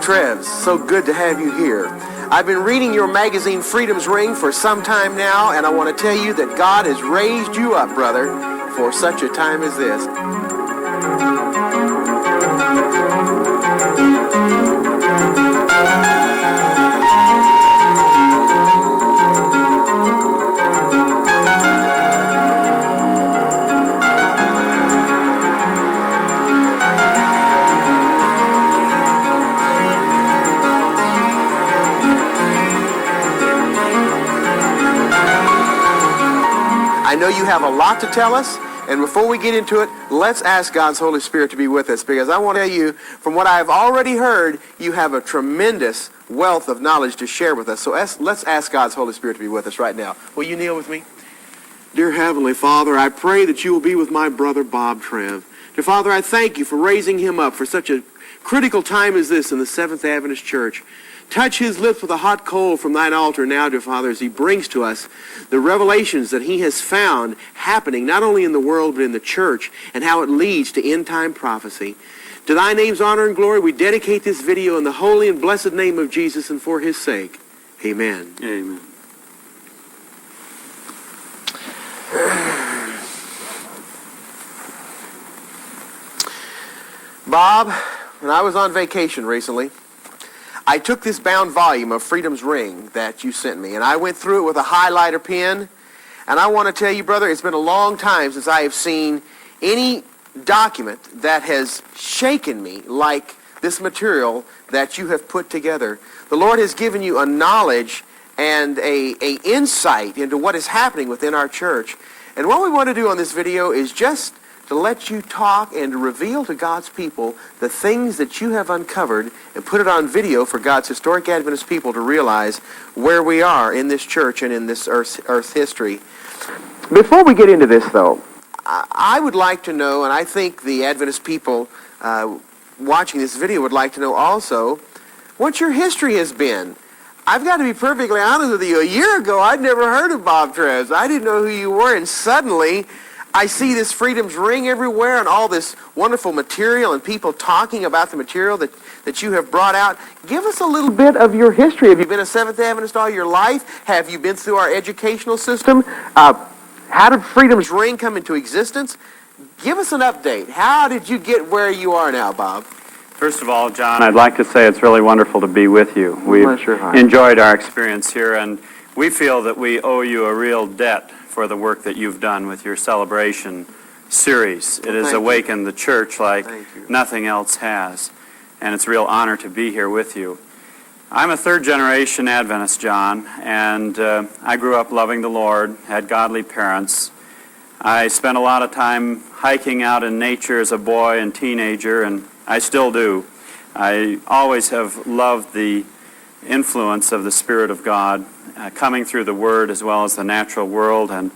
Bob Treves, so good to have you here. I've been reading your magazine Freedom's Ring for some time now, and I want to tell you that God has raised you up, brother, for such a time as this. I know you have a lot to tell us, and before we get into it, let's ask God's Holy Spirit to be with us, because I want to tell you, from what I've already heard, you have a tremendous wealth of knowledge to share with us. So let's ask God's Holy Spirit to be with us right now. Will you kneel with me? Dear Heavenly Father, I pray that you will be with my brother Bob Trev. Dear Father, I thank you for raising him up for such a critical time as this in the Seventh Adventist Church. Touch his lips with a hot coal from thine altar now, dear Father, as he brings to us the revelations that he has found happening not only in the world but in the church, and how it leads to end-time prophecy. To thy name's honor and glory, we dedicate this video in the holy and blessed name of Jesus and for his sake. Amen. Amen. Bob, when I was on vacation recently, I took this bound volume of Freedom's Ring that you sent me, and I went through it with a highlighter pen. And I want to tell you, brother, it's been a long time since I have seen any document that has shaken me like this material that you have put together. The Lord has given you a knowledge and a insight into what is happening within our church. And what we want to do on this video is just to let you talk and to reveal to God's people the things that you have uncovered and put it on video for God's historic Adventist people to realize where we are in this church and in this earth's history. Before we get into this, though, I would like to know, and I think the Adventist people watching this video would like to know also, what your history has been. I've got to be perfectly honest with you. A year ago, I'd never heard of Bob Treves. I didn't know who you were, and suddenly I see this Freedom's Ring everywhere and all this wonderful material and people talking about the material that you have brought out. Give us a little bit of your history. Have you been a Seventh Adventist all your life? Have you been through our educational system? How did Freedom's Ring come into existence? Give us an update. How did you get where you are now, Bob? First of all, John, I'd like to say it's really wonderful to be with you. We've enjoyed our experience here, and we feel that we owe you a real debt for the work that you've done with your celebration series. It has awakened the church like nothing else has, and it's a real honor to be here with you. I'm a third-generation Adventist, John, and I grew up loving the Lord, had godly parents. I spent a lot of time hiking out in nature as a boy and teenager, and I still do. I always have loved the influence of the Spirit of God coming through the Word as well as the natural world. And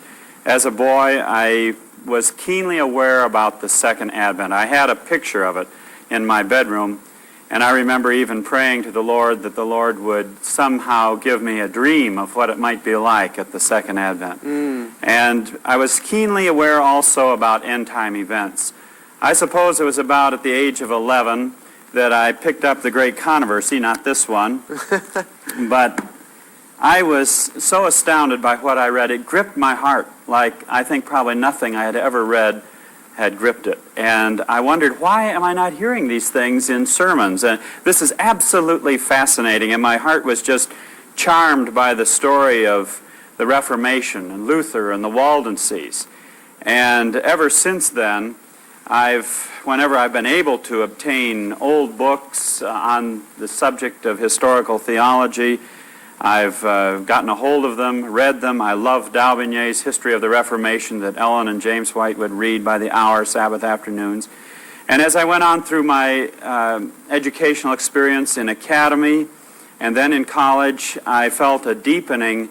as a boy, I was keenly aware about the Second Advent. I had a picture of it in my bedroom, and I remember even praying to the Lord that the Lord would somehow give me a dream of what it might be like at the Second Advent. And I was keenly aware also about end-time events. I suppose it was about at the age of 11 that I picked up the Great Controversy, not this one, but I was so astounded by what I read. It gripped my heart like I think probably nothing I had ever read had gripped it. And I wondered, why am I not hearing these things in sermons? And this is absolutely fascinating, and my heart was just charmed by the story of the Reformation and Luther and the Waldenses. And ever since then, whenever I've been able to obtain old books on the subject of historical theology, I've gotten a hold of them, read them. I love Daubigny's History of the Reformation that Ellen and James White would read by the hour Sabbath afternoons. And as I went on through my educational experience in academy and then in college, I felt a deepening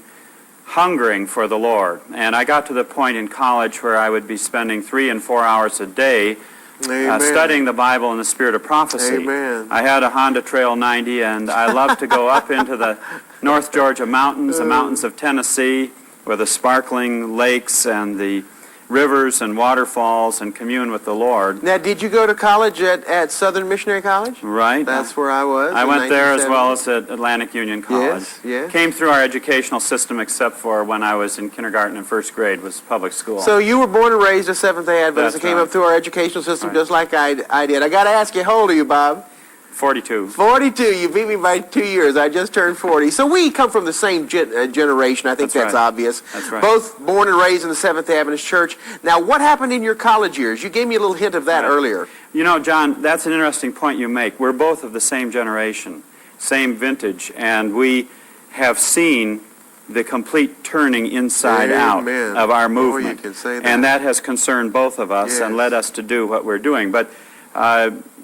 hungering for the Lord. And I got to the point in college where I would be spending 3 and 4 hours a day studying the Bible in the spirit of prophecy. Amen. I had a Honda Trail 90, and I loved to go up into the North Georgia mountains, the mountains of Tennessee, where the sparkling lakes and the rivers and waterfalls and commune with the Lord. Now, did you go to college at Southern Missionary College? Right. That's where I was. I went there as well as at Atlantic Union College. Yes, yes. Came through our educational system except for when I was in kindergarten and first grade was public school. So you were born and raised a Seventh-day Adventist and That's came right. up through our educational system Right. just like I did. I got to ask you, how old are you, Bob? 42. 42. You beat me by 2 years. I just turned 40. So we come from the same generation. I think that's right. obvious. That's right. Both born and raised in the Seventh-day Adventist Church. Now, what happened in your college years? You gave me a little hint of that earlier. You know, John, that's an interesting point you make. We're both of the same generation, same vintage, and we have seen the complete turning inside out Amen. of our Oh, movement. you can say that. And that has concerned both of us and Yes. led us to do what we're doing. But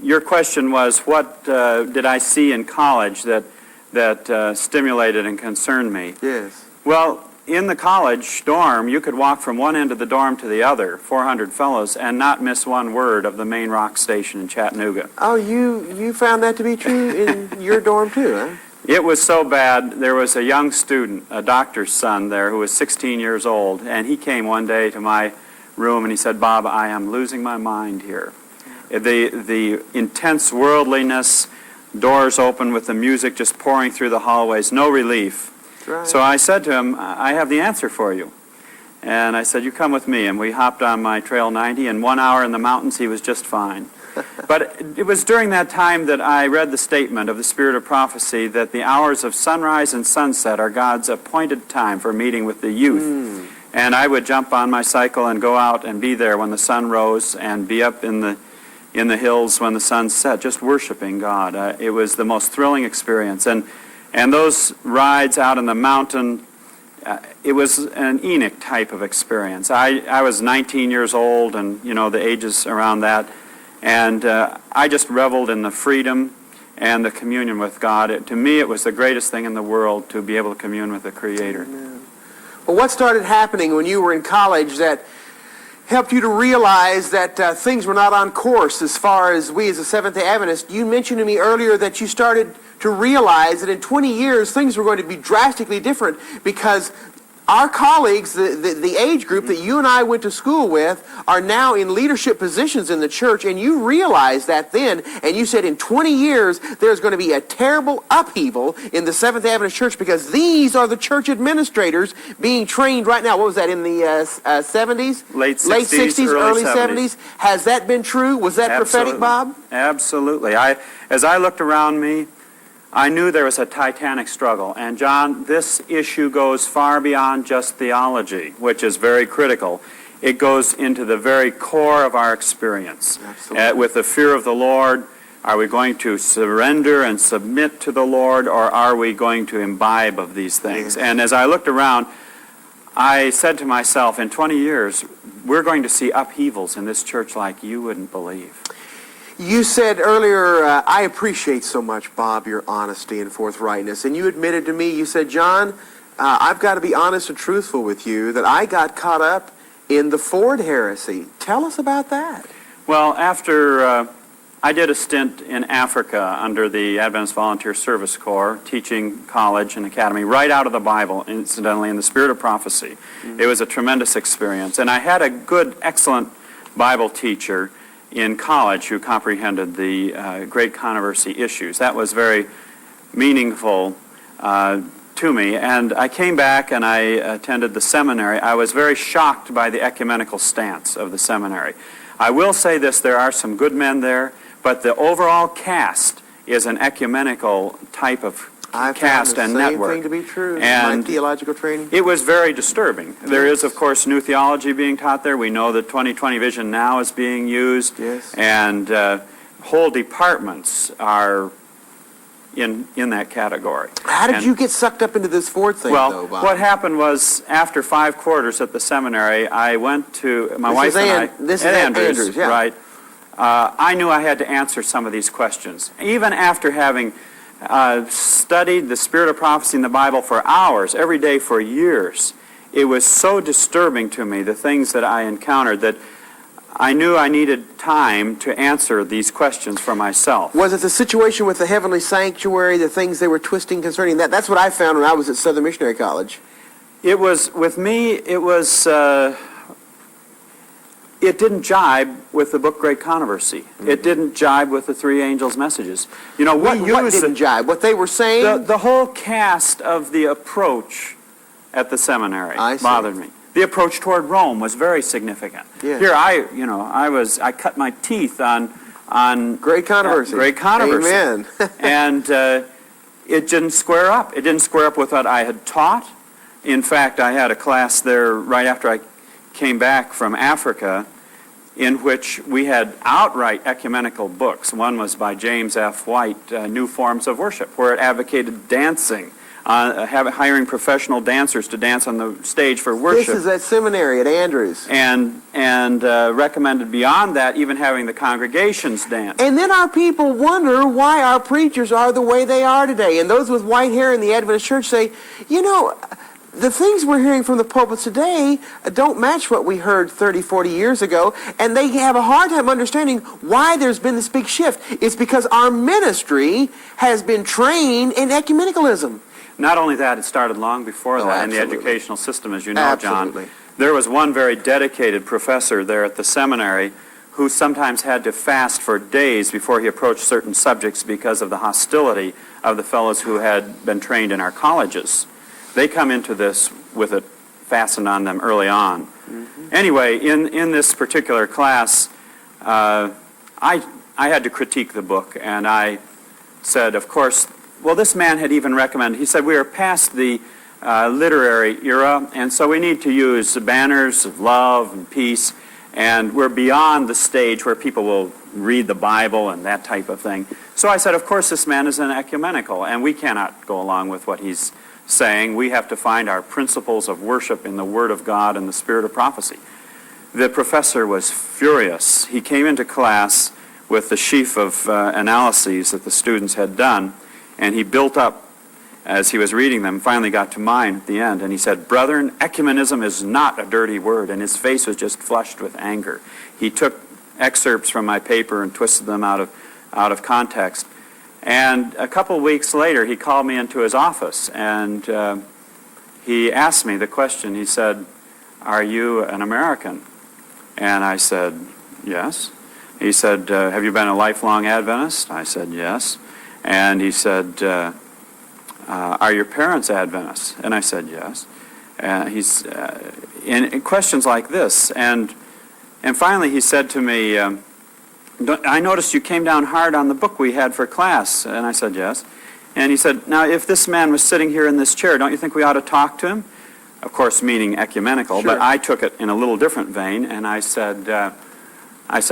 your question was, what did I see in college that stimulated and concerned me? Yes. Well, in the college dorm, you could walk from one end of the dorm to the other, 400 fellows, and not miss one word of the main rock station in Chattanooga. Oh, you found that to be true in your dorm too, huh? It was so bad, there was a young student, a doctor's son there, who was 16 years old, and he came one day to my room and he said, "Bob, I am losing my mind here." The intense worldliness, doors open with the music just pouring through the hallways, no relief. Right. So I said to him, "I have the answer for you." And I said, "You come with me." And we hopped on my Trail 90, and 1 hour in the mountains, he was just fine. But it was during that time that I read the statement of the Spirit of Prophecy that the hours of sunrise and sunset are God's appointed time for meeting with the youth. And I would jump on my cycle and go out and be there when the sun rose and be up in the hills when the sun set, just worshiping God. It was the most thrilling experience. And those rides out in the mountain, it was an Enoch type of experience. I was 19 years old, and you know the ages around that, and I just reveled in the freedom and the communion with God. To me, it was the greatest thing in the world to be able to commune with the Creator. Well, what started happening when you were in college that helped you to realize that things were not on course as far as we as a Seventh-day Adventist? You mentioned to me earlier that you started to realize that in 20 years things were going to be drastically different because our colleagues, the age group that you and I went to school with, are now in leadership positions in the church, and you realized that then, and you said in 20 years there's going to be a terrible upheaval in the Seventh-day Adventist Church because these are the church administrators being trained right now. What was that, in the 70s? Late 60s, early 70s? Has that been true? Was that prophetic, Bob? Absolutely. As I looked around me, I knew there was a titanic struggle. And John, this issue goes far beyond just theology, which is very critical. It goes into the very core of our experience. Absolutely. With the fear of the Lord, are we going to surrender and submit to the Lord, or are we going to imbibe of these things? Yes. And as I looked around, I said to myself, in 20 years, we're going to see upheavals in this church like you wouldn't believe. You said earlier, I appreciate so much, Bob, your honesty and forthrightness. And you admitted to me, you said, "John, I've got to be honest and truthful with you, that I got caught up in the Ford heresy." Tell us about that. Well, after I did a stint in Africa under the Adventist Volunteer Service Corps, teaching college and academy right out of the Bible, incidentally, in the Spirit of Prophecy. It was a tremendous experience. And I had a good, excellent Bible teacher in college who comprehended the great controversy issues. That was very meaningful to me. And I came back and I attended the seminary. I was very shocked by the ecumenical stance of the seminary. I will say this, there are some good men there, but the overall cast is an ecumenical type of cast and network. I found the same thing to be true in my theological training. It was very disturbing. There is, of course, new theology being taught there. We know that 2020 Vision now is being used. Yes. And whole departments are in that category. How did you get sucked up into this Ford thing, though, Bob? What happened was, after 5 quarters at the seminary, I went to my wife and I. This is Andrews, yeah. Right. I knew I had to answer some of these questions. Even after having studied the Spirit of Prophecy in the Bible for hours, every day for years, it was so disturbing to me, the things that I encountered, that I knew I needed time to answer these questions for myself. Was it the situation with the heavenly sanctuary, the things they were twisting concerning that? That's what I found when I was at Southern Missionary College. It was, with me, it was it didn't jibe with the book Great Controversy. It didn't jibe with the three angels' messages. You know, what didn't jibe? What they were saying? The whole cast of the approach at the seminary bothered me. The approach toward Rome was very significant. Yes. Here, I cut my teeth on Great Controversy. Great Controversy. Amen. And it didn't square up. It didn't square up with what I had taught. In fact, I had a class there right after I came back from Africa in which we had outright ecumenical books. One was by James F. White, New Forms of Worship, where it advocated dancing, hiring professional dancers to dance on the stage for worship. This is at seminary at Andrews. And recommended beyond that even having the congregations dance. And then our people wonder why our preachers are the way they are today. And those with white hair in the Adventist church say, you know, the things we're hearing from the pulpits today don't match what we heard 30, 40 years ago, and they have a hard time understanding why there's been this big shift. It's because our ministry has been trained in ecumenicalism. Not only that, it started long before that in the educational system, as you know, John. There was one very dedicated professor there at the seminary who sometimes had to fast for days before he approached certain subjects because of the hostility of the fellows who had been trained in our colleges. They come into this with it fastened on them early on. Anyway, in this particular class, I had to critique the book, and I said, of course, well, this man had even recommended, he said, we are past the literary era, and so we need to use banners of love and peace, and we're beyond the stage where people will read the Bible and that type of thing. So I said, of course, this man is an ecumenical, and we cannot go along with what he's saying. We have to find our principles of worship in the Word of God and the Spirit of prophecy. The professor was furious. He came into class with the sheaf of analyses that the students had done, and he built up, as he was reading them, finally got to mine at the end, and he said, "Brethren, ecumenism is not a dirty word," and his face was just flushed with anger. He took excerpts from my paper and twisted them out of context. And a couple of weeks later, he called me into his office, and he asked me the question. He said, "Are you an American?" And I said, "Yes." He said, "Have you been a lifelong Adventist?" I said, "Yes." And he said, "Are your parents Adventists?" And I said, "Yes." He's in questions like this. And finally he said to me, "I noticed you came down hard on the book we had for class." And I said, "Yes." And he said, "Now, if this man was sitting here in this chair, don't you think we ought to talk to him?" Of course, meaning ecumenical, Sure. but I took it in a little different vein, and I said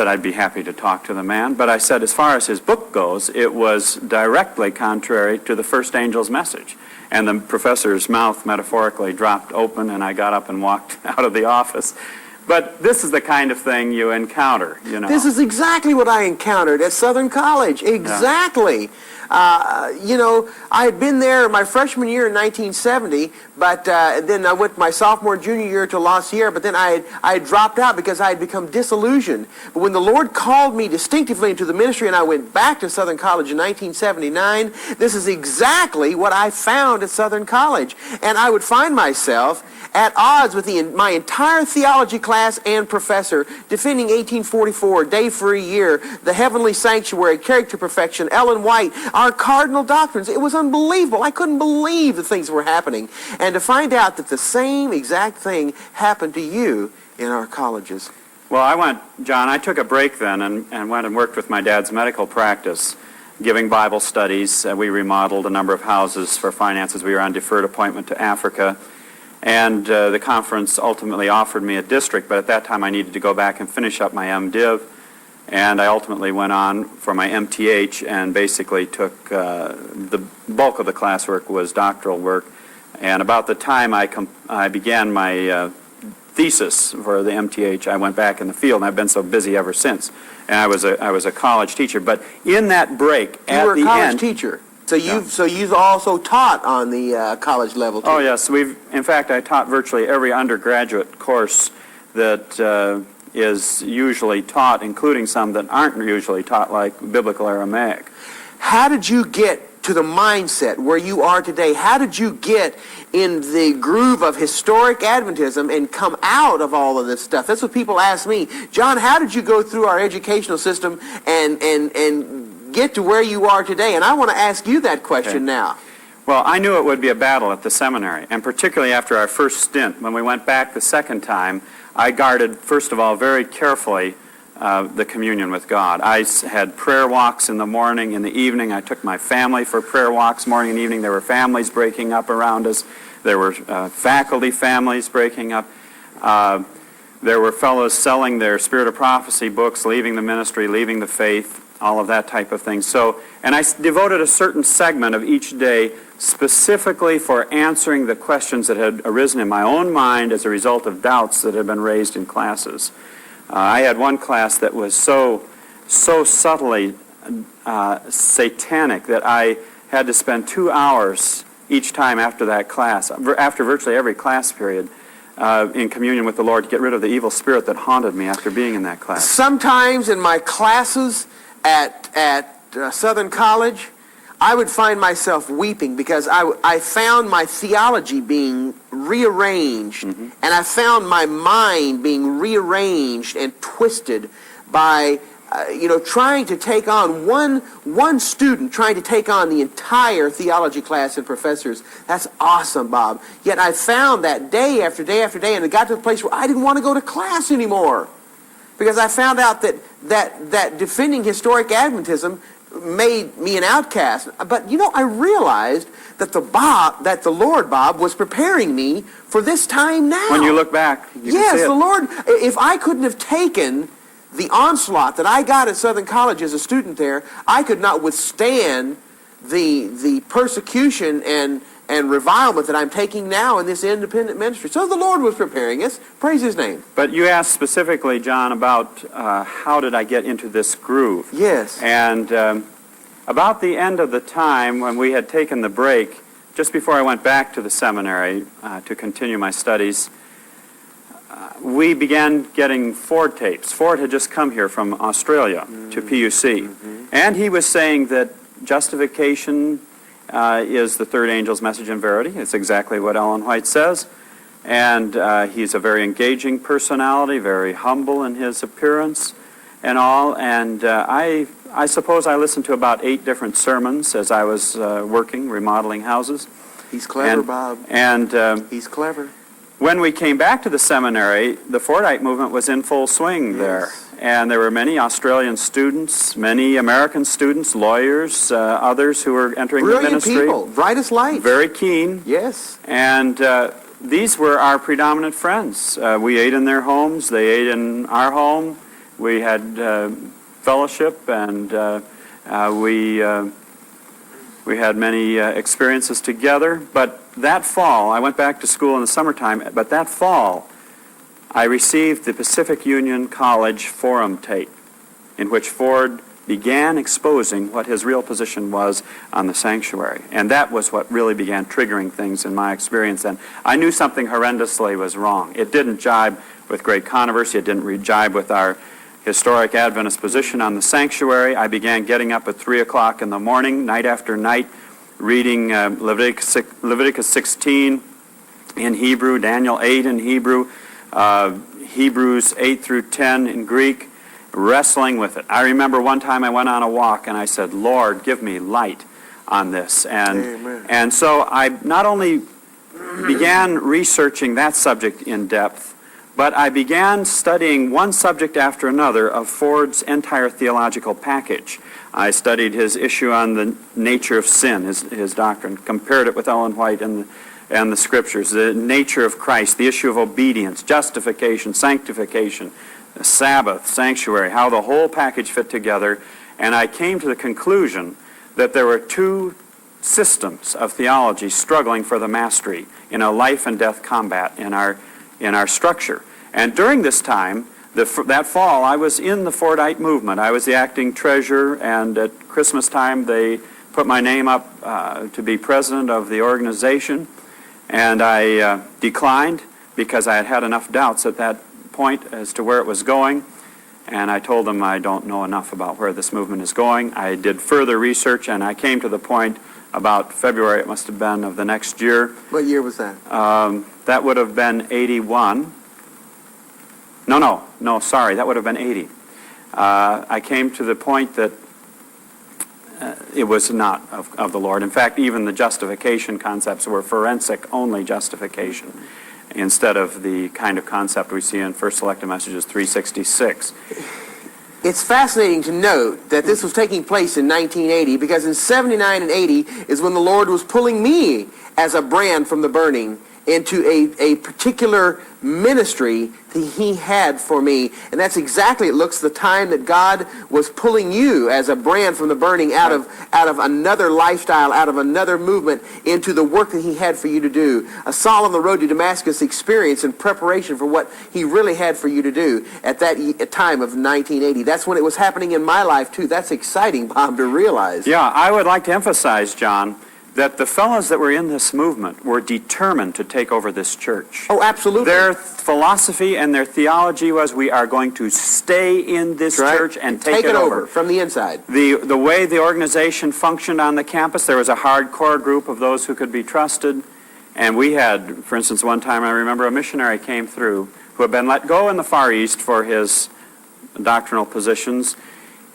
I'd be happy to talk to the man. But I said, as far as his book goes, it was directly contrary to the first angel's message. And the professor's mouth metaphorically dropped open, and I got up and walked out of the office. But this is the kind of thing you encounter, you know. This is exactly what I encountered at Southern College. Exactly. Yeah. I had been there my freshman year in 1970, but then I went my sophomore and junior year to La Sierra, but then I had dropped out because I had become disillusioned. But when the Lord called me distinctively into the ministry and I went back to Southern College in 1979, this is exactly what I found at Southern College. And I would find myself at odds with my entire theology class and professor, defending 1844, Day for a Year, the Heavenly Sanctuary, Character Perfection, Ellen White, our cardinal doctrines. It was unbelievable. I couldn't believe the things that were happening. And to find out that the same exact thing happened to you in our colleges. Well, I took a break then and went and worked with my dad's medical practice, giving Bible studies. We remodeled a number of houses for finances. We were on deferred appointment to Africa. And the conference ultimately offered me a district, but at that time I needed to go back and finish up my MDiv. And I ultimately went on for my MTH and basically took the bulk of the classwork was doctoral work. And about the time I began my thesis for the MTH, I went back in the field, and I've been so busy ever since. And I was a college teacher. But in that break, at the end... You were a college teacher. So you've also taught on the college level too. Oh yes, in fact I taught virtually every undergraduate course that is usually taught, including some that aren't usually taught, like Biblical Aramaic. How did you get to the mindset where you are today? How did you get in the groove of historic Adventism and come out of all of this stuff? That's what people ask me. John, how did you go through our educational system and get to where you are today? And I want to ask you that question now. Well, I knew it would be a battle at the seminary, and particularly after our first stint. When we went back the second time, I guarded, first of all, very carefully the communion with God. I had prayer walks in the morning, in the evening. I took my family for prayer walks morning and evening. There were families breaking up around us. There were faculty families breaking up. There were fellows selling their Spirit of Prophecy books, leaving the ministry, leaving the faith, all of that type of thing. So, and I devoted a certain segment of each day specifically for answering the questions that had arisen in my own mind as a result of doubts that had been raised in classes. I had one class that was so subtly satanic that I had to spend 2 hours each time after that class, after virtually every class period, in communion with the Lord to get rid of the evil spirit that haunted me after being in that class. Sometimes in my classes at Southern College, I would find myself weeping because I found my theology being rearranged, and I found my mind being rearranged and twisted by, trying to take on one student, trying to take on the entire theology class and professors. That's awesome, Bob. Yet I found that day after day after day, and it got to the place where I didn't want to go to class anymore because I found out that defending historic Adventism made me an outcast. But I realized that the Lord, Bob, was preparing me for this time now. When you look back, you yes, can see it. The Lord. If I couldn't have taken the onslaught that I got at Southern College as a student there, I could not withstand the persecution and revilement that I'm taking now in this independent ministry. So the Lord was preparing us. Praise His name. But you asked specifically, John, about how did I get into this groove? Yes. And about the end of the time when we had taken the break, just before I went back to the seminary to continue my studies, we began getting Ford tapes. Ford had just come here from Australia to PUC. And he was saying that justification is the third angel's message in verity. It's exactly what Ellen White says. And he's a very engaging personality, very humble in his appearance and all. And I suppose I listened to about 8 different sermons as I was working, remodeling houses. He's clever, Bob. And he's clever. When we came back to the seminary, the Fordite movement was in full swing there. And there were many Australian students, many American students, lawyers, others who were entering the ministry. Brilliant people, bright as light. Very keen. Yes. And these were our predominant friends. We ate in their homes. They ate in our home. We had fellowship, and we had many experiences together. But that fall, I went back to school in the summertime, but that fall, I received the Pacific Union College forum tape in which Ford began exposing what his real position was on the sanctuary. And that was what really began triggering things in my experience then. I knew something horrendously was wrong. It didn't jibe with great controversy. It didn't jibe with our historic Adventist position on the sanctuary. I began getting up at 3 o'clock in the morning, night after night, reading Leviticus 16 in Hebrew, Daniel 8 in Hebrew, Hebrews 8 through 10 in Greek, wrestling with it. I remember one time I went on a walk and I said, Lord, give me light on this. And so I not only began researching that subject in depth, but I began studying one subject after another of Ford's entire theological package. I studied his issue on the nature of sin, his doctrine, compared it with Ellen White and the Scriptures, the nature of Christ, the issue of obedience, justification, sanctification, the Sabbath, sanctuary, how the whole package fit together. And I came to the conclusion that there were 2 systems of theology struggling for the mastery in a life and death combat in our structure. And during this time, that fall, I was in the Fordite movement. I was the acting treasurer, and at Christmas time they put my name up to be president of the organization. And I declined because I had had enough doubts at that point as to where it was going. And I told them I don't know enough about where this movement is going. I did further research, and I came to the point about February, it must have been, of the next year. What year was that? That would have been 81. No, sorry, that would have been 80. I came to the point that it was not of the Lord. In fact, even the justification concepts were forensic-only justification instead of the kind of concept we see in First Selected Messages 366. It's fascinating to note that this was taking place in 1980, because in 79 and 80 is when the Lord was pulling me as a brand from the burning into a particular ministry that he had for me. And that's exactly, it looks, the time that God was pulling you as a brand from the burning out of another lifestyle, out of another movement, into the work that he had for you to do. A Saul on the road to Damascus experience in preparation for what he really had for you to do at that time of 1980. That's when it was happening in my life too. That's exciting, Bob, to realize. Yeah, I would like to emphasize, John, that the fellows that were in this movement were determined to take over this church. Oh, absolutely. Their philosophy and their theology was, we are going to stay in this church and take it over from the inside. The way the organization functioned on the campus, there was a hardcore group of those who could be trusted. And we had, for instance, one time I remember a missionary came through who had been let go in the Far East for his doctrinal positions.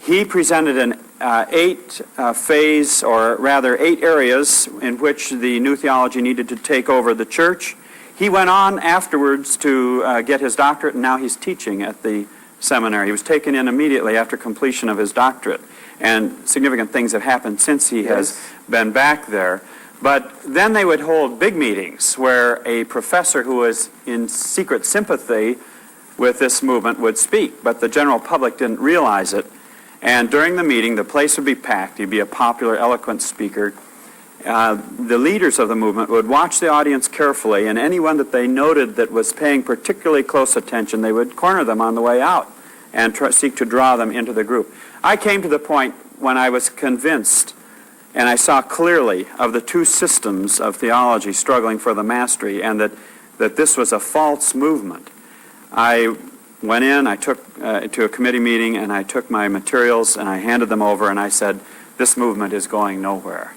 He presented an 8-phase, or rather 8 areas in which the new theology needed to take over the church. He went on afterwards to get his doctorate, and now he's teaching at the seminary. He was taken in immediately after completion of his doctorate, and significant things have happened since he has been back there. But then they would hold big meetings where a professor who was in secret sympathy with this movement would speak, but the general public didn't realize it. And during the meeting, the place would be packed. He'd be a popular, eloquent speaker. The leaders of the movement would watch the audience carefully, and anyone that they noted that was paying particularly close attention, they would corner them on the way out and seek to draw them into the group. I came to the point when I was convinced, and I saw clearly, of the two systems of theology struggling for the mastery, and that this was a false movement. I went in, I took to a committee meeting, and I took my materials and I handed them over, and I said, this movement is going nowhere,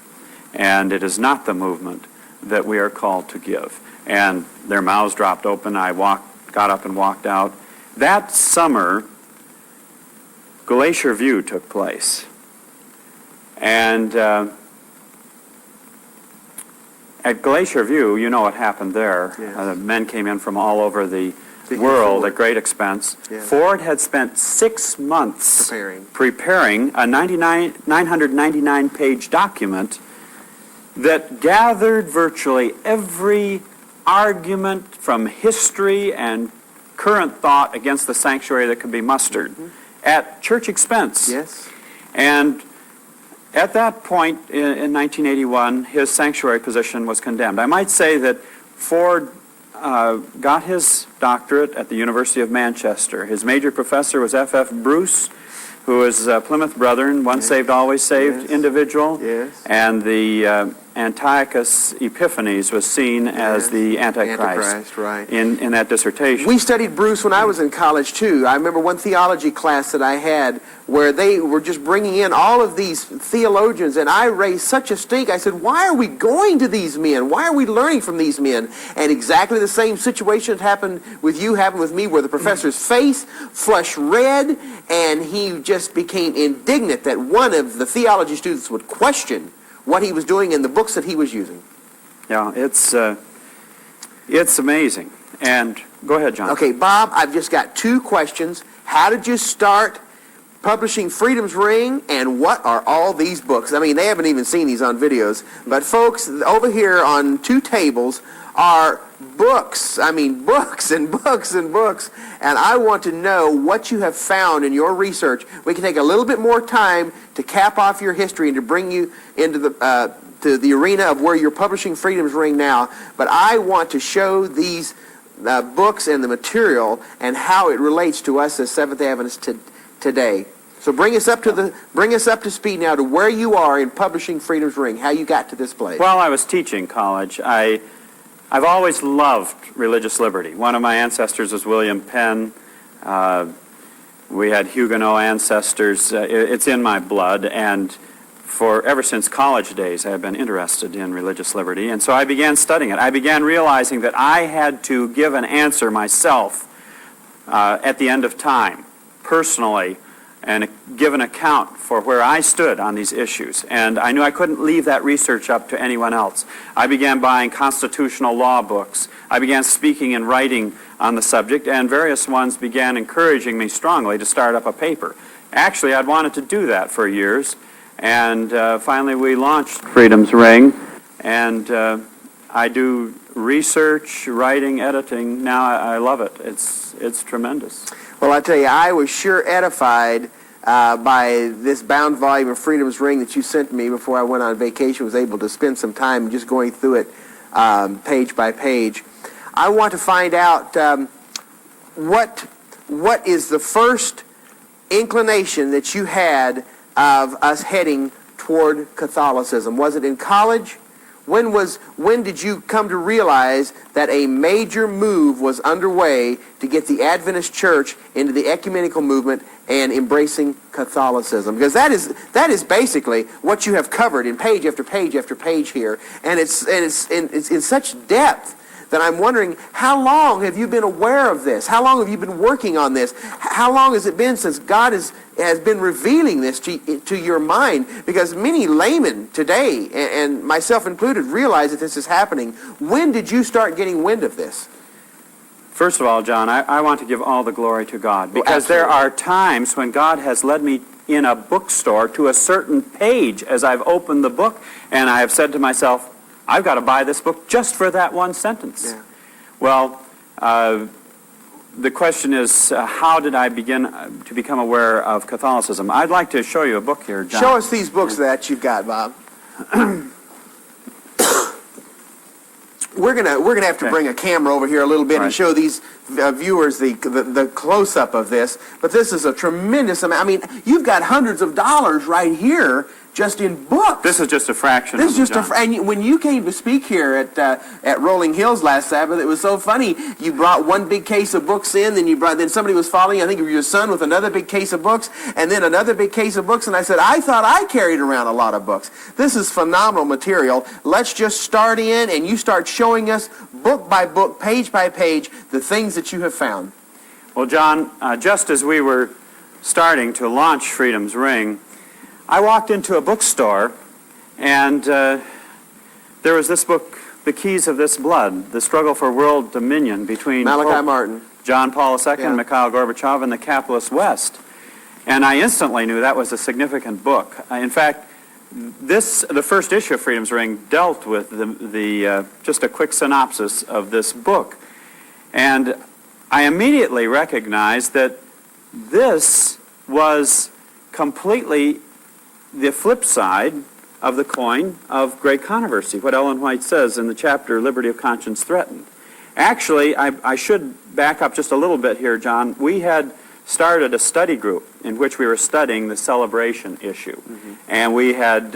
and it is not the movement that we are called to give. And their mouths dropped open. I got up and walked out. That summer, Glacier View took place, and at Glacier View, you know what happened there. Yes. Men came in from all over the world at great expense. Yeah. Ford had spent 6 months preparing a 999-page document that gathered virtually every argument from history and current thought against the sanctuary that could be mustered at church expense. Yes. And at that point in 1981, his sanctuary position was condemned. I might say that Ford got his doctorate at the University of Manchester. His major professor was F.F. Bruce, who was a Plymouth Brethren, once saved, always saved individual. Yes. And the Antiochus Epiphanes was seen as the Antichrist right. in that dissertation. We studied Bruce when I was in college, too. I remember one theology class that I had where they were just bringing in all of these theologians, and I raised such a stink. I said, why are we going to these men? Why are we learning from these men? And exactly the same situation happened with you, happened with me, where the professor's face flushed red, and he just became indignant that one of the theology students would question what he was doing in the books that he was using. Yeah, it's amazing. And go ahead, John. Okay, Bob, I've just got 2 questions. How did you start publishing Freedom's Ring, and what are all these books? I mean, they haven't even seen these on videos, but folks, over here on 2 tables are books. I mean, books and books and books. And I want to know what you have found in your research. We can take a little bit more time to cap off your history and to bring you into to the arena of where you're publishing Freedom's Ring now. But I want to show these books and the material and how it relates to us as Seventh-day Adventists today. So bring us up to speed now to where you are in publishing Freedom's Ring, how you got to this place. While I was teaching college, I've always loved religious liberty. One of my ancestors was William Penn. We had Huguenot ancestors. It's in my blood. And ever since college days, I have been interested in religious liberty, and so I began studying it. I began realizing that I had to give an answer myself at the end of time, personally, and give an account for where I stood on these issues. And I knew I couldn't leave that research up to anyone else. I began buying constitutional law books. I began speaking and writing on the subject, and various ones began encouraging me strongly to start up a paper. Actually, I'd wanted to do that for years, and finally we launched Freedom's Ring, and I do research, writing, editing. Now I love it. It's tremendous. Well, I tell you, I was sure edified by this bound volume of Freedom's Ring that you sent me before I went on vacation. Was able to spend some time just going through it page by page. I want to find out what is the first inclination that you had of us heading toward Catholicism? Was it in college? When did you come to realize that a major move was underway to get the Adventist Church into the ecumenical movement and embracing Catholicism? Because that is basically what you have covered in page after page after page here, and it's in such depth that I'm wondering, how long have you been aware of this? How long have you been working on this? How long has it been since God has been revealing this to your mind? Because many laymen today, and myself included, realize that this is happening. When did you start getting wind of this? First of all, John, I want to give all the glory to God, because there are times when God has led me in a bookstore to a certain page as I've opened the book, and I have said to myself, I've got to buy this book just for that one sentence. Yeah. Well, the question is, how did I begin to become aware of Catholicism? I'd like to show you a book here, John. Show us these books that you've got, Bob. We're gonna have to bring a camera over here a little bit and show these viewers the close-up of this. But this is a tremendous amount. I mean, you've got hundreds of dollars right here just in books. This is just a fraction. This is just and when you came to speak here at Rolling Hills last Sabbath, it was so funny. You brought one big case of books in, then somebody was following. I think it was your son with another big case of books, and then another big case of books. And I said, I thought I carried around a lot of books. This is phenomenal material. Let's just start in, and you start showing us book by book, page by page, the things that you have found. Well, John, just as we were starting to launch Freedom's Ring, I walked into a bookstore, and there was this book, The Keys of This Blood, The Struggle for World Dominion between Malachi Martin, John Paul II, and Mikhail Gorbachev, and the capitalist West. And I instantly knew that was a significant book. In fact, the first issue of Freedom's Ring dealt with just a quick synopsis of this book. And I immediately recognized that this was completely the flip side of the coin of great controversy, what Ellen White says in the chapter, Liberty of Conscience Threatened. Actually, I should back up just a little bit here, John. We had started a study group in which we were studying the celebration issue. Mm-hmm. And we had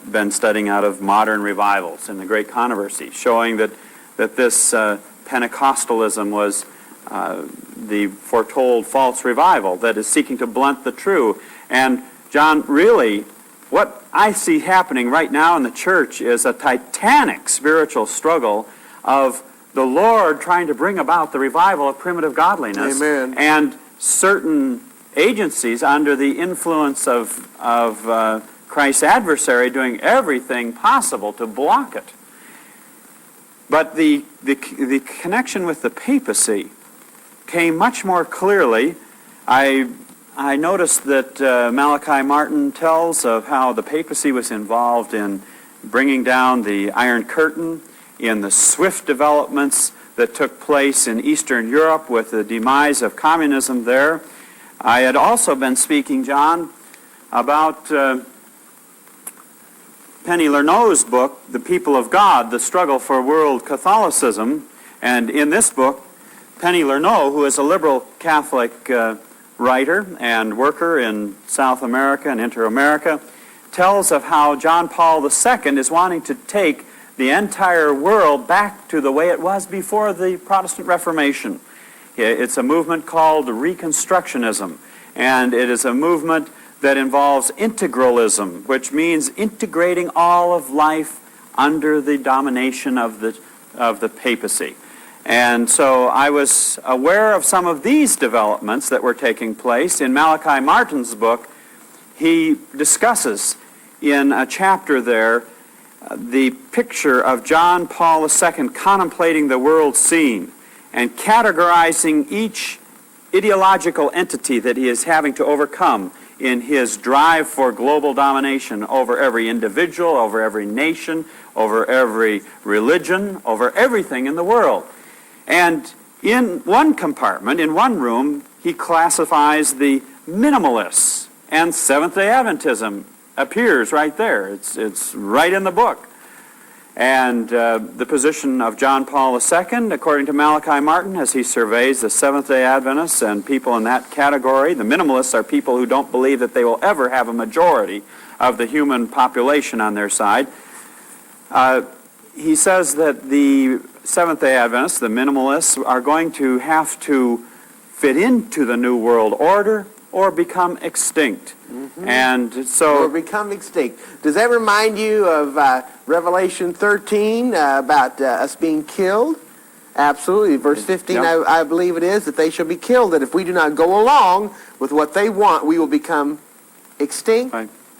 been studying out of modern revivals and the great controversy, showing that this Pentecostalism was the foretold false revival that is seeking to blunt the true. And John, really, what I see happening right now in the church is a titanic spiritual struggle of the Lord trying to bring about the revival of primitive godliness. Amen. And certain agencies under the influence of Christ's adversary doing everything possible to block it. But the connection with the papacy came much more clearly. I noticed that Malachi Martin tells of how the papacy was involved in bringing down the Iron Curtain, in the swift developments that took place in Eastern Europe with the demise of communism there. I had also been speaking, John, about Penny Lerneau's book, The People of God, The Struggle for World Catholicism. And in this book, Penny Lerneau, who is a liberal Catholic writer and worker in South America and Inter-America, tells of how John Paul II is wanting to take the entire world back to the way it was before the Protestant Reformation. It's a movement called Reconstructionism, and it is a movement that involves integralism, which means integrating all of life under the domination of the papacy. And so I was aware of some of these developments that were taking place. In Malachi Martin's book, he discusses in a chapter there the picture of John Paul II contemplating the world scene and categorizing each ideological entity that he is having to overcome in his drive for global domination over every individual, over every nation, over every religion, over everything in the world. And in one compartment, in one room, he classifies the minimalists, and Seventh-day Adventism appears right there. It's right in the book. And the position of John Paul II, according to Malachi Martin, as he surveys the Seventh-day Adventists and people in that category, the minimalists are people who don't believe that they will ever have a majority of the human population on their side. He says that the Seventh-day Adventists, the minimalists, are going to have to fit into the New World Order or become extinct. Mm-hmm. And so... Or become extinct. Does that remind you of Revelation 13 about us being killed? Absolutely. Verse 15, yep. I believe it is, that they shall be killed, that if we do not go along with what they want, we will become extinct.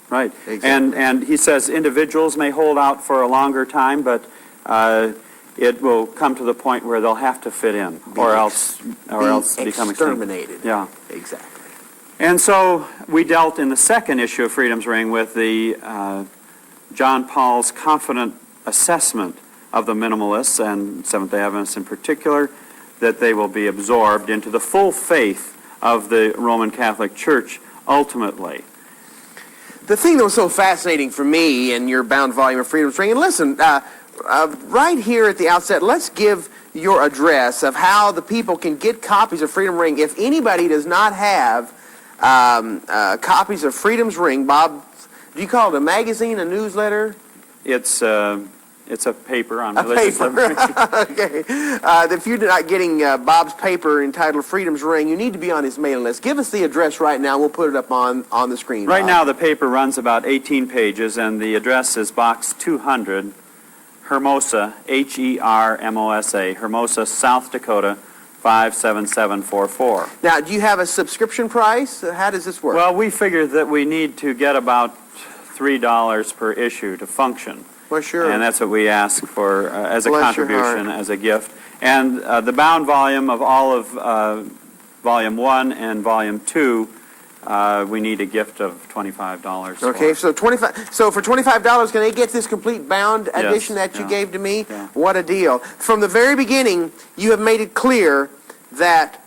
Right. Exactly. And he says individuals may hold out for a longer time, but it will come to the point where they'll have to fit in, or else become exterminated. Extinct. Yeah. Exactly. And so we dealt in the second issue of Freedom's Ring with the John Paul's confident assessment of the minimalists and Seventh-day Adventists in particular, that they will be absorbed into the full faith of the Roman Catholic Church ultimately. The thing that was so fascinating for me in your bound volume of Freedom's Ring, and listen, right here at the outset, let's give your address of how the people can get copies of Freedom Ring. If anybody does not have copies of Freedom's Ring, Bob, do you call it a magazine, a newsletter? It's a paper on religious liberty. Okay. If you're not getting Bob's paper entitled Freedom's Ring, you need to be on his mailing list. Give us the address right now. We'll put it up on the screen. Right Bob. now, the paper runs about 18 pages, and the address is Box 200, Hermosa, Hermosa, Hermosa, South Dakota, 57744. Now, do you have a subscription price? How does this work? Well, we figure that we need to get about $3 per issue to function. Well, sure. And that's what we ask for as a contribution, as a gift. And the bound volume of all of Volume 1 and Volume 2, we need a gift of $25. Okay, so for $25, can they get this complete bound edition that you gave to me? Yeah. What a deal. From the very beginning, you have made it clear that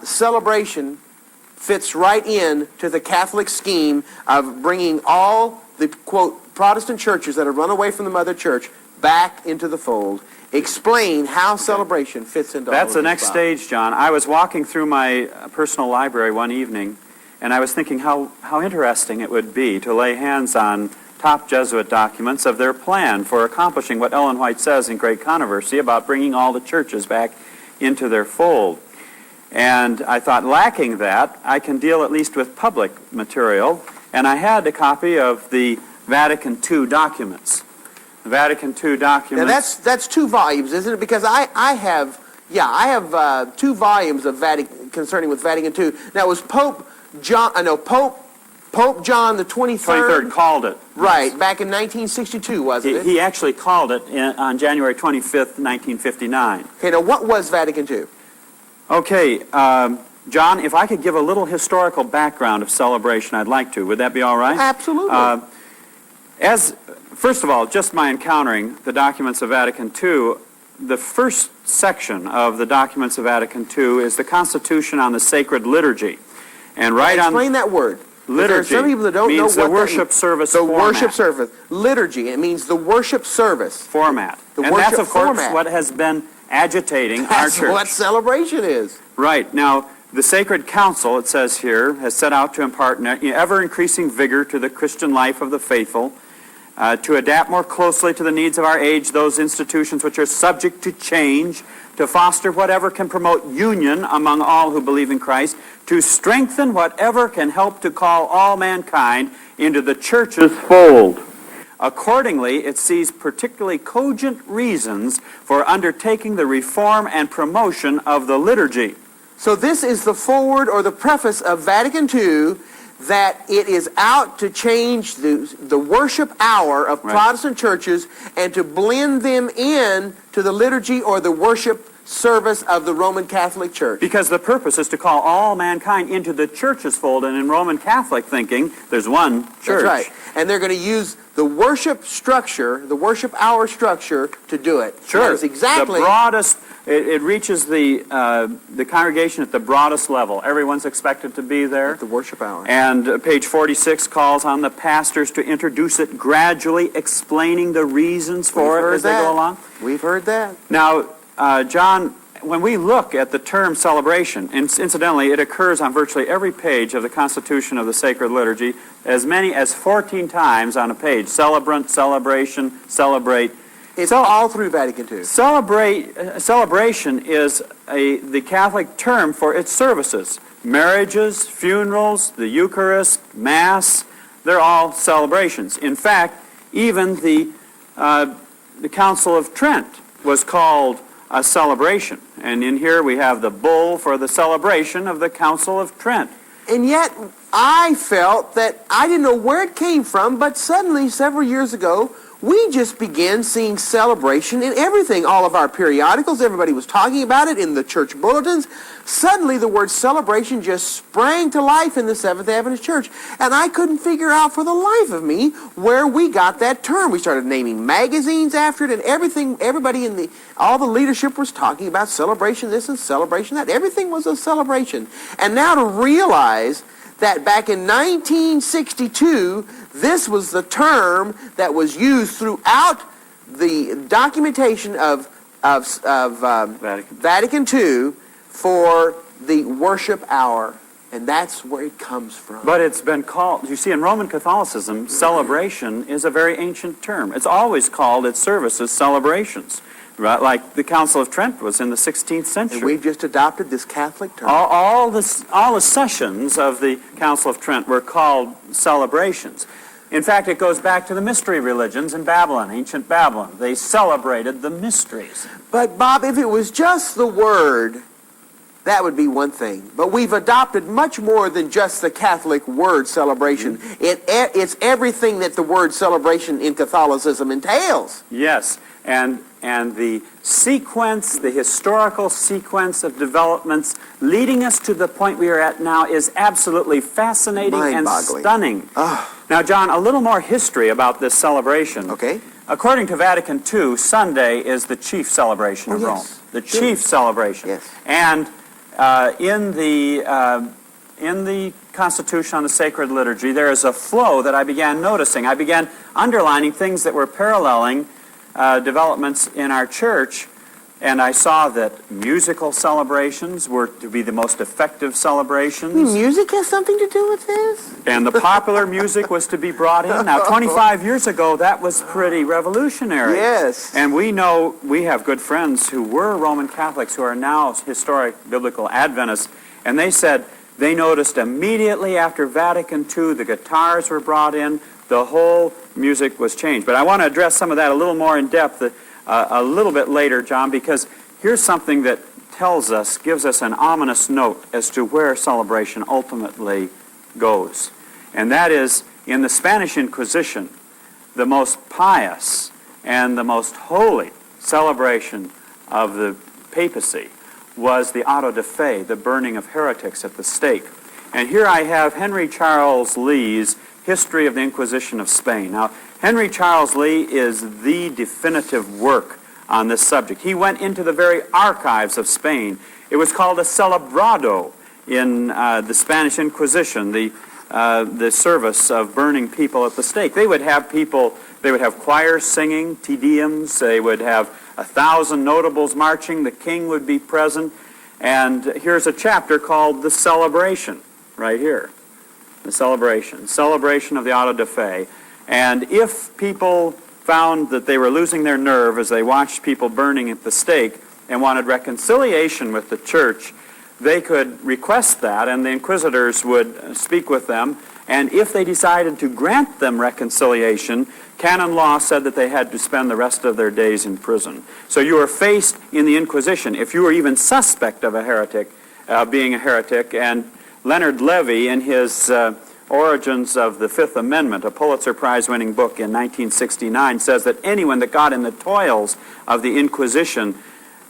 celebration fits right in to the Catholic scheme of bringing all the, quote, Protestant churches that have run away from the Mother Church back into the fold. Explain how celebration fits into all of this. That's the next stage, John. I was walking through my personal library one evening, and I was thinking how interesting it would be to lay hands on top Jesuit documents of their plan for accomplishing what Ellen White says in Great Controversy about bringing all the churches back into their fold. And I thought, lacking that, I can deal at least with public material, and I had a copy of the Vatican II documents. The Vatican II documents. Now that's 2 volumes, isn't it? Because I have 2 volumes of concerning with Vatican II. Now it was Pope John the 23rd called it. Right, back in 1962, wasn't it? He actually called it on January 25th, 1959. Okay, now what was Vatican II? Okay, John, if I could give a little historical background of celebration, I'd like to. Would that be all right? Absolutely. First of all, just my encountering the documents of Vatican II, the first section of the documents of Vatican II is the Constitution on the Sacred Liturgy. And explain that word. Liturgy. There are some people that don't know what the worship service the format. Worship service. Liturgy. It means the worship service format. And that's, of course, what has been agitating our church. That's what celebration is. Right. Now, the Sacred Council, it says here, has set out to impart ever-increasing vigor to the Christian life of the faithful, to adapt more closely to the needs of our age those institutions which are subject to change, to foster whatever can promote union among all who believe in Christ, to strengthen whatever can help to call all mankind into the church's fold. Accordingly, it sees particularly cogent reasons for undertaking the reform and promotion of the liturgy. So this is the foreword or the preface of Vatican II, that it is out to change the worship hour of Protestant churches and to blend them in to the liturgy or the worship service of the Roman Catholic Church. Because the purpose is to call all mankind into the church's fold, and in Roman Catholic thinking, there's one church. That's right. And they're going to use the worship structure, the worship hour structure, to do it. Sure. That is exactly the broadest. It reaches the congregation at the broadest level. Everyone's expected to be there. At the worship hour. And page 46 calls on the pastors to introduce it gradually, explaining the reasons for it as they go along. We've heard that. Now, John, when we look at the term celebration, incidentally, it occurs on virtually every page of the Constitution of the Sacred Liturgy, as many as 14 times on a page. Celebrant, celebration, celebrate. It's all through Vatican II. Celebration is the Catholic term for its services. Marriages, funerals, the Eucharist, Mass, they're all celebrations. In fact, even the Council of Trent was called a celebration. And in here we have the bull for the celebration of the Council of Trent. And yet, I felt that I didn't know where it came from, but suddenly, several years ago, we just began seeing celebration in everything. All of our periodicals, everybody was talking about it in the church bulletins. Suddenly, the word celebration just sprang to life in the Seventh Adventist Church. And I couldn't figure out for the life of me where we got that term. We started naming magazines after it, and everything, everybody all the leadership was talking about celebration this and celebration that. Everything was a celebration. And now to realize that back in 1962, this was the term that was used throughout the documentation of Vatican II for the worship hour. And that's where it comes from. But it's been called, you see, in Roman Catholicism, celebration is a very ancient term. It's always called its services celebrations. Right, like the Council of Trent was in the 16th century. And we've just adopted this Catholic term. All the sessions of the Council of Trent were called celebrations. In fact, it goes back to the mystery religions in Babylon, ancient Babylon. They celebrated the mysteries. But, Bob, if it was just the word, that would be one thing. But we've adopted much more than just the Catholic word celebration. It's everything that the word celebration in Catholicism entails. Yes, and the sequence, the historical sequence of developments leading us to the point we are at now is absolutely fascinating and stunning. Now, John, a little more history about this celebration. Okay. According to Vatican II, Sunday is the chief celebration of Rome. The chief celebration. Yes. And in the Constitution on the Sacred Liturgy, there is a flow that I began noticing. I began underlining things that were paralleling developments in our church, and I saw that musical celebrations were to be the most effective celebrations. Music has something to do with this? And the popular music was to be brought in. Now, 25 years ago, that was pretty revolutionary. Yes. And we know, we have good friends who were Roman Catholics who are now historic biblical Adventists, and they said they noticed immediately after Vatican II, the guitars were brought in, the whole music was changed. But I want to address some of that a little more in depth a little bit later, John, because here's something that gives us an ominous note as to where celebration ultimately goes. And that is, in the Spanish Inquisition, the most pious and the most holy celebration of the papacy was the auto de fe, the burning of heretics at the stake. And here I have Henry Charles Lee's History of the Inquisition of Spain. Now, Henry Charles Lee is the definitive work on this subject. He went into the very archives of Spain. It was called a celebrado in the Spanish Inquisition, the service of burning people at the stake. They would have choirs singing, Te Deums, they would have 1,000 notables marching, the king would be present, and here's a chapter called The Celebration, right here. The celebration of the auto de fe. And if people found that they were losing their nerve as they watched people burning at the stake and wanted reconciliation with the church, they could request that, and the inquisitors would speak with them. And if they decided to grant them reconciliation, canon law said that they had to spend the rest of their days in prison. So you were faced in the Inquisition, if you were even suspect of a heretic, being a heretic. And Leonard Levy, in his Origins of the Fifth Amendment, a Pulitzer Prize-winning book in 1969, says that anyone that got in the toils of the Inquisition,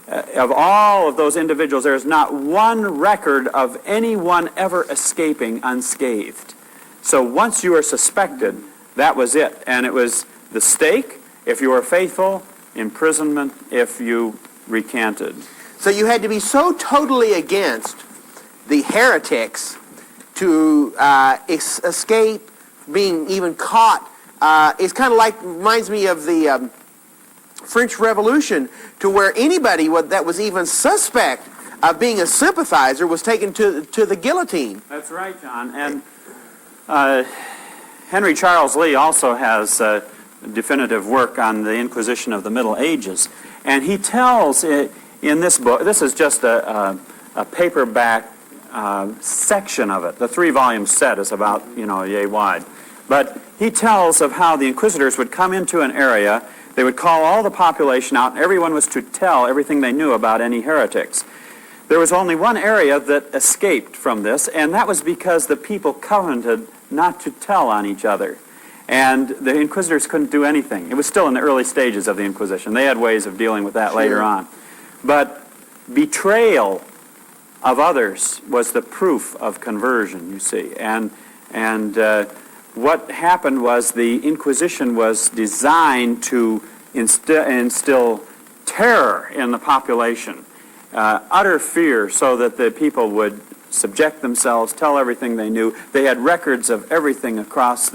of all of those individuals, there is not one record of anyone ever escaping unscathed. So once you were suspected, that was it. And it was the stake, if you were faithful, imprisonment, if you recanted. So you had to be so totally against the heretics to escape being even caught. It's kind of like, reminds me of the French Revolution, to where anybody that was even suspect of being a sympathizer was taken to the guillotine. That's right, John. And Henry Charles Lee also has definitive work on the Inquisition of the Middle Ages. And he tells in this book, this is just a paperback section of it. The 3-volume set is about, yay wide. But he tells of how the inquisitors would come into an area, they would call all the population out, and everyone was to tell everything they knew about any heretics. There was only one area that escaped from this, and that was because the people covenanted not to tell on each other. And the inquisitors couldn't do anything. It was still in the early stages of the Inquisition. They had ways of dealing with that later on. But betrayal of others was the proof of conversion, you see. And what happened was the Inquisition was designed to instill terror in the population, utter fear, so that the people would subject themselves, tell everything they knew. They had records of everything across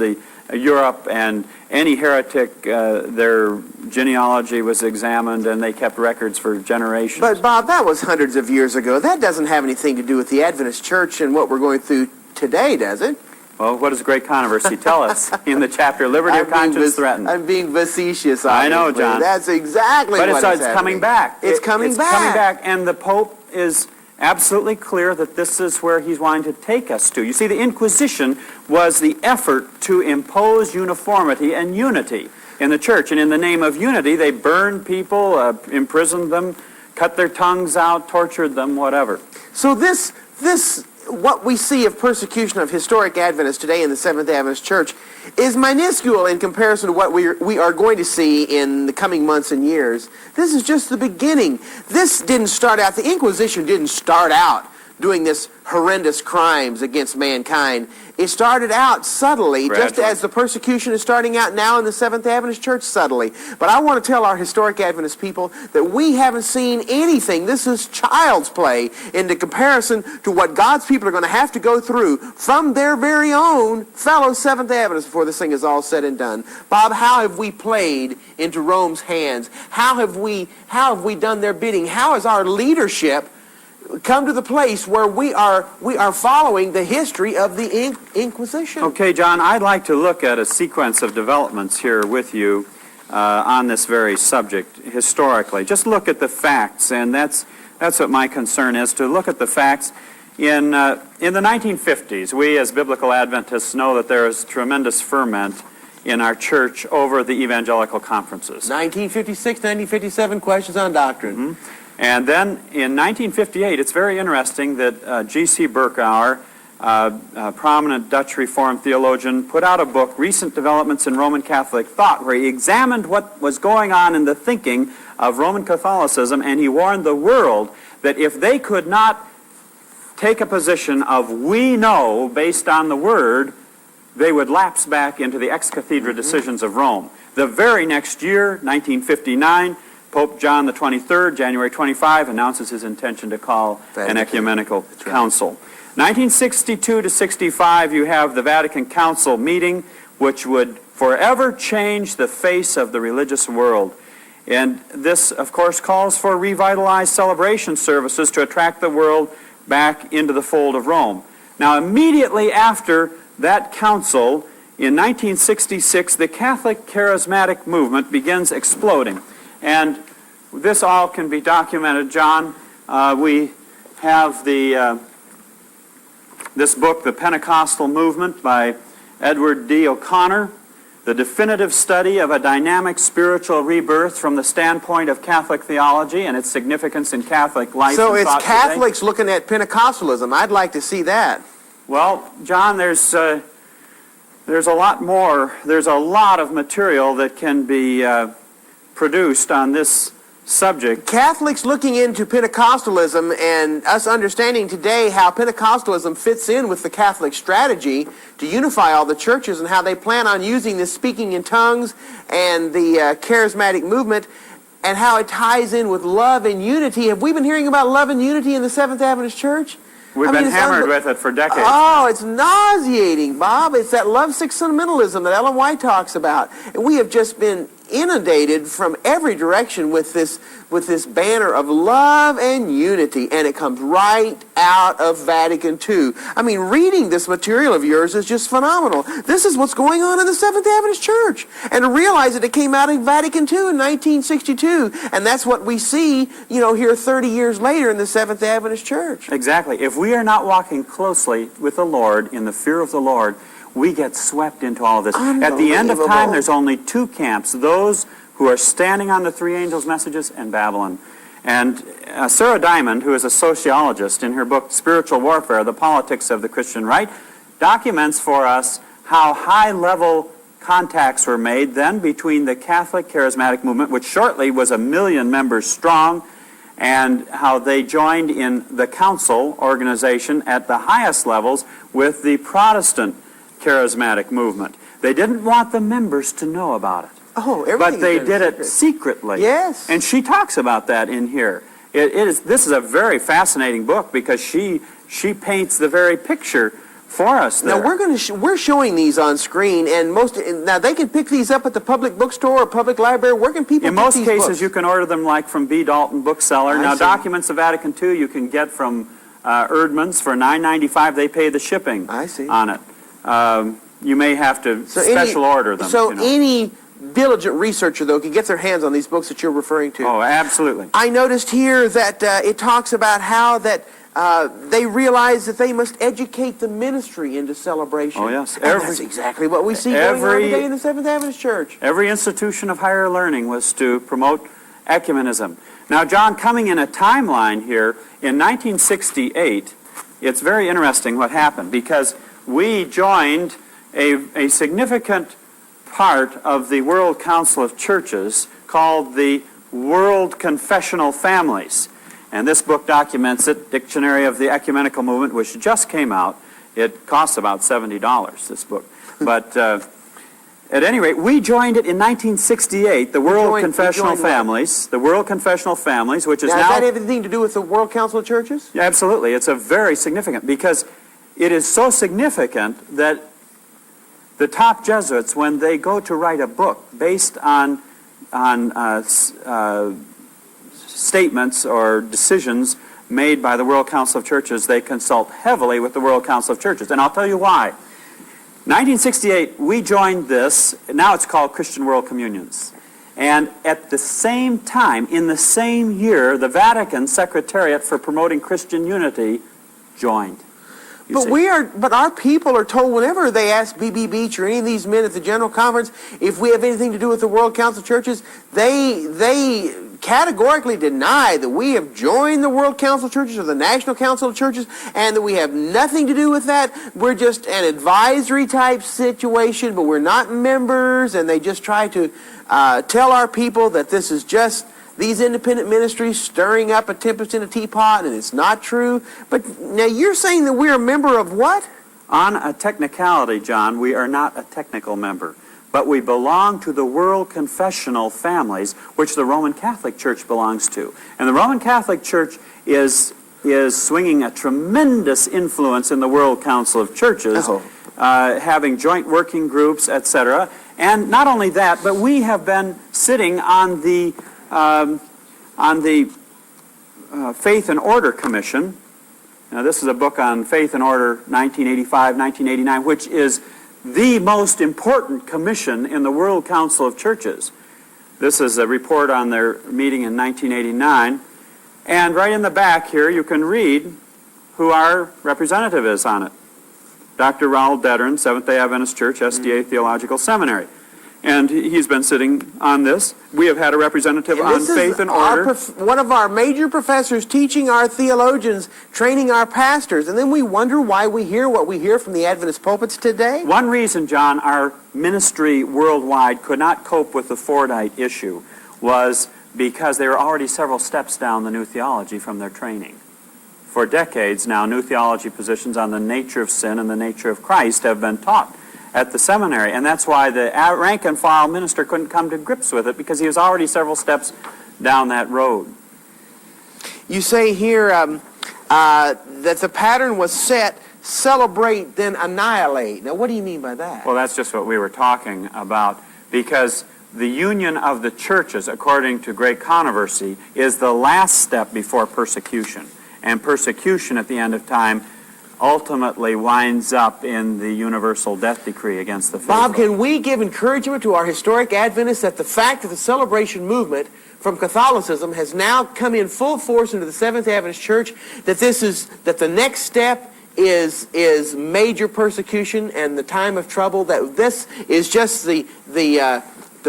Europe, and any heretic, their genealogy was examined, and they kept records for generations. But Bob, that was hundreds of years ago. That doesn't have anything to do with the Adventist Church and what we're going through today, does it? Well, what does Great Controversy tell us in the chapter, Liberty of Conscience Threatened? I'm being facetious, obviously. I know, John. That's exactly what is happening. But it's coming back. It's coming back. It's coming back, and the Pope is absolutely clear that this is where he's wanting to take us to. You see, the Inquisition was the effort to impose uniformity and unity in the church. And in the name of unity, they burned people, imprisoned them, cut their tongues out, tortured them, whatever. So this what we see of persecution of historic Adventists today in the Seventh-day Adventist Church is minuscule in comparison to what we are going to see in the coming months and years. This is just the beginning. This didn't start out, the Inquisition didn't start out doing this horrendous crimes against mankind. It started out subtly, just as the persecution is starting out now in the Seventh-day Adventist Church subtly. But I want to tell our historic Adventist people that we haven't seen anything. This is child's play in comparison to what God's people are going to have to go through from their very own fellow Seventh-day Adventists before this thing is all said and done. Bob, how have we played into Rome's hands? How have we done their bidding? How has our leadership come to the place where we are following the history of the Inquisition? Okay, John, I'd like to look at a sequence of developments here with you on this very subject historically. Just look at the facts, and that's what my concern is, to look at the facts. In the 1950s, we as Biblical Adventists know that there is tremendous ferment in our church over the evangelical conferences. 1956, 1957, questions on doctrine. Mm-hmm. And then in 1958, it's very interesting that G.C. Berkouwer, a prominent Dutch Reformed theologian, put out a book, Recent Developments in Roman Catholic Thought, where he examined what was going on in the thinking of Roman Catholicism, and he warned the world that if they could not take a position of we know based on the Word, they would lapse back into the ex cathedra decisions of Rome. The very next year, 1959, Pope John the 23rd, January 25, announces his intention to call an ecumenical council. 1962 to 65, you have the Vatican Council meeting, which would forever change the face of the religious world. And this, of course, calls for revitalized celebration services to attract the world back into the fold of Rome. Now, immediately after that council, in 1966, the Catholic charismatic movement begins exploding. And this all can be documented, John. We have this book, The Pentecostal Movement by Edward D. O'Connor, the definitive study of a dynamic spiritual rebirth from the standpoint of Catholic theology and its significance in Catholic life. So and it's thought Catholics today. looking at Pentecostalism. I'd like to see that. Well, John, there's a lot more. There's a lot of material that can be produced on this subject. Catholics looking into Pentecostalism and us understanding today how Pentecostalism fits in with the Catholic strategy to unify all the churches and how they plan on using this speaking in tongues and the charismatic movement and how it ties in with love and unity. Have we been hearing about love and unity in the Seventh Adventist Church? We've been hammered with it for decades. Oh, it's nauseating, Bob. It's that lovesick sentimentalism that Ellen White talks about. And we have just been inundated from every direction with this banner of love and unity, and it comes right out of Vatican II. I mean, reading this material of yours is just phenomenal. This is what's going on in the Seventh Adventist Church. And to realize that it came out of Vatican II in 1962, and that's what we see, here 30 years later in the Seventh Adventist Church. Exactly. If we are not walking closely with the Lord in the fear of the Lord, we get swept into all of this. At the end of time, there's only two camps, those who are standing on the three angels' messages and Babylon. And Sarah Diamond, who is a sociologist, in her book Spiritual Warfare, The Politics of the Christian Right, documents for us how high-level contacts were made then between the Catholic charismatic movement, which shortly was 1 million members strong, and how they joined in the council organization at the highest levels with the Protestant charismatic movement. They didn't want the members to know about it. Oh, everything. But they did it secretly. Yes. And she talks about that in here. This is a very fascinating book because she paints the very picture for us there. Now we're showing these on screen, and now they can pick these up at the public bookstore or public library. Where can people? In most cases, you can order them like from B. Dalton Bookseller. Now, Documents of Vatican II you can get from Erdman's for $9.95. They pay the shipping on it. You may have to special order them. So any diligent researcher, though, can get their hands on these books that you're referring to. Oh, absolutely. I noticed here that it talks about how that they realize that they must educate the ministry into celebration. Oh, yes. That's exactly what we see going on today in the Seventh Adventist Church. Every institution of higher learning was to promote ecumenism. Now, John, coming in a timeline here, in 1968, it's very interesting what happened because we joined a significant part of the World Council of Churches called the World Confessional Families. And this book documents it, Dictionary of the Ecumenical Movement, which just came out. It costs about $70, this book. But at any rate, we joined it in 1968, the World Confessional Families. The World Confessional Families, which is now... Does that have anything to do with the World Council of Churches? Yeah, absolutely. It's a very significant, because it is so significant that the top Jesuits, when they go to write a book based on statements or decisions made by the World Council of Churches, they consult heavily with the World Council of Churches. And I'll tell you why. 1968, we joined this. Now it's called Christian World Communions. And at the same time, in the same year, the Vatican Secretariat for Promoting Christian Unity joined. But our people are told whenever they ask B.B. Beach or any of these men at the General Conference if we have anything to do with the World Council of Churches, they categorically deny that we have joined the World Council of Churches or the National Council of Churches and that we have nothing to do with that. We're just an advisory type situation, but we're not members, and they just try to tell our people that this is just these independent ministries stirring up a tempest in a teapot, and it's not true. But now you're saying that we're a member of what? On a technicality, John, we are not a technical member, but we belong to the World Confessional Families, which the Roman Catholic Church belongs to. And the Roman Catholic Church is swinging a tremendous influence in the World Council of Churches, having joint working groups, etc. And not only that, but we have been sitting on the Faith and Order Commission. Now, this is a book on Faith and Order, 1985, 1989, which is the most important commission in the World Council of Churches. This is a report on their meeting in 1989. And right in the back here, you can read who our representative is on it. Dr. Ronald Dedrin, Seventh-day Adventist Church, SDA Theological Seminary. And he's been sitting on this. We have had a representative on faith and order. One of our major professors teaching our theologians, training our pastors, and then we wonder why we hear what we hear from the Adventist pulpits today. One reason, John, our ministry worldwide could not cope with the Fordite issue was because they were already several steps down the new theology from their training. For decades now, new theology positions on the nature of sin and the nature of Christ have been taught at the seminary, and that's why the rank-and-file minister couldn't come to grips with it, because he was already several steps down that road. You say here that the pattern was set, celebrate, then annihilate. Now, what do you mean by that? Well, that's just what we were talking about, because the union of the churches, according to great controversy, is the last step before persecution. And persecution at the end of time ultimately winds up in the universal death decree against the faithful. Bob, can we give encouragement to our historic Adventists that the fact that the celebration movement from Catholicism has now come in full force into the Seventh-day Adventist Church, that the next step is major persecution and the time of trouble, that this is just the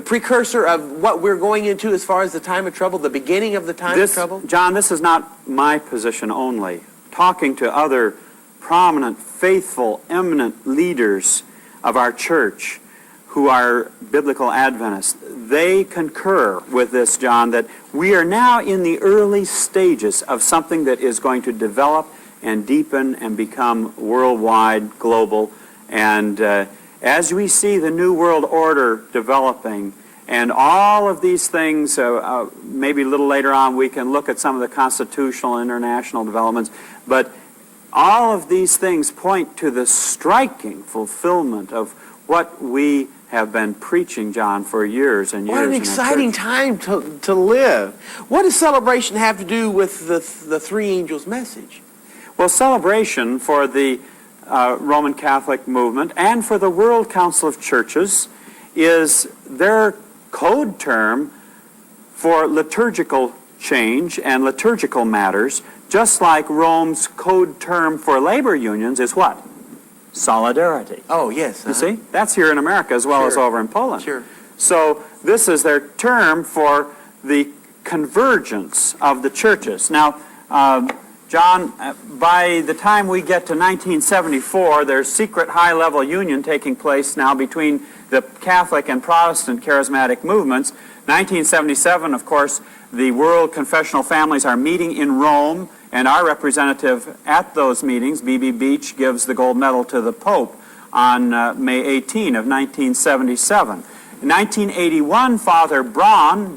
precursor of what we're going into as far as the time of trouble, the beginning of the time of trouble? John, this is not my position only. Talking to other prominent, faithful, eminent leaders of our church who are biblical Adventists, they concur with this, John, that we are now in the early stages of something that is going to develop and deepen and become worldwide, global. And as we see the New World Order developing, and all of these things, maybe a little later on we can look at some of the constitutional international developments, but all of these things point to the striking fulfillment of what we have been preaching, John, for years and years. What an exciting time to live. What does celebration have to do with the three angels' message? Well, celebration for the Roman Catholic movement and for the World Council of Churches is their code term for liturgical change and liturgical matters, just like Rome's code term for labor unions is what? Solidarity. Oh, yes. You see? That's here in America as well as over in Poland. Sure. So this is their term for the convergence of the churches. Now, John, by the time we get to 1974, there's secret high-level union taking place now between the Catholic and Protestant charismatic movements. 1977, of course, the World Confessional Families are meeting in Rome, and our representative at those meetings, B.B. Beach, gives the gold medal to the Pope on May 18 of 1977. In 1981, Father Braun,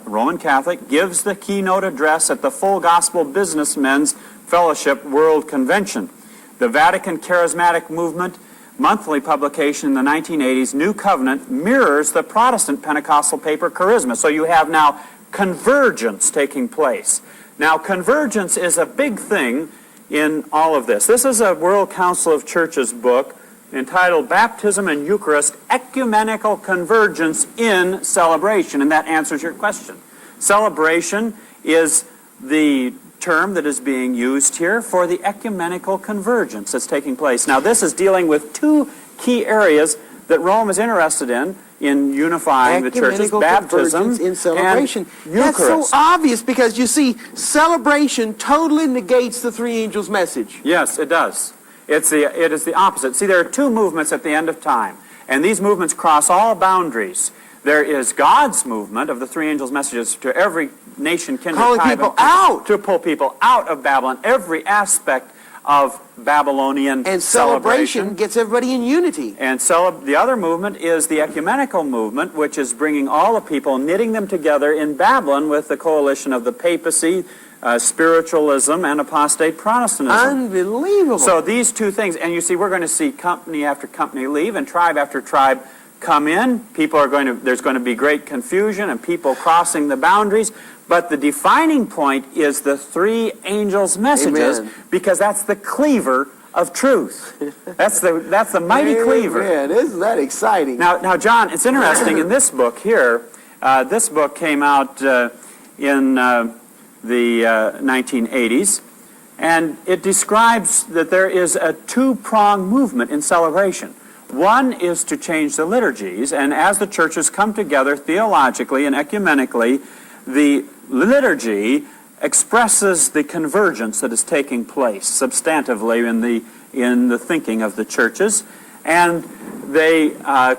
Roman Catholic, gives the keynote address at the Full Gospel Businessmen's Fellowship World Convention. The Vatican Charismatic Movement monthly publication in the 1980s, New Covenant, mirrors the Protestant Pentecostal paper Charisma. So you have now convergence taking place. Now, convergence is a big thing in all of this. This is a World Council of Churches book entitled Baptism and Eucharist, Ecumenical Convergence in Celebration, and that answers your question. Celebration is the term that is being used here for the ecumenical convergence that's taking place. Now, this is dealing with two key areas that Rome is interested in unifying the churches, baptism in celebration. And Eucharist. That's so obvious, because you see, celebration totally negates the three angels' message. Yes, it does. It is the opposite. See, there are two movements at the end of time, and these movements cross all boundaries. There is God's movement of the three angels' messages to every nation, kindred, calling tribe, people out, to pull people out of Babylon, every aspect of Babylonian and celebration gets everybody in unity. And the other movement is the ecumenical movement, which is bringing all the people, knitting them together in Babylon with the coalition of the papacy, spiritualism, and apostate Protestantism. Unbelievable. So these two things, and you see, we're going to see company after company leave and tribe after tribe come in. There's going to be great confusion and people crossing the boundaries. But the defining point is the three angels' messages, Amen. because that's the cleaver of truth. That's the mighty cleaver. Man, isn't that exciting? Now, John, it's interesting in this book here. This book came out in the 1980s, and it describes that there is a two-pronged movement in celebration. One is to change the liturgies, and as the churches come together theologically and ecumenically, the liturgy expresses the convergence that is taking place substantively in the thinking of the churches, and they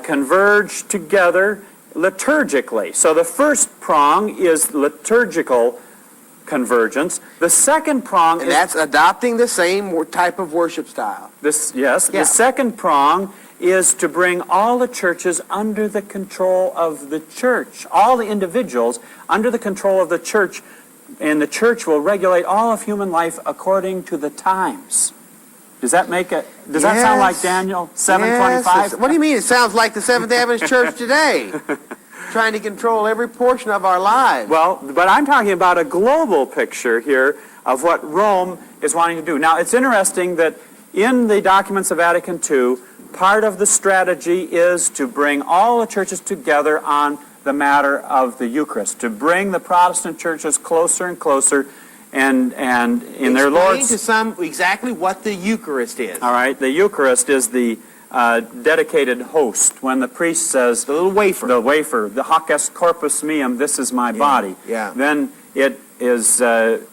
converge together liturgically. So the first prong is liturgical convergence. The second prong and is... that's adopting the same type of worship style. Yeah. The second prong is to bring all the churches under the control of the church. All the individuals under the control of the church, and the church will regulate all of human life according to the times. Does that sound like Daniel 7:25? Yes. What do you mean? It sounds like the Seventh-day Adventist Church today, trying to control every portion of our lives. Well, but I'm talking about a global picture here of what Rome is wanting to do. Now, it's interesting that in the documents of Vatican II, part of the strategy is to bring all the churches together on the matter of the Eucharist, to bring the Protestant churches closer and closer, and in their Lord's... Explain to some exactly what the Eucharist is. All right, the Eucharist is the dedicated host. When the priest says... The little wafer. The wafer, the hoc est corpus meum, this is my body. Yeah. Then it is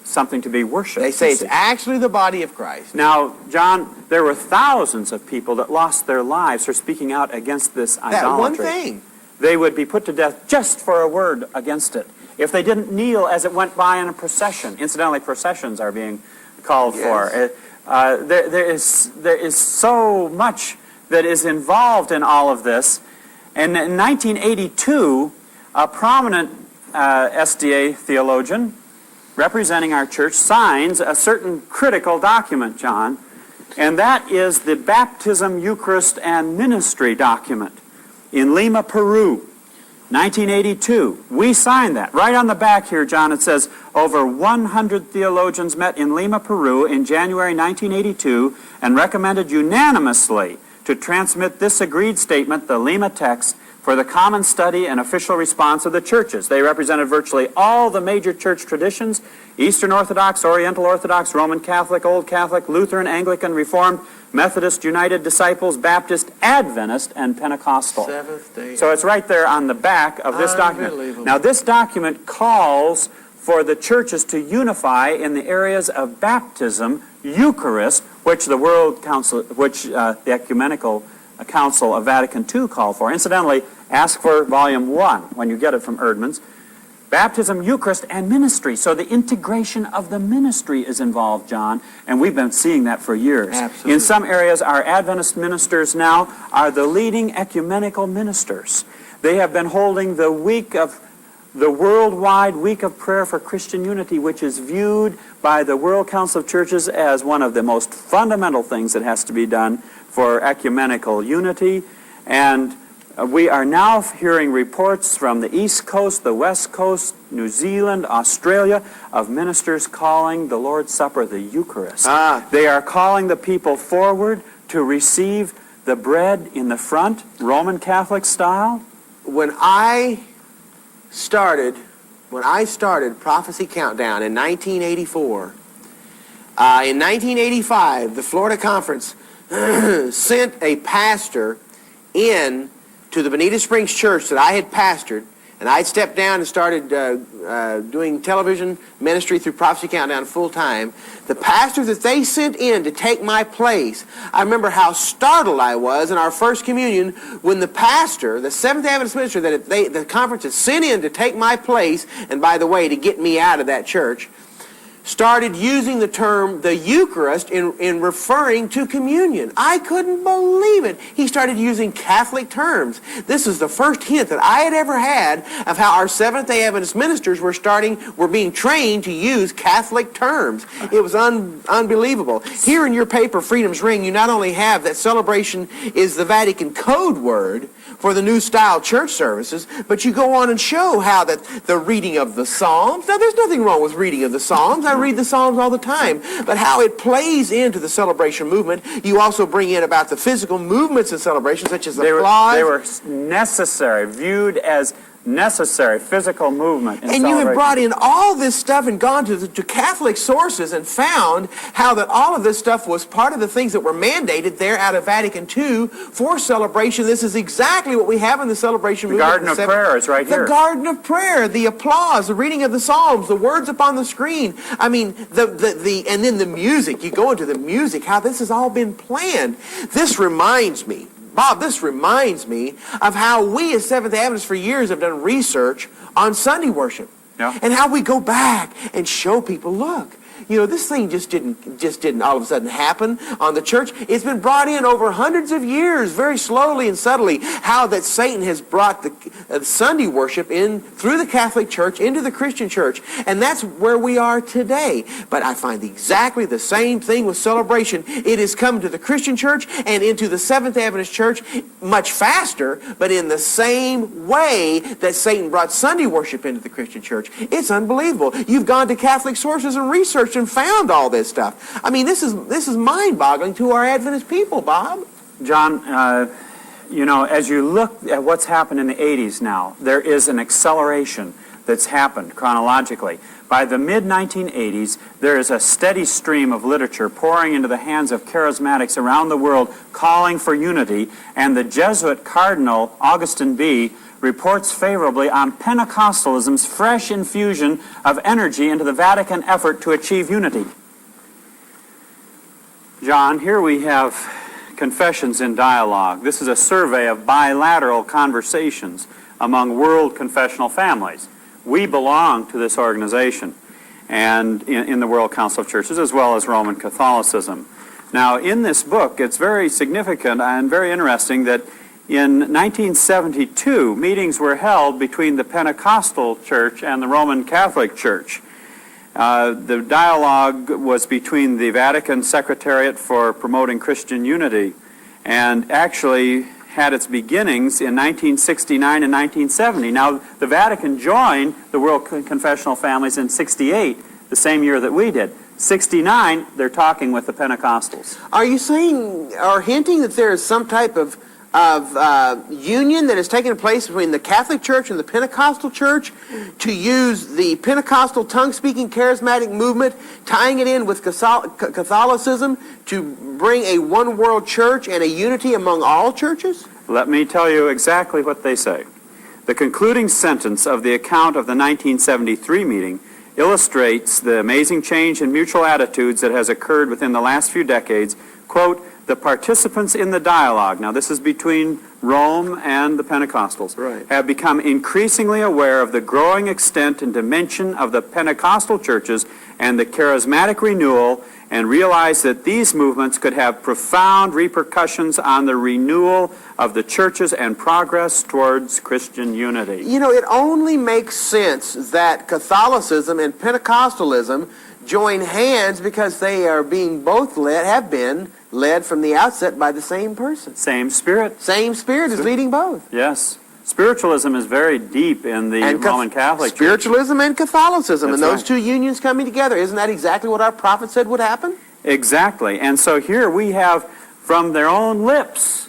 something to be worshipped. They say it's actually the body of Christ. Now, John, there were thousands of people that lost their lives for speaking out against this idolatry. That one thing. They would be put to death just for a word against it. If they didn't kneel as it went by in a procession. Incidentally, processions are being called for. There is so much that is involved in all of this. And in 1982, a prominent SDA theologian representing our church signs a certain critical document, John, and that is the Baptism, Eucharist, and Ministry document in Lima, Peru, 1982. We signed that. Right on the back here, John, it says, over 100 theologians met in Lima, Peru in January 1982 and recommended unanimously to transmit this agreed statement, the Lima text, for the common study and official response of the churches. They represented virtually all the major church traditions: Eastern Orthodox, Oriental Orthodox, Roman Catholic, Old Catholic, Lutheran, Anglican, Reformed, Methodist, United Disciples, Baptist, Adventist, and Pentecostal. Seventh-day. So it's right there on the back of this document. Now, this document calls for the churches to unify in the areas of baptism, Eucharist, which the World Council, the Ecumenical Council of Vatican II called for. Incidentally, ask for Volume 1 when you get it from Erdman's. Baptism, Eucharist, and ministry. So the integration of the ministry is involved, John, and we've been seeing that for years. Absolutely. In some areas, our Adventist ministers now are the leading ecumenical ministers. They have been holding the worldwide week of prayer for Christian unity, which is viewed by the World Council of Churches as one of the most fundamental things that has to be done for ecumenical unity. And we are now hearing reports from the East Coast, the West Coast, New Zealand, Australia, of ministers calling the Lord's Supper the Eucharist. They are calling the people forward to receive the bread in the front, Roman Catholic style. When I started Prophecy Countdown in 1984, in 1985, the Florida Conference sent a pastor in to the Bonita Springs Church that I had pastored, and I had stepped down and started doing television ministry through Prophecy Countdown full time. The pastor that they sent in to take my place, I remember how startled I was in our first communion when the pastor, the Seventh-day Adventist minister that the conference had sent in to take my place, and by the way, to get me out of that church, started using the term the Eucharist in referring to communion. I couldn't believe it. He started using Catholic terms. This is the first hint that I had ever had of how our Seventh-day Adventist ministers were being trained to use Catholic terms. It was unbelievable. Here in your paper, Freedom's Ring, you not only have that celebration is the Vatican code word, for the new style church services, but you go on and show how that the reading of the Psalms, now there's nothing wrong with reading of the Psalms, I read the Psalms all the time, but how it plays into the celebration movement. You also bring in about the physical movements in celebration, such as applause. They were necessary, viewed as necessary physical movement in and celebration. you have brought in all this stuff and gone to Catholic sources and found how that all of this stuff was part of the things that were mandated there out of Vatican II for celebration. This is exactly what we have in the celebration movement. The Garden of Prayer is right here. The Garden of Prayer, the applause, the reading of the Psalms, the words upon the screen. I mean, and then the music. You go into the music, how this has all been planned. This reminds me, Bob, this reminds me of how we as Seventh-day Adventists for years have done research on Sunday worship. Yeah. And how we go back and show people, look, you know, this thing just didn't all of a sudden happen on the church. It's been brought in over hundreds of years, very slowly and subtly, how that Satan has brought the Sunday worship in through the Catholic Church into the Christian church. And that's where we are today. But I find exactly the same thing with celebration. It has come to the Christian church and into the Seventh-day Adventist church much faster, but in the same way that Satan brought Sunday worship into the Christian church. It's unbelievable. You've gone to Catholic sources and researched and found all this stuff. I mean, this is mind-boggling to our Adventist people, Bob. John, you know, as you look at what's happened in the 80s now, there is an acceleration that's happened chronologically. By the mid-1980s, there is a steady stream of literature pouring into the hands of charismatics around the world calling for unity, and the Jesuit Cardinal Augustine B. reports favorably on Pentecostalism's fresh infusion of energy into the Vatican effort to achieve unity. John, here we have Confessions in Dialogue. This is a survey of bilateral conversations among world confessional families. We belong to this organization and in the World Council of Churches, as well as Roman Catholicism. Now, in this book, it's very significant and very interesting that in 1972, meetings were held between the Pentecostal Church and the Roman Catholic Church. The dialogue was between the Vatican Secretariat for Promoting Christian Unity and actually had its beginnings in 1969 and 1970. Now, the Vatican joined the World Confessional Families in 68, the same year that we did. 69, they're talking with the Pentecostals. Are you saying or hinting that there is some type of union that has taken place between the Catholic Church and the Pentecostal Church to use the Pentecostal tongue-speaking charismatic movement, tying it in with Catholicism to bring a one-world church and a unity among all churches? Let me tell you exactly what they say. The concluding sentence of the account of the 1973 meeting illustrates the amazing change in mutual attitudes that has occurred within the last few decades. Quote, the participants in the dialogue, now this is between Rome and the Pentecostals, right, have become increasingly aware of the growing extent and dimension of the Pentecostal churches and the charismatic renewal, and realize that these movements could have profound repercussions on the renewal of the churches and progress towards Christian unity. You know, it only makes sense that Catholicism and Pentecostalism join hands because they are being both have been led from the outset by the same person. Same spirit. Same spirit is leading both. Yes. Spiritualism is very deep in the Roman Catholic Church. Spiritualism and Catholicism, That's and those right. two unions coming together. Isn't that exactly what our prophet said would happen? Exactly. And so here we have from their own lips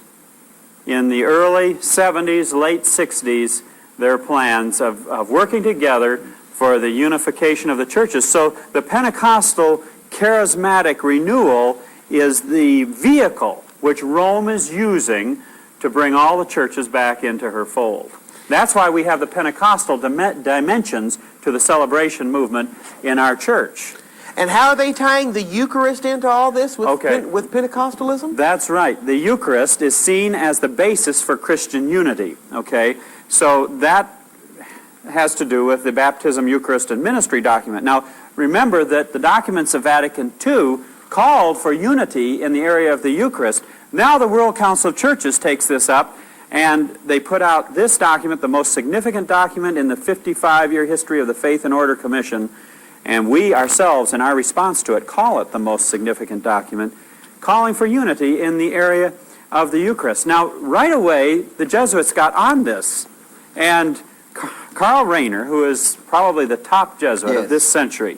in the early 70s, late 60s, their plans of working together for the unification of the churches. So the Pentecostal charismatic renewal is the vehicle which Rome is using to bring all the churches back into her fold. That's why we have the Pentecostal dimensions to the celebration movement in our church. And how are they tying the Eucharist into all this with Pentecostalism? That's right. The Eucharist is seen as the basis for Christian unity. Okay? So that has to do with the Baptism, Eucharist, and Ministry document. Now, remember that the documents of Vatican II called for unity in the area of the Eucharist. Now the World Council of Churches takes this up, and they put out this document, the most significant document in the 55-year history of the Faith and Order Commission, and we ourselves, in our response to it, call it the most significant document, calling for unity in the area of the Eucharist. Now, right away, the Jesuits got on this, and Karl Rahner, who is probably the top Jesuit of this century,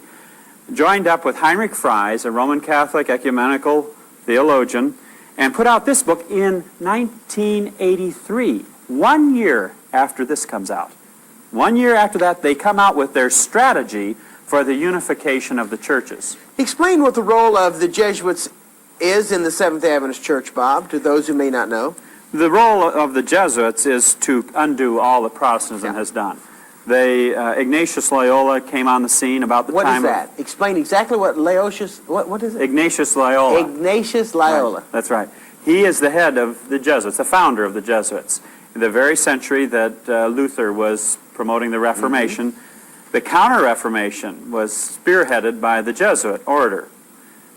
joined up with Heinrich Fries, a Roman Catholic ecumenical theologian, and put out this book in 1983, 1 year after this comes out. 1 year after that, they come out with their strategy for the unification of the churches. Explain what the role of the Jesuits is in the Seventh Adventist Church, Bob, to those who may not know. The role of the Jesuits is to undo all that Protestantism has done. Ignatius Loyola came on the scene about the time. What is that? Explain exactly what what is it? Ignatius Loyola. Ignatius Loyola. Right. That's right. He is the head of the Jesuits, the founder of the Jesuits. The very century that Luther was promoting the Reformation, the Counter-Reformation was spearheaded by the Jesuit order.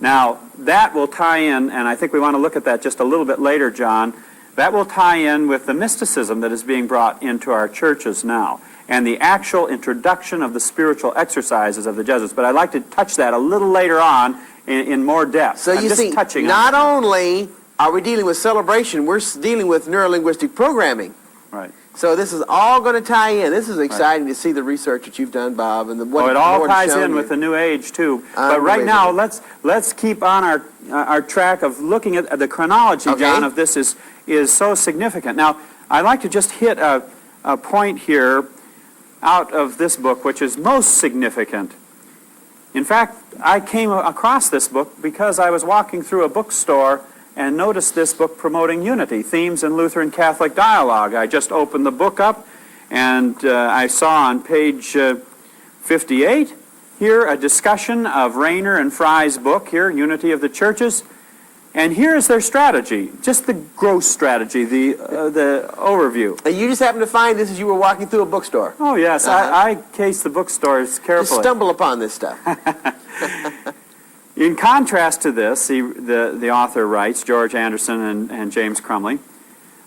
Now, that will tie in, and I think we want to look at that just a little bit later, John. That will tie in with the mysticism that is being brought into our churches now, and the actual introduction of the spiritual exercises of the Jesuits. But I'd like to touch that a little later on in more depth. So you see, not only are we dealing with celebration, we're dealing with neurolinguistic programming. Right. So this is all going to tie in. This is exciting to see the research that you've done, Bob, and what it all ties in with the New Age too. But right now, let's keep on our track of looking at the chronology, John, of this is so significant. Now, I'd like to just hit a point here out of this book, which is most significant. In fact, I came across this book because I was walking through a bookstore and noticed this book promoting unity, Themes in Lutheran Catholic Dialogue. I just opened the book up, and I saw on page 58 here a discussion of Rahner and Fry's book here, Unity of the Churches. And here's their strategy, just the gross strategy, the overview. And you just happened to find this as you were walking through a bookstore? Oh, yes. I case the bookstores carefully. Just stumble upon this stuff. In contrast to this, the author writes, George Anderson and James Crumley,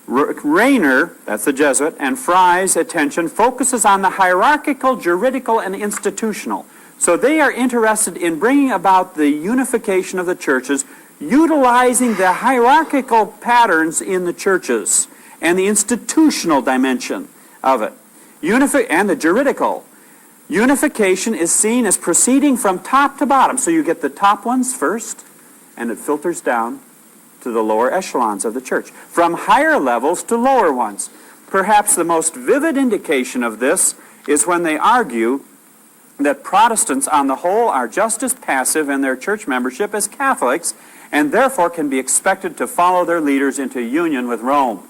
Rahner, that's the Jesuit, and Fry's attention focuses on the hierarchical, juridical, and institutional. So they are interested in bringing about the unification of the churches, utilizing the hierarchical patterns in the churches and the institutional dimension of it, and the juridical. Unification is seen as proceeding from top to bottom. So you get the top ones first, and it filters down to the lower echelons of the church, from higher levels to lower ones. Perhaps the most vivid indication of this is when they argue that Protestants on the whole are just as passive in their church membership as Catholics, and therefore can be expected to follow their leaders into union with Rome.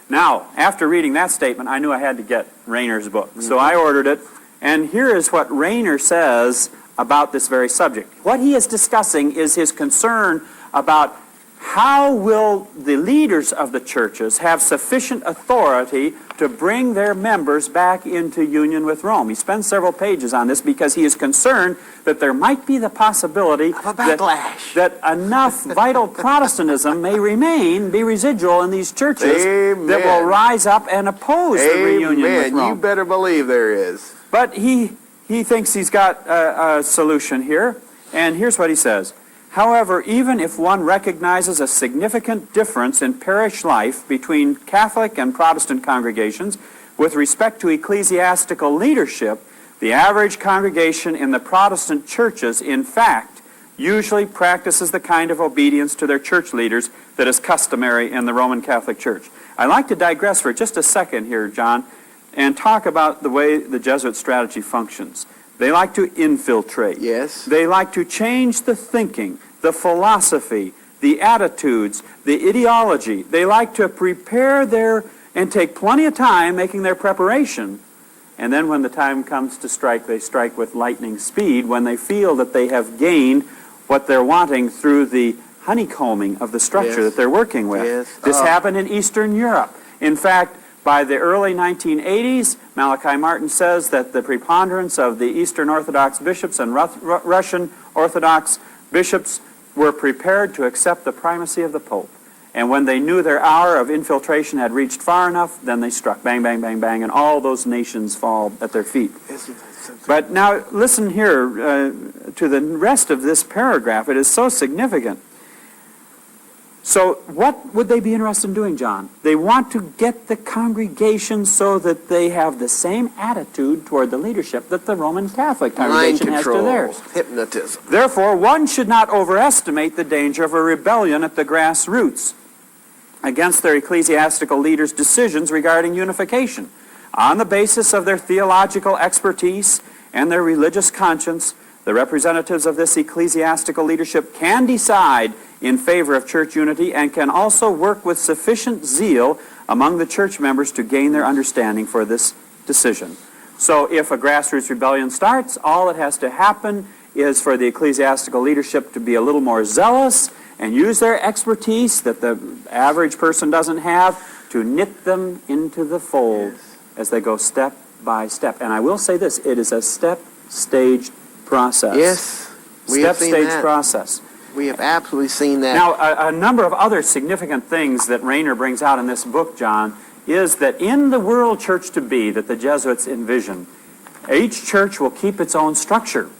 Now, after reading that statement, I knew I had to get Rahner's book. So I ordered it. And here is what Rahner says about this very subject. What he is discussing is his concern about how will the leaders of the churches have sufficient authority to bring their members back into union with Rome. He spends several pages on this because he is concerned that there might be the possibility of a backlash, that enough vital Protestantism may be residual in these churches that will rise up and oppose the reunion with Rome. You better believe there is. But he thinks he's got a solution here, and here's what he says. However, even if one recognizes a significant difference in parish life between Catholic and Protestant congregations with respect to ecclesiastical leadership, the average congregation in the Protestant churches, in fact, usually practices the kind of obedience to their church leaders that is customary in the Roman Catholic Church. I'd like to digress for just a second here, John, and talk about the way the Jesuit strategy functions. They like to infiltrate. Yes. They like to change the thinking, the philosophy, the attitudes, the ideology. They like to prepare and take plenty of time making their preparation. And then when the time comes to strike, they strike with lightning speed when they feel that they have gained what they're wanting through the honeycombing of the structure that they're working with. Yes. This happened in Eastern Europe. In fact, by the early 1980s, Malachi Martin says that the preponderance of the Eastern Orthodox bishops and Russian Orthodox bishops were prepared to accept the primacy of the Pope. And when they knew their hour of infiltration had reached far enough, then they struck. Bang, bang, bang, bang, and all those nations fall at their feet. But now listen here to the rest of this paragraph. It is so significant. So what would they be interested in doing, John? They want to get the congregation so that they have the same attitude toward the leadership that the Roman Catholic congregation has to theirs. Hypnotism. Therefore, one should not overestimate the danger of a rebellion at the grassroots against their ecclesiastical leaders' decisions regarding unification. On the basis of their theological expertise and their religious conscience, the representatives of this ecclesiastical leadership can decide in favor of church unity and can also work with sufficient zeal among the church members to gain their understanding for this decision. So if a grassroots rebellion starts, all that has to happen is for the ecclesiastical leadership to be a little more zealous and use their expertise that the average person doesn't have to knit them into the fold as they go step by step. And I will say this, it is a step-staged process. Yes, we have seen Step-stage that. process. We have absolutely seen that. Now, a number of other significant things that Rayner brings out in this book, John, is that in the world church to be that the Jesuits envision, each church will keep its own structure.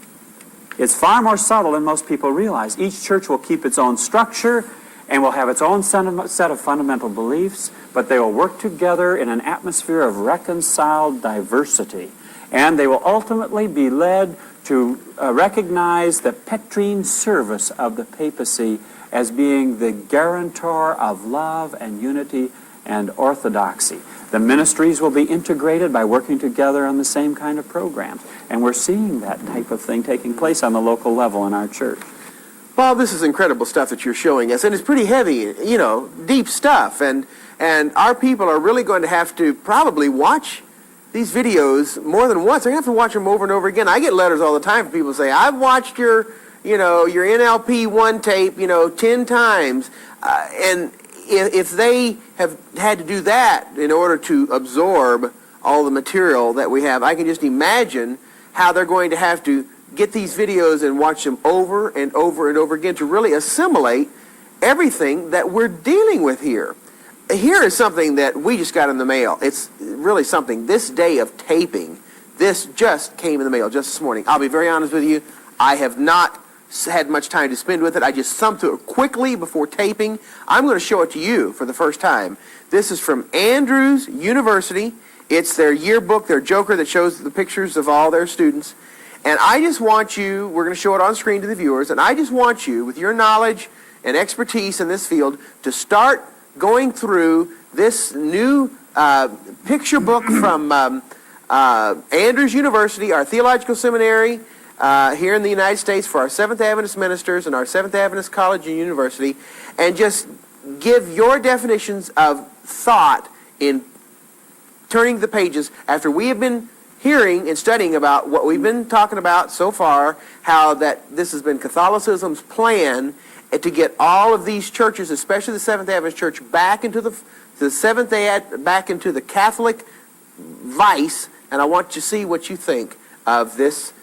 It's far more subtle than most people realize. Each church will keep its own structure and will have its own set of fundamental beliefs, but they will work together in an atmosphere of reconciled diversity. And they will ultimately be led to recognize the Petrine service of the papacy as being the guarantor of love and unity and orthodoxy. The ministries will be integrated by working together on the same kind of programs. And we're seeing that type of thing taking place on the local level in our church. Bob, this is incredible stuff that you're showing us, and it's pretty heavy, deep stuff. And our people are really going to have to probably watch these videos more than once. They're going to have to watch them over and over again. I get letters all the time from people say, I've watched your NLP1 tape, 10 times. And if they have had to do that in order to absorb all the material that we have, I can just imagine how they're going to have to get these videos and watch them over and over and over again to really assimilate everything that we're dealing with here. Here is something that we just got in the mail. It's really something. This day of taping, this just came in the mail just this morning. I'll be very honest with you. I have not had much time to spend with it. I just thumbed through it quickly before taping. I'm going to show it to you for the first time. This is from Andrews University. It's their yearbook, their joker that shows the pictures of all their students. And I just want you, we're going to show it on screen to the viewers, and I just want you, with your knowledge and expertise in this field, to start going through this new picture book from Andrews University, our theological seminary here in the United States for our Seventh Adventist ministers and our Seventh Adventist College and University, and just give your definitions of thought in turning the pages after we have been hearing and studying about what we've been talking about so far, how that this has been Catholicism's plan to get all of these churches, especially the Seventh Adventist Church, back into back into the Catholic vice. And I want you to see what you think of this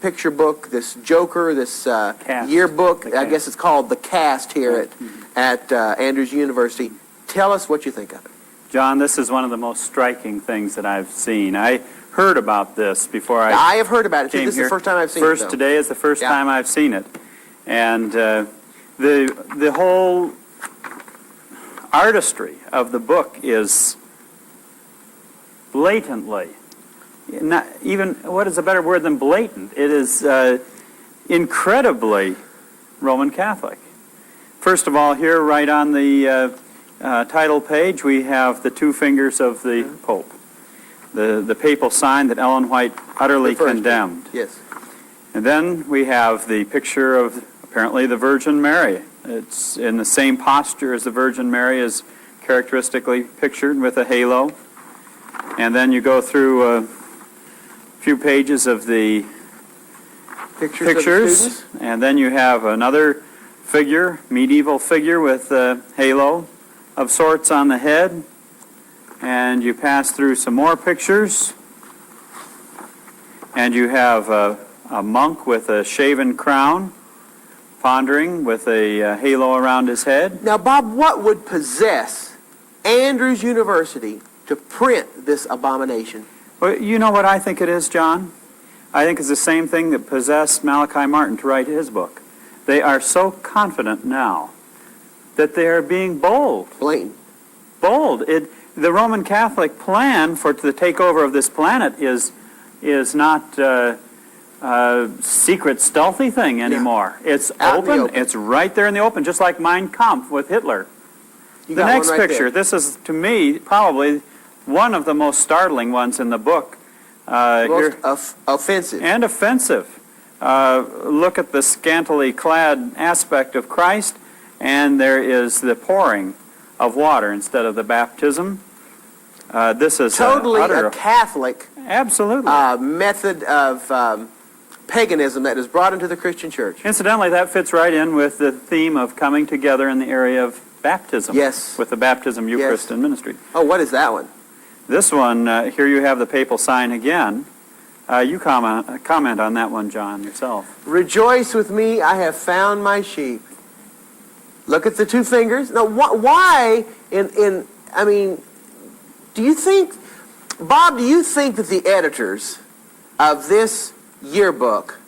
picture book, this joker, this yearbook. I guess it's called The Cast here at Andrews University. Tell us what you think of it. John, this is one of the most striking things that I've seen. I heard about this before I have heard about it too. This is the first time I've seen it. Today is the first time I've seen it. And the whole artistry of the book is blatantly, not even, what is a better word than blatant? It is incredibly Roman Catholic. First of all, here right on the title page, we have the two fingers of the Pope, the papal sign that Ellen White utterly condemned. Yes. And then we have the picture of apparently the Virgin Mary. It's in the same posture as the Virgin Mary is characteristically pictured with a halo. And then you go through a few pages of the pictures, and then you have another figure, medieval figure with a halo of sorts on the head. And you pass through some more pictures, and you have a monk with a shaven crown, pondering with a halo around his head. Now, Bob, what would possess Andrews University to print this abomination? Well, you know what I think it is, John? I think it's the same thing that possessed Malachi Martin to write his book. They are so confident now that they are being bold. Blatant. Bold. The Roman Catholic plan for the takeover of this planet is not a secret, stealthy thing anymore. No. It's open. It's right there in the open, just like Mein Kampf with Hitler. The next picture. This is, to me, probably one of the most startling ones in the book. Offensive. And offensive. Look at the scantily clad aspect of Christ, and there is the pouring of water instead of the baptism. This is totally a Catholic absolutely method of paganism that is brought into the Christian church. Incidentally, that fits right in with the theme of coming together in the area of baptism. Yes. With the baptism, Eucharist, yes. and ministry. Oh, what is that one? This one, here you have the papal sign again. You comment on that one, John, yourself. Rejoice with me, I have found my sheep. Look at the two fingers. Now, why I mean, do you think, Bob, do you think that the editors of this yearbook,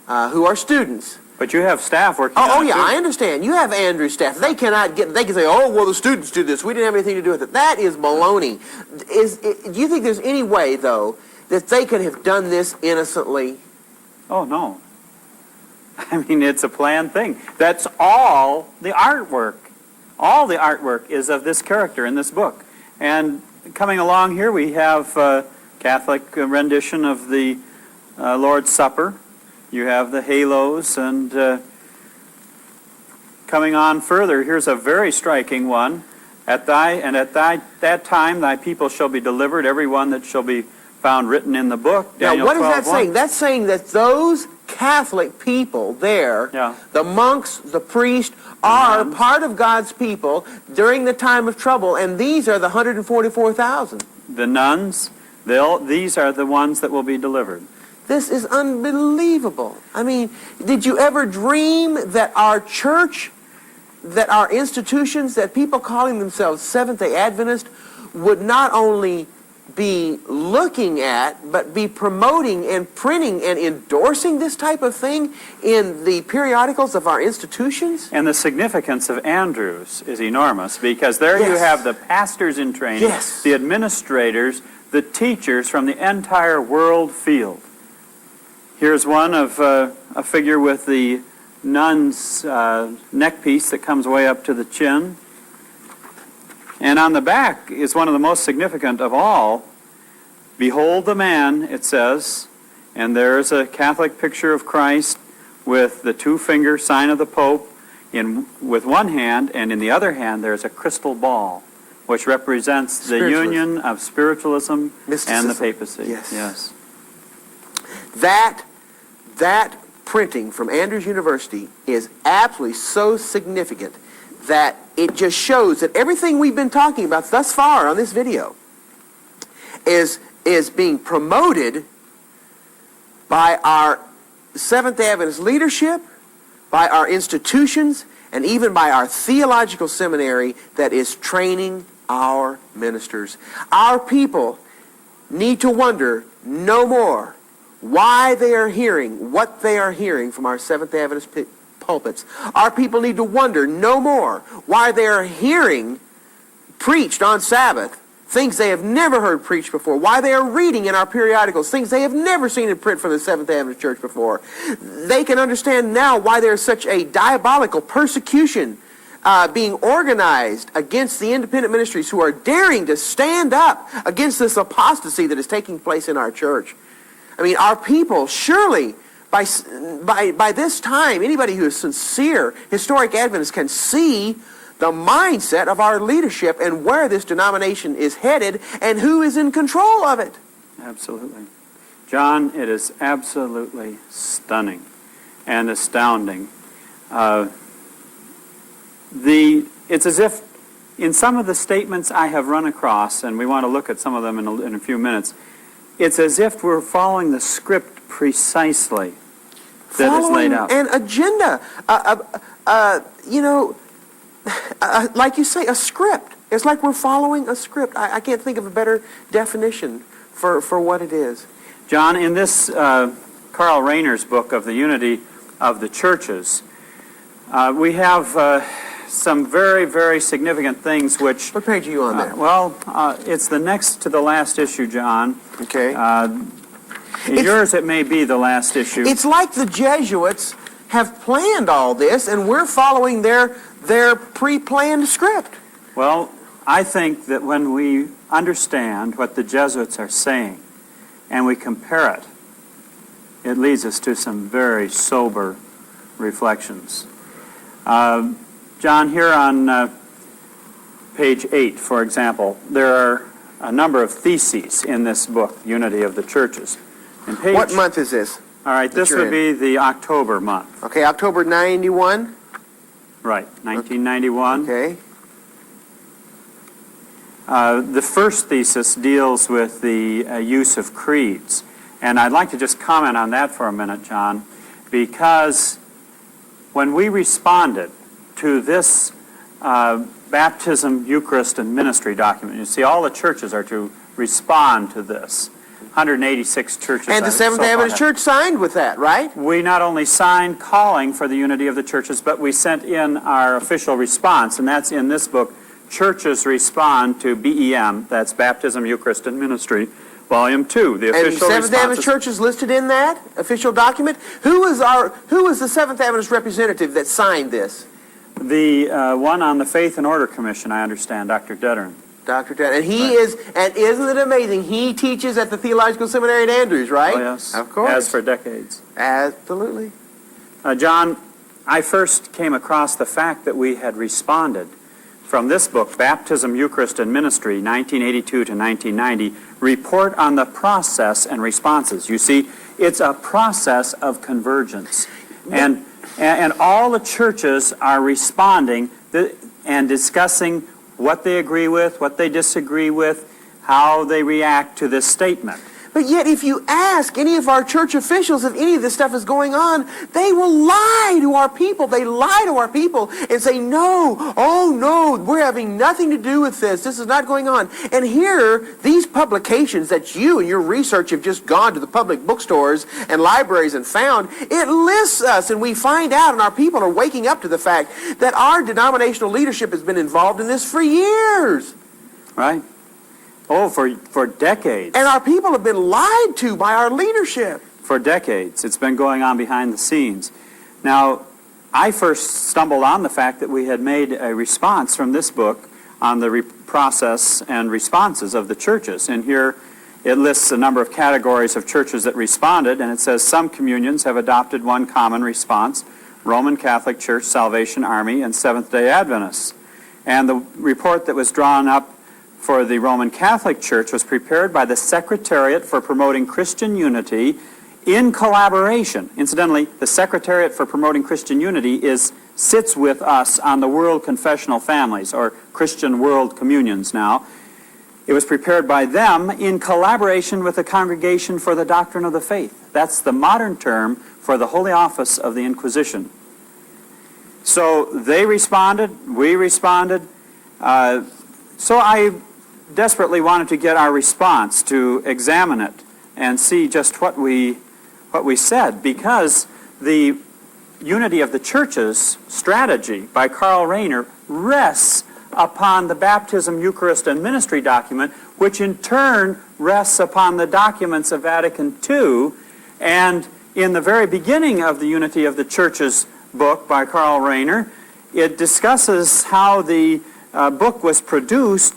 who are students... But you have staff working on it. Oh, yeah, too. I understand. You have Andrew's staff. They can say, oh, well, the students do this. We didn't have anything to do with it. That is baloney. Do you think there's any way, though, that they could have done this innocently? Oh, no. I mean, it's a planned thing. That's all the artwork. All the artwork is of this character in this book. And coming along here, we have Catholic rendition of the Lord's Supper. You have the halos, and coming on further, here's a very striking one. At that time thy people shall be delivered, every one that shall be found written in the book. Daniel now, what is that 12:1. saying? That's saying that those Catholic people there, the monks, the priest, are part of God's people during the time of trouble, and these are the 144,000. The nuns, these are the ones that will be delivered. This is unbelievable. I mean, did you ever dream that our church, that our institutions, that people calling themselves Seventh-day Adventist would not only be looking at, but be promoting and printing and endorsing this type of thing in the periodicals of our institutions? And the significance of Andrews is enormous, because there you have the pastors in training, the administrators, the teachers from the entire world field. Here's one of a figure with the nun's neck piece that comes way up to the chin. And on the back is one of the most significant of all. Behold the man, it says, and there's a Catholic picture of Christ with the two-finger sign of the Pope with one hand, and in the other hand there's a crystal ball, which represents the union of spiritualism and the papacy. Yes. That printing from Andrews University is absolutely so significant that it just shows that everything we've been talking about thus far on this video is being promoted by our Seventh-day Adventist leadership, by our institutions, and even by our theological seminary that is training our ministers. Our people need to wonder no more why they are hearing what they are hearing from our Seventh-day Adventist pulpits. Our people need to wonder no more why they are hearing preached on Sabbath things they have never heard preached before, why they are reading in our periodicals things they have never seen in print from the Seventh-day Adventist Church before. They can understand now why there is such a diabolical persecution being organized against the independent ministries who are daring to stand up against this apostasy that is taking place in our church. I mean, our people, surely, by this time, anybody who is sincere, historic Adventist can see the mindset of our leadership and where this denomination is headed and who is in control of it. Absolutely. John, it is absolutely stunning and astounding. It's as if in some of the statements I have run across, and we want to look at some of them in a few minutes, it's as if we're following the script precisely that is laid out. An agenda, like you say, a script. It's like we're following a script. I can't think of a better definition for what it is. John, in this Karl Rahner's book of the Unity of the Churches, we have some very, very significant things which... What page are you on there? It's the next to the last issue, John. Okay. Yours, it may be the last issue. It's like the Jesuits have planned all this, and we're following their pre-planned script. Well, I think that when we understand what the Jesuits are saying, and we compare it, it leads us to some very sober reflections. John, here on page 8, for example, there are a number of theses in this book, Unity of the Churches. What month is this? All right, this would be the October month. Okay, October 91? Right, 1991. Okay. The first thesis deals with the use of creeds. And I'd like to just comment on that for a minute, John, because when we responded to this baptism, Eucharist, and ministry document, you see, all the churches are to respond to this. 186 churches. And the Seventh Adventist Church signed with that, right? We not only signed calling for the unity of the churches, but we sent in our official response, and that's in this book, Churches Respond to BEM, that's Baptism, Eucharist, and Ministry, Volume 2, the official response. And Seventh Adventist Church is listed in that official document? Who is the Seventh Adventist representative that signed this? The one on the Faith and Order Commission, I understand, Dr. Dettern. Dr. Dettern. And he is, and isn't it amazing, he teaches at the Theological Seminary at Andrews, right? Oh, yes. Of course. Has for decades. Absolutely. John, I first came across the fact that we had responded from this book, Baptism, Eucharist, and Ministry, 1982 to 1990, Report on the Process and Responses. You see, it's a process of convergence. And all the churches are responding and discussing what they agree with, what they disagree with, how they react to this statement. But yet, if you ask any of our church officials if any of this stuff is going on, they will lie to our people. They lie to our people and say, no, oh no, we're having nothing to do with this. This is not going on. And here, these publications that you and your research have just gone to the public bookstores and libraries and found, it lists us, and we find out, and our people are waking up to the fact that our denominational leadership has been involved in this for years. Right. Oh, for decades. And our people have been lied to by our leadership. For decades. It's been going on behind the scenes. Now, I first stumbled on the fact that we had made a response from this book on the process and responses of the churches. And here it lists a number of categories of churches that responded, and it says some communions have adopted one common response: Roman Catholic Church, Salvation Army, and Seventh-day Adventists. And the report that was drawn up for the Roman Catholic Church was prepared by the Secretariat for Promoting Christian Unity in collaboration. Incidentally, the Secretariat for Promoting Christian Unity sits with us on the World Confessional Families, or Christian World Communions now. It was prepared by them in collaboration with the Congregation for the Doctrine of the Faith. That's the modern term for the Holy Office of the Inquisition. So they responded, we responded. So I desperately wanted to get our response, to examine it and see just what we said, because the Unity of the Churches strategy by Karl Rahner rests upon the Baptism, Eucharist, and Ministry document, which in turn rests upon the documents of Vatican II. And in the very beginning of the Unity of the Churches book by Karl Rahner, it discusses how the book was produced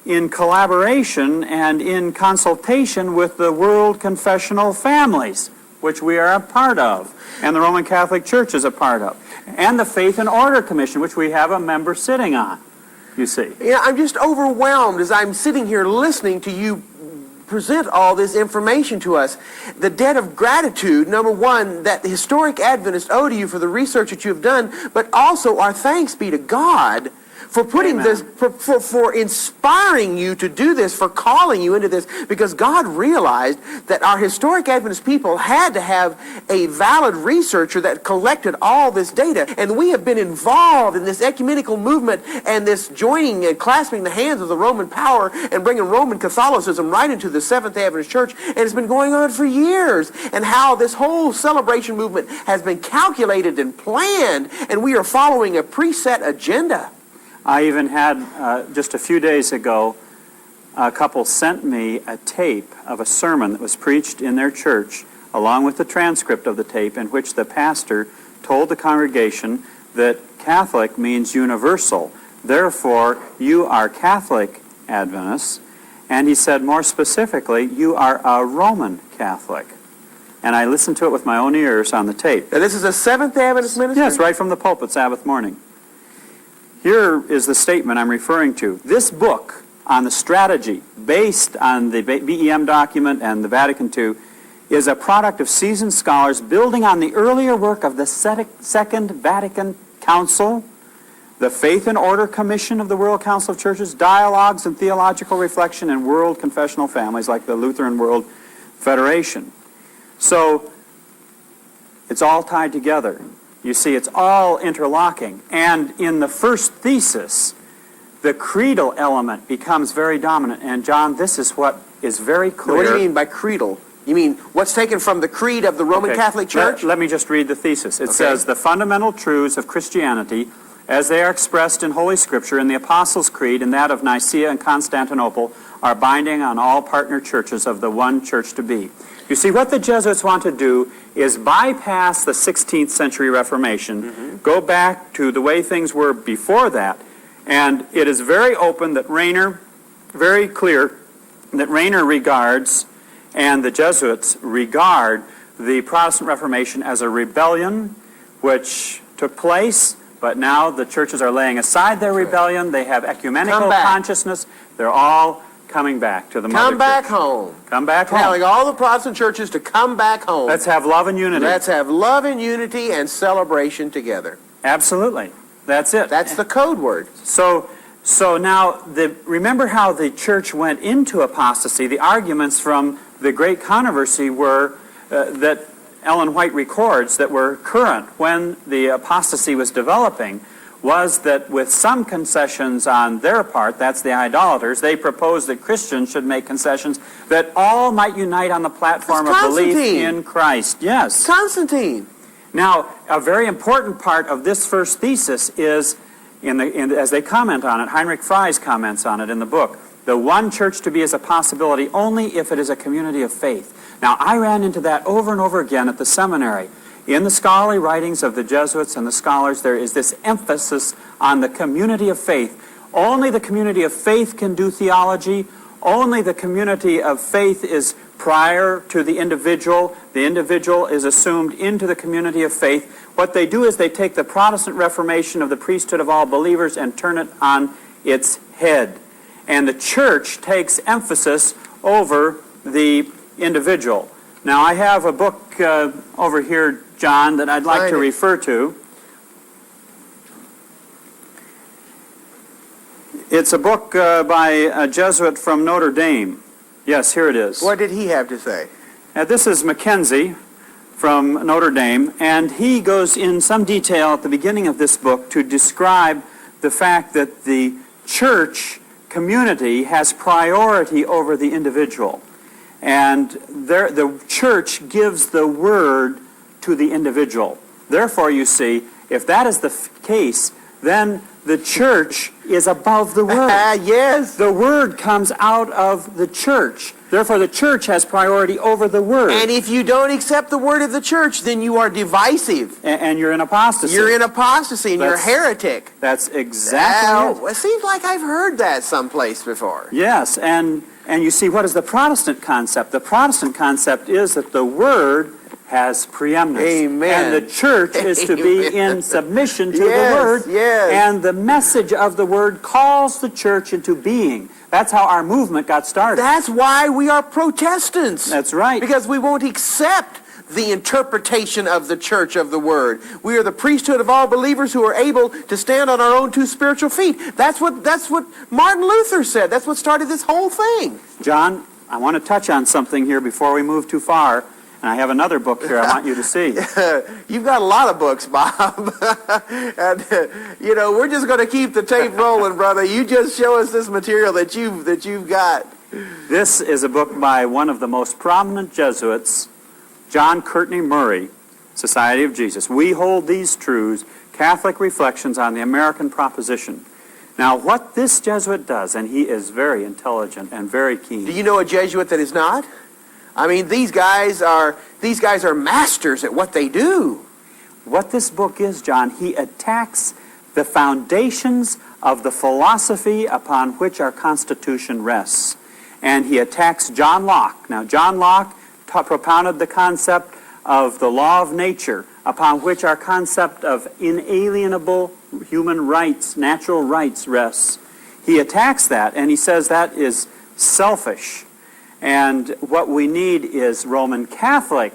in collaboration and in consultation with the World Confessional Families, which we are a part of, and the Roman Catholic Church is a part of, and the Faith and Order Commission, which we have a member sitting on, you see. Yeah, I'm just overwhelmed as I'm sitting here listening to you present all this information to us. The debt of gratitude, number one, that the historic Adventists owe to you for the research that you have done, but also our thanks be to God for putting this, for inspiring you to do this, for calling you into this, because God realized that our historic Adventist people had to have a valid researcher that collected all this data. And we have been involved in this ecumenical movement and this joining and clasping the hands of the Roman power and bringing Roman Catholicism right into the Seventh-day Adventist Church. And it's been going on for years. And how this whole celebration movement has been calculated and planned, and we are following a preset agenda. I even had, just a few days ago, a couple sent me a tape of a sermon that was preached in their church, along with the transcript of the tape, in which the pastor told the congregation that Catholic means universal. Therefore, you are Catholic Adventists. And he said, more specifically, you are a Roman Catholic. And I listened to it with my own ears on the tape. Now, this is a Seventh-day Adventist ministry? Yes, right from the pulpit Sabbath morning. Here is the statement I'm referring to. This book on the strategy based on the BEM document and the Vatican II is a product of seasoned scholars building on the earlier work of the Second Vatican Council, the Faith and Order Commission of the World Council of Churches, dialogues and theological reflection in world confessional families like the Lutheran World Federation. So it's all tied together. You see, it's all interlocking. And in the first thesis, the creedal element becomes very dominant. And John, this is what is very clear. Now, what do you mean by creedal? You mean what's taken from the creed of the Roman Catholic Church? Let me just read the thesis. It says, the fundamental truths of Christianity, as they are expressed in Holy Scripture, in the Apostles' Creed, and that of Nicaea and Constantinople, are binding on all partner churches of the one church to be. You see, what the Jesuits want to do is bypass the 16th century Reformation, go back to the way things were before that, and it is very open that very clear that Rayner regards, and the Jesuits regard, the Protestant Reformation as a rebellion which took place, but now the churches are laying aside their rebellion. They have ecumenical consciousness. They're all coming back to the mother church. Come back home. Come back home. Telling all the Protestant churches to come back home. Let's have love and unity. Let's have love and unity and celebration together. Absolutely. That's it. That's the code word. So now, remember how the church went into apostasy. The arguments from the great controversy were that Ellen White records that were current when the apostasy was developing, was that with some concessions on their part, that's the idolaters, they proposed that Christians should make concessions that all might unite on the platform of belief in Christ. Yes. Constantine. Now, a very important part of this first thesis is, as they comment on it, Heinrich Fries comments on it in the book, the one church to be is a possibility only if it is a community of faith. Now, I ran into that over and over again at the seminary. In the scholarly writings of the Jesuits and the scholars, there is this emphasis on the community of faith. Only the community of faith can do theology. Only the community of faith is prior to the individual. The individual is assumed into the community of faith. What they do is they take the Protestant Reformation of the priesthood of all believers and turn it on its head. And the church takes emphasis over the individual. Now, I have a book over here, John, that I'd like to refer to. It's a book by a Jesuit from Notre Dame. Yes, here it is. What did he have to say? This is Mackenzie from Notre Dame, and he goes in some detail at the beginning of this book to describe the fact that the church community has priority over the individual. And the church gives the word to the individual. Therefore, you see, if that is the case, then the church is above the word. Yes. The word comes out of the church. Therefore, the church has priority over the word. And if you don't accept the word of the church, then you are divisive. And you're in apostasy. You're in apostasy, and you're a heretic. That's exactly it. It seems like I've heard that someplace before. Yes, and you see, what is the Protestant concept? The Protestant concept is that the word has preeminence. Amen. And the church is to be in submission to the word. Yes. And the message of the word calls the church into being. That's how our movement got started. That's why we are Protestants. That's right. Because we won't accept the interpretation of the church of the word. We are the priesthood of all believers who are able to stand on our own two spiritual feet. That's what Martin Luther said. That's what started this whole thing. John, I want to touch on something here before we move too far. And I have another book here I want you to see. You've got a lot of books, Bob. And, we're just going to keep the tape rolling, brother. You just show us this material that you've got. This is a book by one of the most prominent Jesuits, John Courtney Murray, Society of Jesus. We hold these truths, Catholic Reflections on the American Proposition. Now, what this Jesuit does, and he is very intelligent and very keen. Do you know a Jesuit that is not? I mean, these guys are masters at what they do. What this book is, John, he attacks the foundations of the philosophy upon which our Constitution rests. And he attacks John Locke. Now, John Locke propounded the concept of the law of nature, upon which our concept of inalienable human rights, natural rights, rests. He attacks that, and he says that is selfish. And what we need is Roman Catholic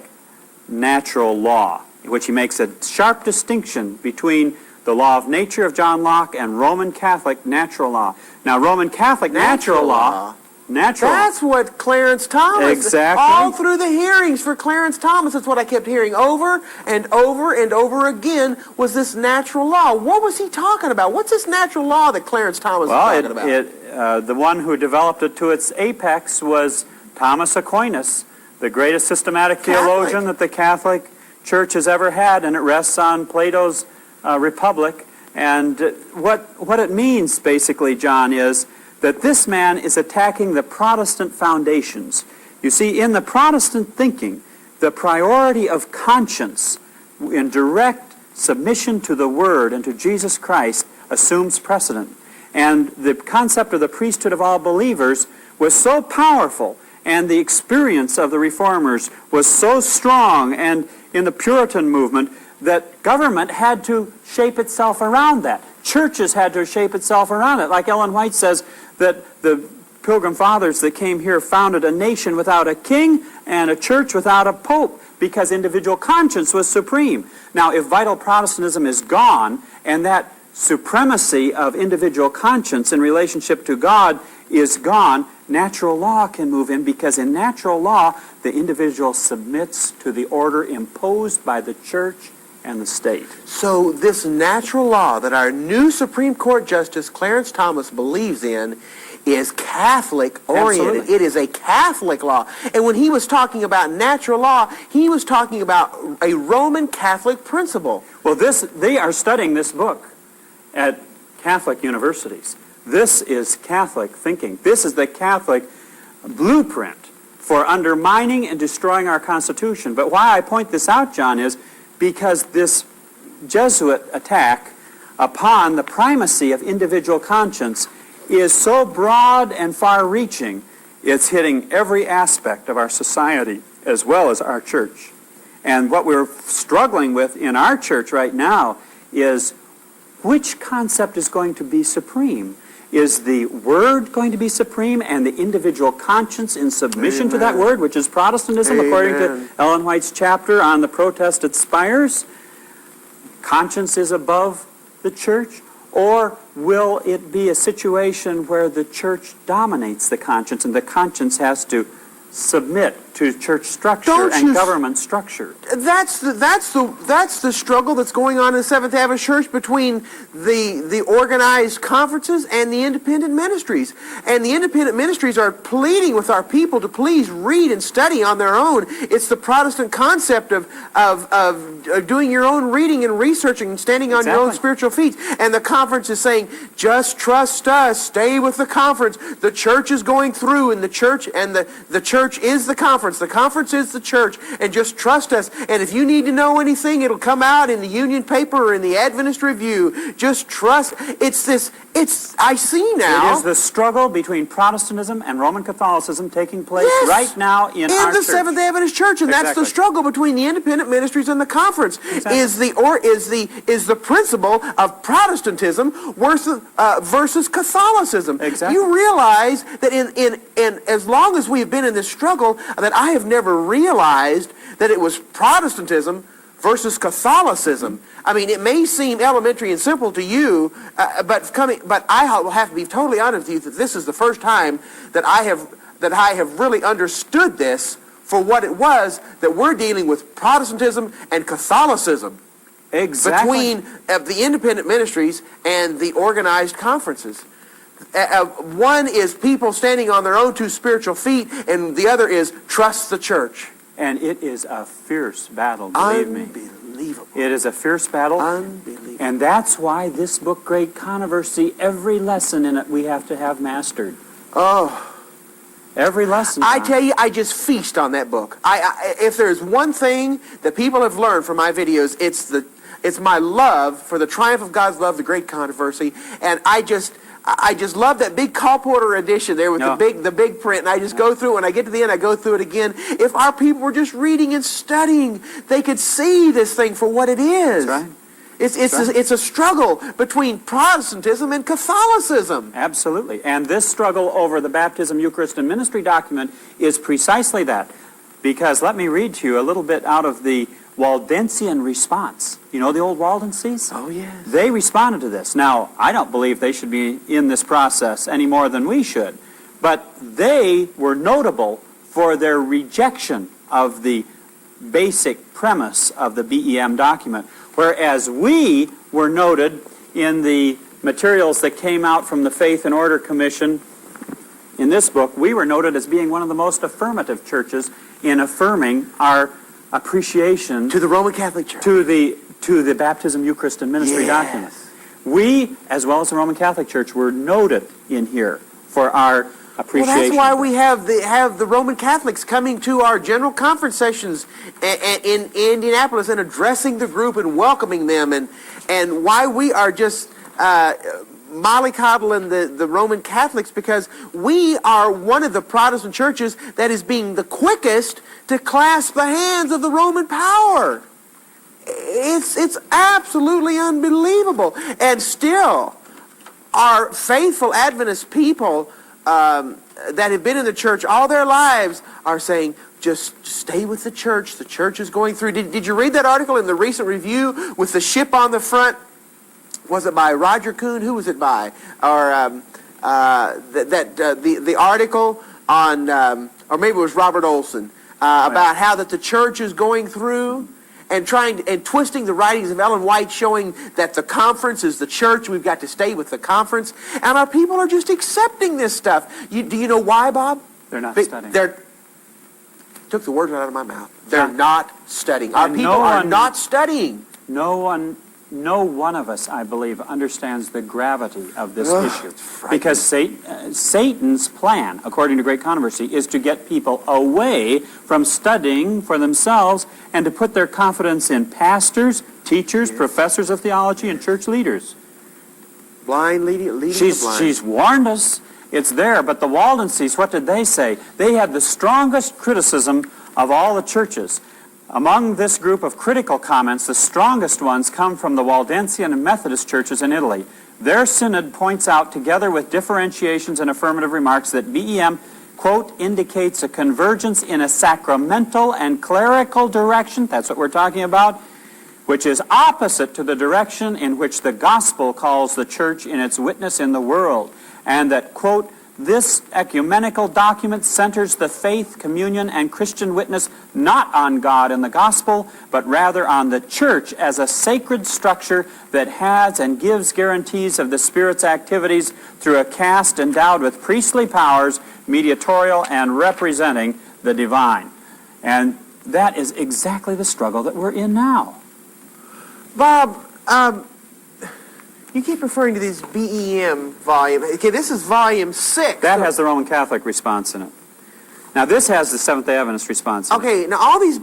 natural law, in which he makes a sharp distinction between the law of nature of John Locke and Roman Catholic natural law. Now, Roman Catholic natural law. That's what Clarence Thomas. Exactly. All through the hearings for Clarence Thomas, that's what I kept hearing over and over and over again, was this natural law. What was he talking about? What's this natural law that Clarence Thomas was talking about? The one who developed it to its apex was Thomas Aquinas, the greatest systematic theologian that the Catholic Church has ever had, and it rests on Plato's Republic. And what it means, basically, John, is that this man is attacking the Protestant foundations. You see, in the Protestant thinking, the priority of conscience in direct submission to the Word and to Jesus Christ assumes precedent. And the concept of the priesthood of all believers was so powerful, and the experience of the Reformers was so strong, and in the Puritan movement, that government had to shape itself around that. Churches had to shape itself around it. Like Ellen White says, that the Pilgrim Fathers that came here founded a nation without a king and a church without a pope, because individual conscience was supreme. Now, if vital Protestantism is gone, and that supremacy of individual conscience in relationship to God is gone, natural law can move in, because in natural law, the individual submits to the order imposed by the church and the state. So this natural law that our new Supreme Court Justice Clarence Thomas believes in is Catholic-oriented. Absolutely. It is a Catholic law. And when he was talking about natural law, he was talking about a Roman Catholic principle. Well, they are studying this book at Catholic universities. This is Catholic thinking. This is the Catholic blueprint for undermining and destroying our Constitution. But why I point this out, John, is because this Jesuit attack upon the primacy of individual conscience is so broad and far-reaching, it's hitting every aspect of our society as well as our church. And what we're struggling with in our church right now is which concept is going to be supreme? Is the Word going to be supreme and the individual conscience in submission to that Word, which is Protestantism, according to Ellen White's chapter on the protest at Spires? Conscience is above the church? Or will it be a situation where the church dominates the conscience and the conscience has to submit to church structure and government structure? That's the struggle that's going on in the Seventh Adventist Church between the organized conferences and the independent ministries. And the independent ministries are pleading with our people to please read and study on their own. It's the Protestant concept of doing your own reading and researching and standing on your own spiritual feet. And the conference is saying, just trust us, stay with the conference. The church is going through, and the church is the conference. The conference is the church, and just trust us. And if you need to know anything, it'll come out in the Union paper or in the Adventist Review. Just trust. It's this I see now. It is the struggle between Protestantism and Roman Catholicism taking place Yes, right now in our the church. Seventh-day Adventist Church, and that's the Exactly. struggle between the independent ministries and the conference. Exactly. Is the principle of Protestantism versus Catholicism. Exactly. You realize that in as long as we have been in this struggle, that I have never realized that it was Protestantism versus Catholicism. I mean, it may seem elementary and simple to you, but I will have to be totally honest with you that this is the first time that I have really understood this for what it was, that we're dealing with Protestantism and Catholicism. Exactly. Between the independent ministries and the organized conferences. One is people standing on their own two spiritual feet, and the other is trust the church. And it is a fierce battle, believe me. Unbelievable. It is a fierce battle. Unbelievable. And that's why this book, Great Controversy, every lesson in it we have to have mastered. Oh. Every lesson. I tell you, I just feast on that book. If there's one thing that people have learned from my videos, it's my love for the triumph of God's love, the Great Controversy, and I just love that big colporteur edition there with the big print, and I just go through it. When I get to the end, I go through it again. If our people were just reading and studying, they could see this thing for what it is. That's right. It's a struggle between Protestantism and Catholicism. Absolutely. And this struggle over the Baptism, Eucharist, and Ministry document is precisely that. Because let me read to you a little bit out of the Waldensian response. You know the old Waldenses? Oh, yes. They responded to this. Now, I don't believe they should be in this process any more than we should. But they were notable for their rejection of the basic premise of the BEM document, whereas we were noted in the materials that came out from the Faith and Order Commission. In this book, we were noted as being one of the most affirmative churches in affirming our appreciation to the Roman Catholic Church, to the Baptism, Eucharist, and Ministry document. We, as well as the Roman Catholic Church, were noted in here for our appreciation. Well, that's why we have the Roman Catholics coming to our general conference sessions in Indianapolis and addressing the group and welcoming them, and why we are just mollycoddling the Roman Catholics, because we are one of the Protestant churches that is being the quickest to clasp the hands of the Roman power. It's absolutely unbelievable. And still, our faithful Adventist people that have been in the church all their lives are saying, just stay with the church. The church is going through. Did you read that article in the recent review with the ship on the front? Was it by Roger Kuhn? Who was it by? Or the article on, or maybe it was Robert Olson, about how that the church is going through and twisting the writings of Ellen White, showing that the conference is the church. We've got to stay with the conference, and our people are just accepting this stuff. Do you know why, Bob? They're not studying. Took the words right out of my mouth. They're not studying. Our people are not studying. No one of us, I believe, understands the gravity of this issue. Because Satan's plan, according to Great Controversy, is to get people away from studying for themselves and to put their confidence in pastors, teachers, professors of theology, and church leaders. Blind leading the blind. She's warned us. It's there. But the Waldenses, what did they say? They had the strongest criticism of all the churches. Among this group of critical comments, the strongest ones come from the Waldensian and Methodist churches in Italy. Their synod points out, together with differentiations and affirmative remarks, that BEM, quote, indicates a convergence in a sacramental and clerical direction, that's what we're talking about, which is opposite to the direction in which the gospel calls the church in its witness in the world, and that, quote, this ecumenical document centers the faith, communion, and Christian witness not on God and the gospel, but rather on the church as a sacred structure that has and gives guarantees of the Spirit's activities through a caste endowed with priestly powers, mediatorial, and representing the divine. And that is exactly the struggle that we're in now. Bob, you keep referring to this BEM volume. Okay, this is volume 6. That has the Roman Catholic response in it. Now, this has the Seventh-day Adventist response in it. Okay, now all these...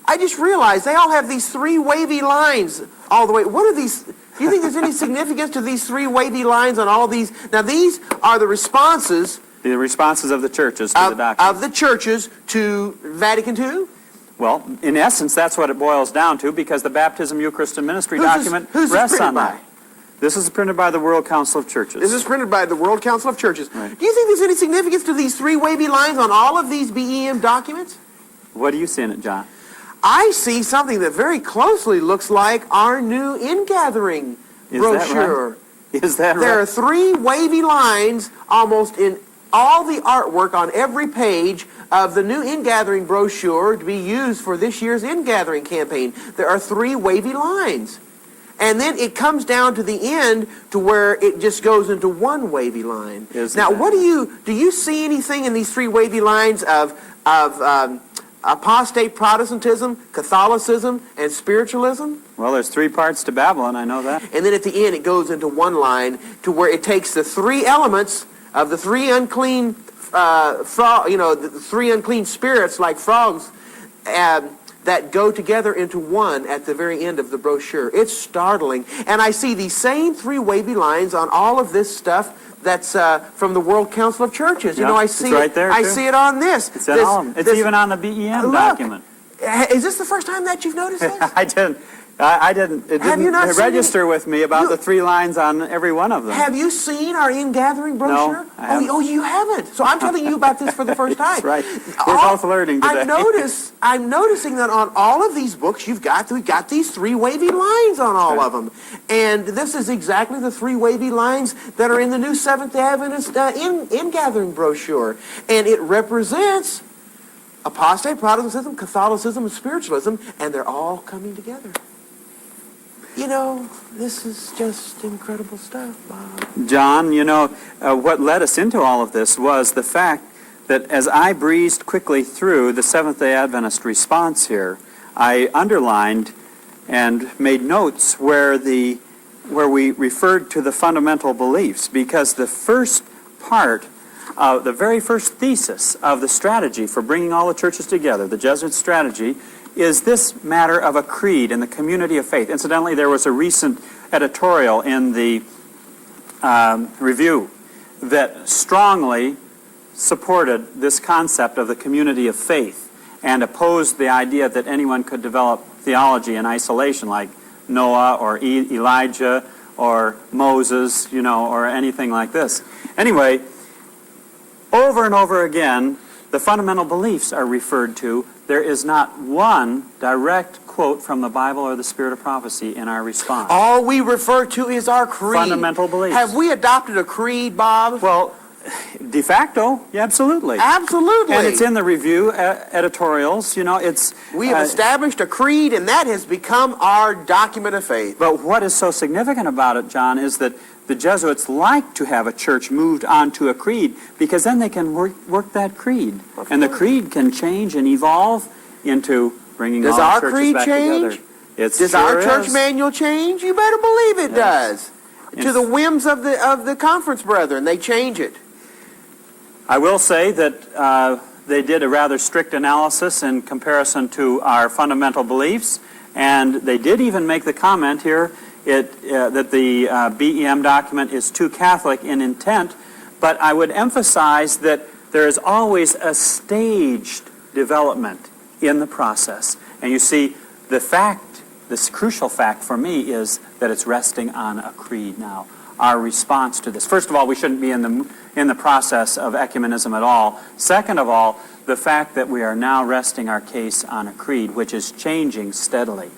I just realized they all have these 3 wavy lines all the way. What are these Do you think there's any significance to these three wavy lines on all these? Now, these are the responses. The responses of the churches to the document. Of the churches to Vatican II? Well, in essence, that's what it boils down to, because the Baptism, Eucharist, and Ministry document rests on that. This is printed by the World Council of Churches. This is printed by the World Council of Churches. Right. Do you think there's any significance to these three wavy lines on all of these BEM documents? What do you see in it, John? I see something that very closely looks like our new ingathering brochure. Is that right? There are three wavy lines almost in all the artwork on every page of the new ingathering brochure to be used for this year's ingathering campaign. There are three wavy lines. And then it comes down to the end to where it just goes into one wavy line. Now, what do you see anything in these three wavy lines of apostate Protestantism, Catholicism, and spiritualism? Well, there's three parts to Babylon, I know that. And then at the end it goes into one line to where it takes the three elements of the three unclean the three unclean spirits like frogs that go together into one at the very end of the brochure. It's startling. And I see these same three wavy lines on all of this stuff that's from the World Council of Churches. Yeah, I see it's right there, I too. see it on this. It's in all of them. It's even on the BEM document. Is this the first time that you've noticed this? I didn't. It didn't register with me about the three lines on every one of them. Have you seen our ingathering brochure? No, I haven't. Oh, you haven't. So I'm telling you about this for the first time. That's right. We're both learning today. I'm noticing that on all of these books, we've got these three wavy lines on all of them. And this is exactly the three wavy lines that are in the new Seventh-day Adventist ingathering brochure. And it represents apostate Protestantism, Catholicism, and spiritualism, and they're all coming together. This is just incredible stuff, Bob. John, what led us into all of this was the fact that as I breezed quickly through the Seventh-day Adventist response here, I underlined and made notes where we referred to the fundamental beliefs, because the first part of the very first thesis of the strategy for bringing all the churches together, the Jesuit strategy, is this matter of a creed in the community of faith. Incidentally, there was a recent editorial in the review that strongly supported this concept of the community of faith and opposed the idea that anyone could develop theology in isolation, like Noah or Elijah or Moses, or anything like this. Anyway, over and over again, the fundamental beliefs are referred to. There is not one direct quote from the Bible or the Spirit of prophecy in our response. All we refer to is our creed. Fundamental beliefs. Have we adopted a creed, Bob? Well, de facto, yeah, absolutely. Absolutely. And it's in the review editorials. We have established a creed, and that has become our document of faith. But what is so significant about it, John, is that the Jesuits like to have a church moved onto a creed, because then they can work that creed. And the creed can change and evolve into bringing all the churches back together. Does our church manual change? You better believe it does. To the whims of the conference brethren, they change it. I will say that they did a rather strict analysis in comparison to our fundamental beliefs, and they did even make the comment here that the BEM document is too Catholic in intent, but I would emphasize that there is always a staged development in the process. And you see, this crucial fact for me is that it's resting on a creed now. Our response to this. First of all, we shouldn't be in the process of ecumenism at all. Second of all, the fact that we are now resting our case on a creed, which is changing steadily.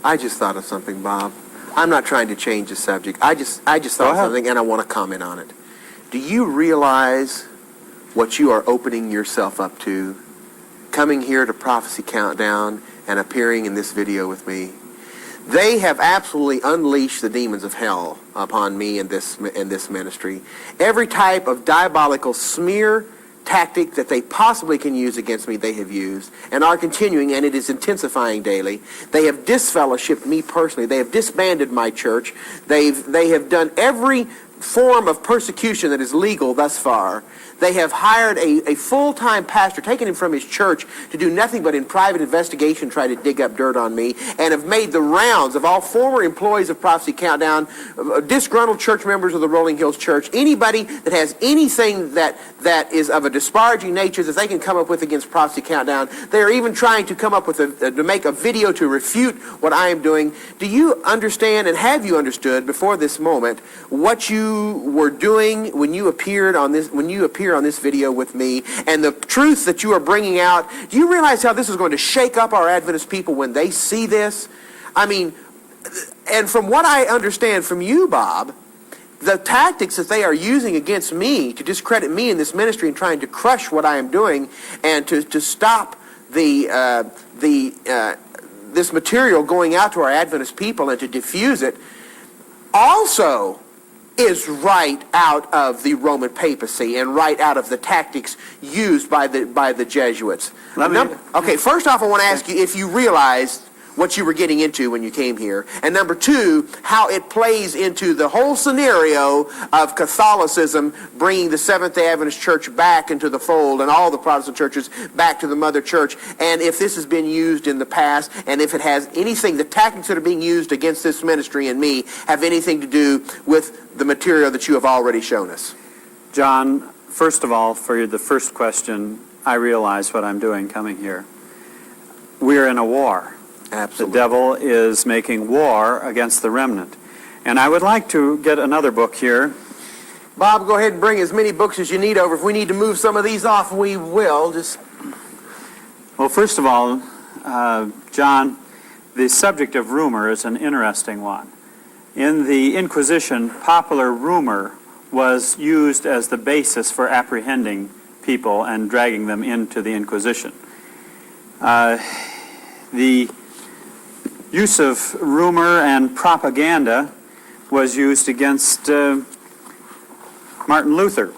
I just thought of something, Bob. I'm not trying to change the subject. I just thought of something, and I want to comment on it. Do you realize what you are opening yourself up to, coming here to Prophecy Countdown and appearing in this video with me? They have absolutely unleashed the demons of hell upon me in this ministry. Every type of diabolical smear tactic that they possibly can use against me, they have used and are continuing, and it is intensifying daily. They have disfellowshipped me personally. They have disbanded my church. They have done every form of persecution that is legal thus far, they have hired a full-time pastor, taken him from his church to do nothing but in private investigation try to dig up dirt on me, and have made the rounds of all former employees of Prophecy Countdown, disgruntled church members of the Rolling Hills Church, anybody that has anything that is of a disparaging nature that they can come up with against Prophecy Countdown. They are even trying to come up with to make a video to refute what I am doing. Do you understand, and have you understood before this moment, what you were doing when you appeared on this video with me, and the truth that you are bringing out? Do you realize how this is going to shake up our Adventist people when they see this? I mean, and from what I understand from you, Bob, the tactics that they are using against me to discredit me in this ministry and trying to crush what I am doing and to stop this material going out to our Adventist people and to diffuse it, also is right out of the Roman papacy and right out of the tactics used by the Jesuits. Okay, first off, I want to ask you if you realized what you were getting into when you came here, and number two, how it plays into the whole scenario of Catholicism bringing the Seventh-day Adventist Church back into the fold and all the Protestant churches back to the mother church, and if this has been used in the past, and if it has anything, the tactics that are being used against this ministry and me have anything to do with the material that you have already shown us. John, first of all, for the first question, I realize what I'm doing coming here. We're in a war. Absolutely. The devil is making war against the remnant. And I would like to get another book here. Bob, go ahead and bring as many books as you need over. If we need to move some of these off, we will. Well, first of all, John, the subject of rumor is an interesting one. In the Inquisition, popular rumor was used as the basis for apprehending people and dragging them into the Inquisition. The use of rumor and propaganda was used against Martin Luther.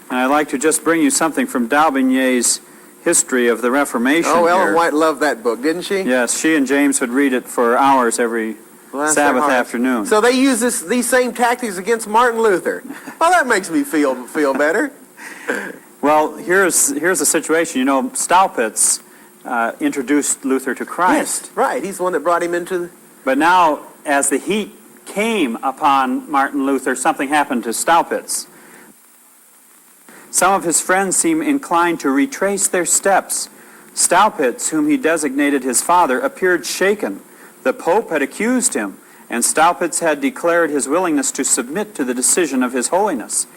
And I'd like to just bring you something from D'Aubigné's History of the Reformation. Oh, Ellen White loved that book, didn't she? Yes, she and James would read it for hours every Sabbath afternoon. So they use these same tactics against Martin Luther. Well, that makes me feel better. Well, here's the situation. You know, Staupitz introduced Luther to Christ. Yes, right. He's the one that brought him into... But now, as the heat came upon Martin Luther, something happened to Staupitz. Some of his friends seem inclined to retrace their steps. Staupitz, whom he designated his father, appeared shaken. The Pope had accused him, and Staupitz had declared his willingness to submit to the decision of His Holiness.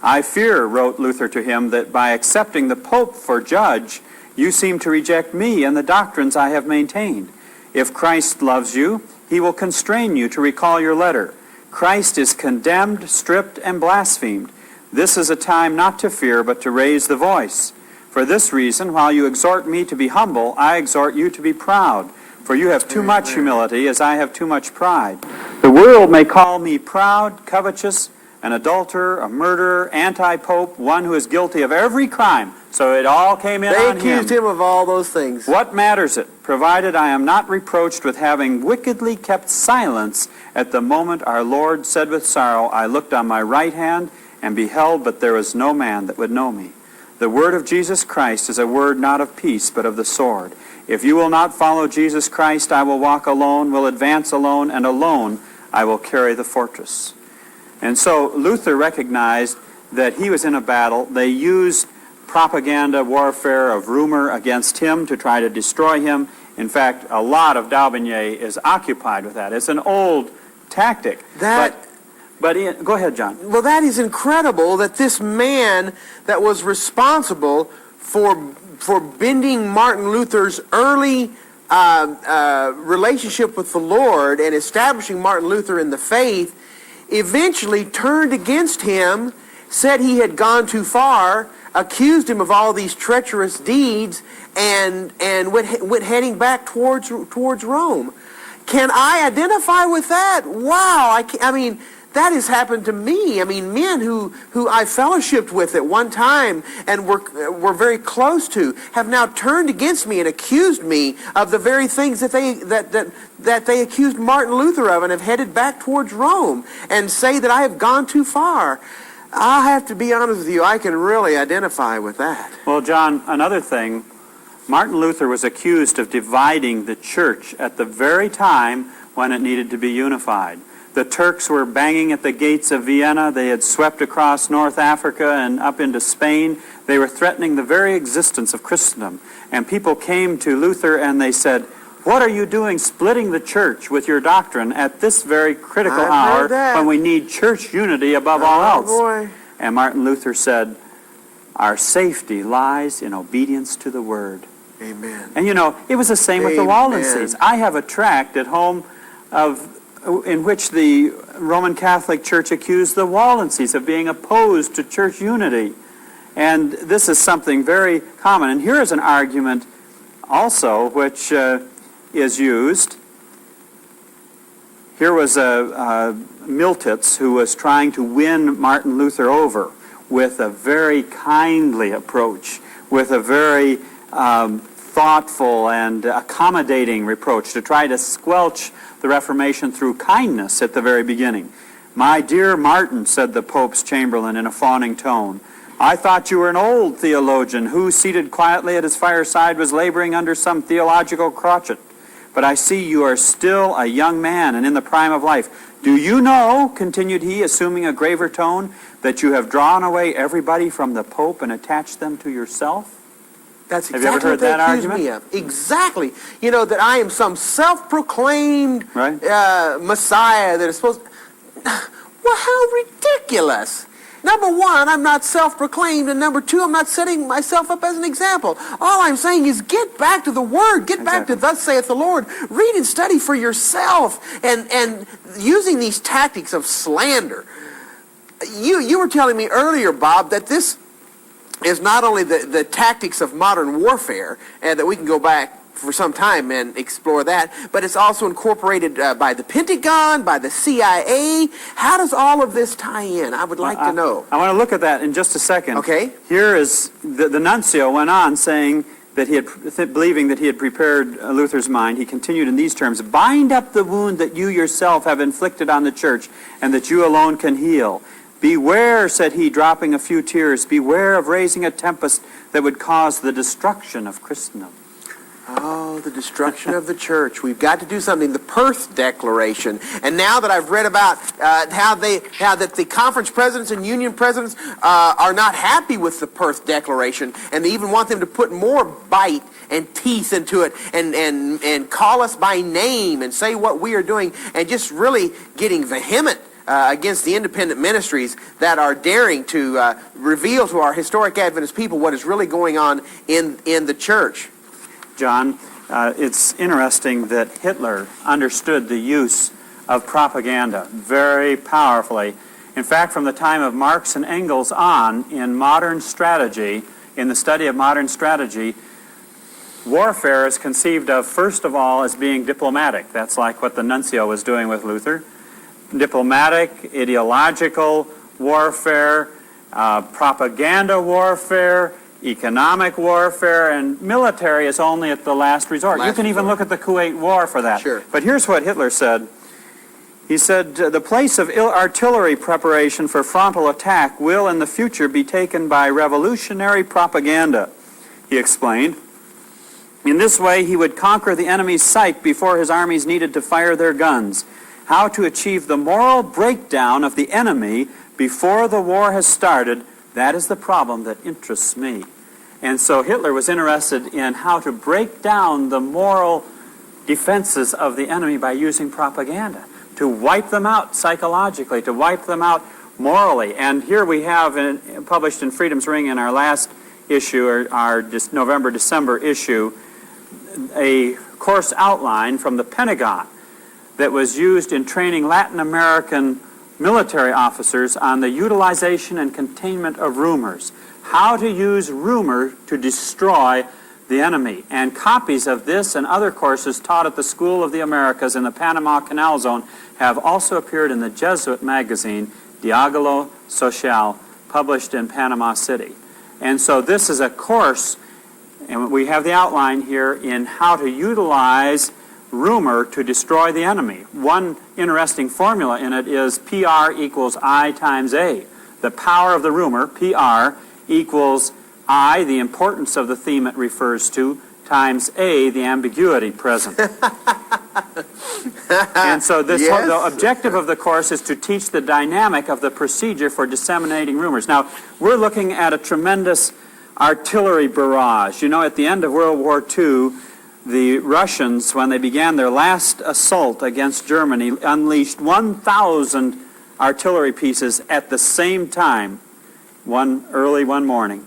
"I fear," wrote Luther to him, "that by accepting the Pope for judge, you seem to reject me and the doctrines I have maintained. If Christ loves you, He will constrain you to recall your letter. Christ is condemned, stripped, and blasphemed. This is a time not to fear, but to raise the voice. For this reason, while you exhort me to be humble, I exhort you to be proud. For you have too much humility, as I have too much pride. The world may call me proud, covetous, an adulterer, a murderer, anti-pope, one who is guilty of every crime." So it all came in on him. They accused him of all those things. "What matters it, provided I am not reproached with having wickedly kept silence at the moment our Lord said with sorrow, I looked on my right hand and beheld, but there was no man that would know me. The word of Jesus Christ is a word not of peace, but of the sword. If you will not follow Jesus Christ, I will walk alone, will advance alone, and alone I will carry the fortress." And so Luther recognized that he was in a battle. They used propaganda warfare of rumor against him to try to destroy him. In fact, a lot of D'Aubigné is occupied with that. It's an old tactic. Go ahead, John. Well, that is incredible that this man that was responsible for bending Martin Luther's early relationship with the Lord and establishing Martin Luther in the faith eventually turned against him, said he had gone too far, accused him of all these treacherous deeds, and went heading back towards Rome. Can I identify with that? Wow! I mean, that has happened to me. I mean, men who I fellowshipped with at one time and were very close to have now turned against me and accused me of the very things that they accused Martin Luther of, and have headed back towards Rome and say that I have gone too far. I have to be honest with you, I can really identify with that. Well, John, another thing, Martin Luther was accused of dividing the church at the very time when it needed to be unified. The Turks were banging at the gates of Vienna. They had swept across North Africa and up into Spain. They were threatening the very existence of Christendom. And people came to Luther and they said, "What are you doing splitting the church with your doctrine at this very critical hour when we need church unity above all else?" Boy. And Martin Luther said, "Our safety lies in obedience to the Word." Amen. And you know, it was the same with the Waldenses. I have a tract at home in which the Roman Catholic Church accused the Waldenses of being opposed to church unity. And this is something very common. And here is an argument also which is used. Here was Miltitz who was trying to win Martin Luther over with a very kindly approach, with a very thoughtful and accommodating reproach to try to squelch the Reformation through kindness at the very beginning. "My dear Martin," said the Pope's Chamberlain in a fawning tone, "I thought you were an old theologian who, seated quietly at his fireside, was laboring under some theological crotchet. But I see you are still a young man and in the prime of life. Do you know," continued he, assuming a graver tone, "that you have drawn away everybody from the Pope and attached them to yourself?" That's Have you ever exactly heard what that they accuse argument? me of. Exactly. You know, that I am some self-proclaimed Right. Messiah that is supposed to... Well, how ridiculous. Number one, I'm not self-proclaimed, and number two, I'm not setting myself up as an example. All I'm saying is get back to the Word. Get back to thus saith the Lord. Read and study for yourself. And using these tactics of slander. You were telling me earlier, Bob, that this is not only the tactics of modern warfare, and that we can go back for some time and explore that, but it's also incorporated by the Pentagon, by the CIA. How does all of this tie in? I would like to know. I want to look at that in just a second. Okay. Here is, the nuncio went on saying that he had, believing that he had prepared Luther's mind, he continued in these terms, "Bind up the wound that you yourself have inflicted on the church, and that you alone can heal. Beware," said he, dropping a few tears, "beware of raising a tempest that would cause the destruction of Christendom." Oh, the destruction of the church. We've got to do something. The Perth Declaration. And now that I've read about how that the conference presidents and union presidents are not happy with the Perth Declaration, and they even want them to put more bite and teeth into it, and call us by name and say what we are doing, and just really getting vehement against the independent ministries that are daring to reveal to our historic Adventist people what is really going on in the church. John, it's interesting that Hitler understood the use of propaganda very powerfully. In fact, from the time of Marx and Engels on, in modern strategy, in the study of modern strategy, warfare is conceived of, first of all, as being diplomatic. That's like what the nuncio was doing with Luther. Diplomatic, ideological warfare, propaganda warfare, economic warfare, and military is only at the last resort. You can even look at the Kuwait War for that. Sure. But here's what Hitler said. He said, "The place of artillery preparation for frontal attack will in the future be taken by revolutionary propaganda," he explained. In this way, he would conquer the enemy's sight before his armies needed to fire their guns. How to achieve the moral breakdown of the enemy before the war has started, that is the problem that interests me. And so Hitler was interested in how to break down the moral defenses of the enemy by using propaganda, to wipe them out psychologically, to wipe them out morally. And here we have, published in Freedom's Ring in our last issue, or our November-December issue, a course outline from the Pentagon that was used in training Latin American military officers on the utilization and containment of rumors. How to use rumor to destroy the enemy. And copies of this and other courses taught at the School of the Americas in the Panama Canal Zone have also appeared in the Jesuit magazine, Diálogo Social, published in Panama City. And so this is a course, and we have the outline here, in how to utilize rumor to destroy the enemy. One interesting formula in it is PR equals I times A. The power of the rumor, PR, equals I, the importance of the theme it refers to, times A, the ambiguity present. And so the objective of the course is to teach the dynamic of the procedure for disseminating rumors. Now, we're looking at a tremendous artillery barrage. You know, at the end of World War II, the Russians, when they began their last assault against Germany, unleashed 1,000 artillery pieces at the same time, early one morning.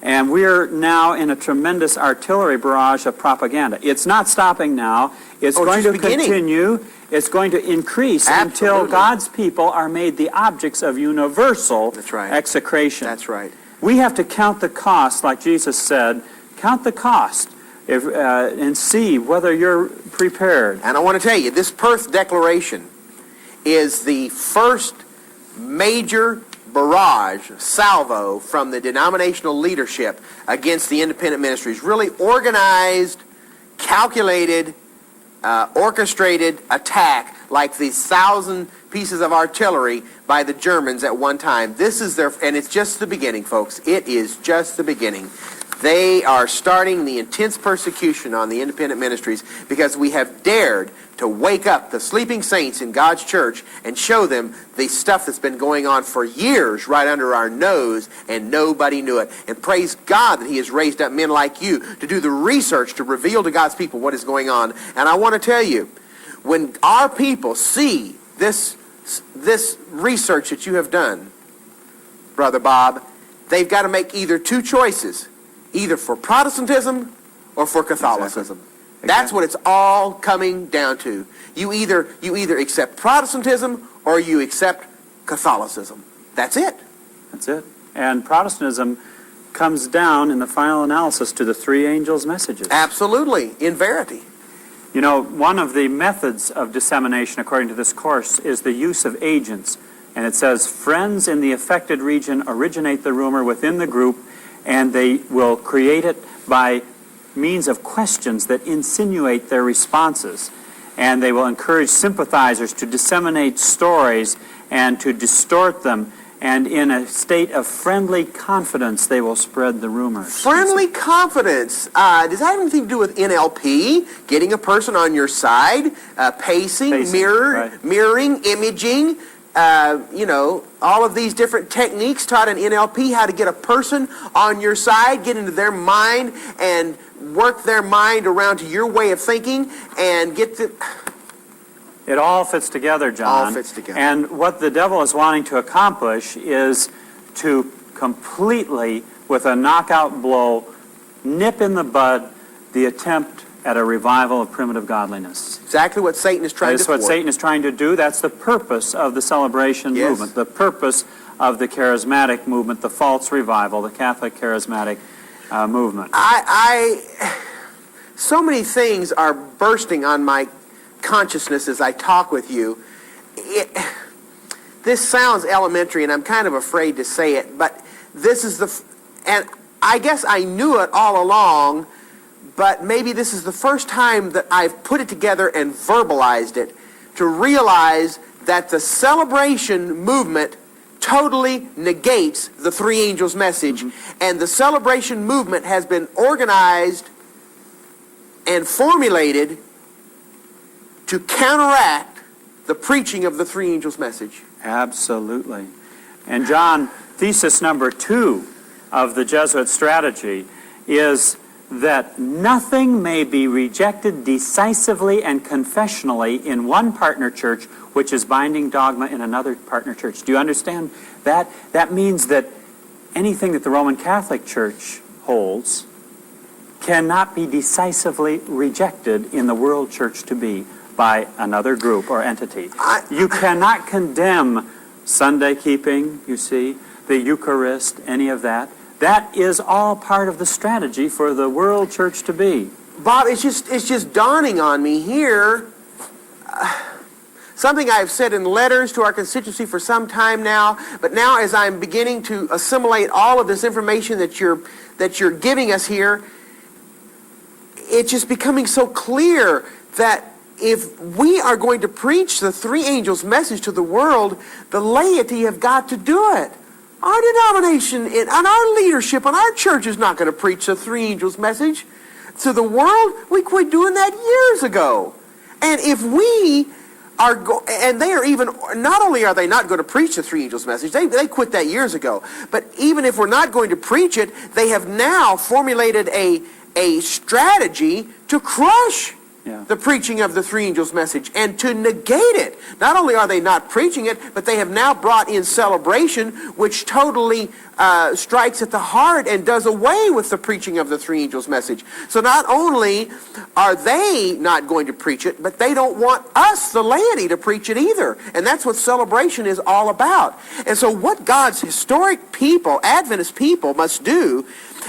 And we're now in a tremendous artillery barrage of propaganda. It's not stopping now. It's going to continue. It's going to increase until God's people are made the objects of universal execration. That's right. We have to count the cost, like Jesus said. Count the cost and see whether you're prepared. And I want to tell you, this Perth Declaration is the first major barrage, salvo from the denominational leadership against the independent ministries. Really organized, calculated, orchestrated attack like these 1,000 pieces of artillery by the Germans at one time. This is and it's just the beginning, folks. It is just the beginning. They are starting the intense persecution on the independent ministries because we have dared to wake up the sleeping saints in God's church and show them the stuff that's been going on for years right under our nose, and nobody knew it. And praise God that He has raised up men like you to do the research to reveal to God's people what is going on. And I want to tell you, when our people see this research that you have done, Brother Bob, they've got to make either two choices, either for Protestantism or for Catholicism. Exactly. That's what it's all coming down to. You either accept Protestantism or you accept Catholicism. That's it. That's it. And Protestantism comes down in the final analysis to the three angels' messages. Absolutely, in verity. You know, one of the methods of dissemination, according to this course, is the use of agents. And it says, friends in the affected region originate the rumor within the group, and they will create it by means of questions that insinuate their responses. And they will encourage sympathizers to disseminate stories and to distort them. And in a state of friendly confidence, they will spread the rumors. Friendly confidence. Does that have anything to do with NLP? Getting a person on your side, pacing, mirroring, imaging, all of these different techniques taught in NLP, how to get a person on your side, get into their mind, and work their mind around to your way of thinking, and get to... It all fits together, John. All fits together. And what the devil is wanting to accomplish is to completely, with a knockout blow, nip in the bud the attempt at a revival of primitive godliness. Exactly what Satan is trying to do. That's what Satan is trying to do. That's the purpose of the celebration movement, the purpose of the charismatic movement, the false revival, the Catholic charismatic movement. So many things are bursting on my consciousness as I talk with you. This sounds elementary, and I'm kind of afraid to say it, but this is and I guess I knew it all along, but maybe this is the first time that I've put it together and verbalized it, to realize that the celebration movement totally negates the three angels' message, and the celebration movement has been organized and formulated to counteract the preaching of the three angels' message. Absolutely. And John, thesis number 2 of the Jesuit strategy is that nothing may be rejected decisively and confessionally in one partner church which is binding dogma in another partner church. Do you understand that? That means that anything that the Roman Catholic Church holds cannot be decisively rejected in the world church to be by another group or entity. You cannot condemn Sunday keeping, you see, the Eucharist, any of that. That is all part of the strategy for the world church to be. Bob, it's just dawning on me here. Something I've said in letters to our constituency for some time now, but now as I'm beginning to assimilate all of this information that you're giving us here, it's just becoming so clear that if we are going to preach the three angels' message to the world, the laity have got to do it. Our denomination and our leadership and our church is not going to preach the three angels' message to the world. We quit doing that years ago. And if we are, and they are even, not only are they not going to preach the three angels' message, they quit that years ago. But even if we're not going to preach it, they have now formulated a strategy to crush the preaching of the three angels' message and to negate it. Not only are they not preaching it, but they have now brought in celebration, which totally strikes at the heart and does away with the preaching of the three angels' message. So not only are they not going to preach it, but they don't want us, the laity, to preach it either. And that's what celebration is all about. And so what God's historic people, Adventist people, must do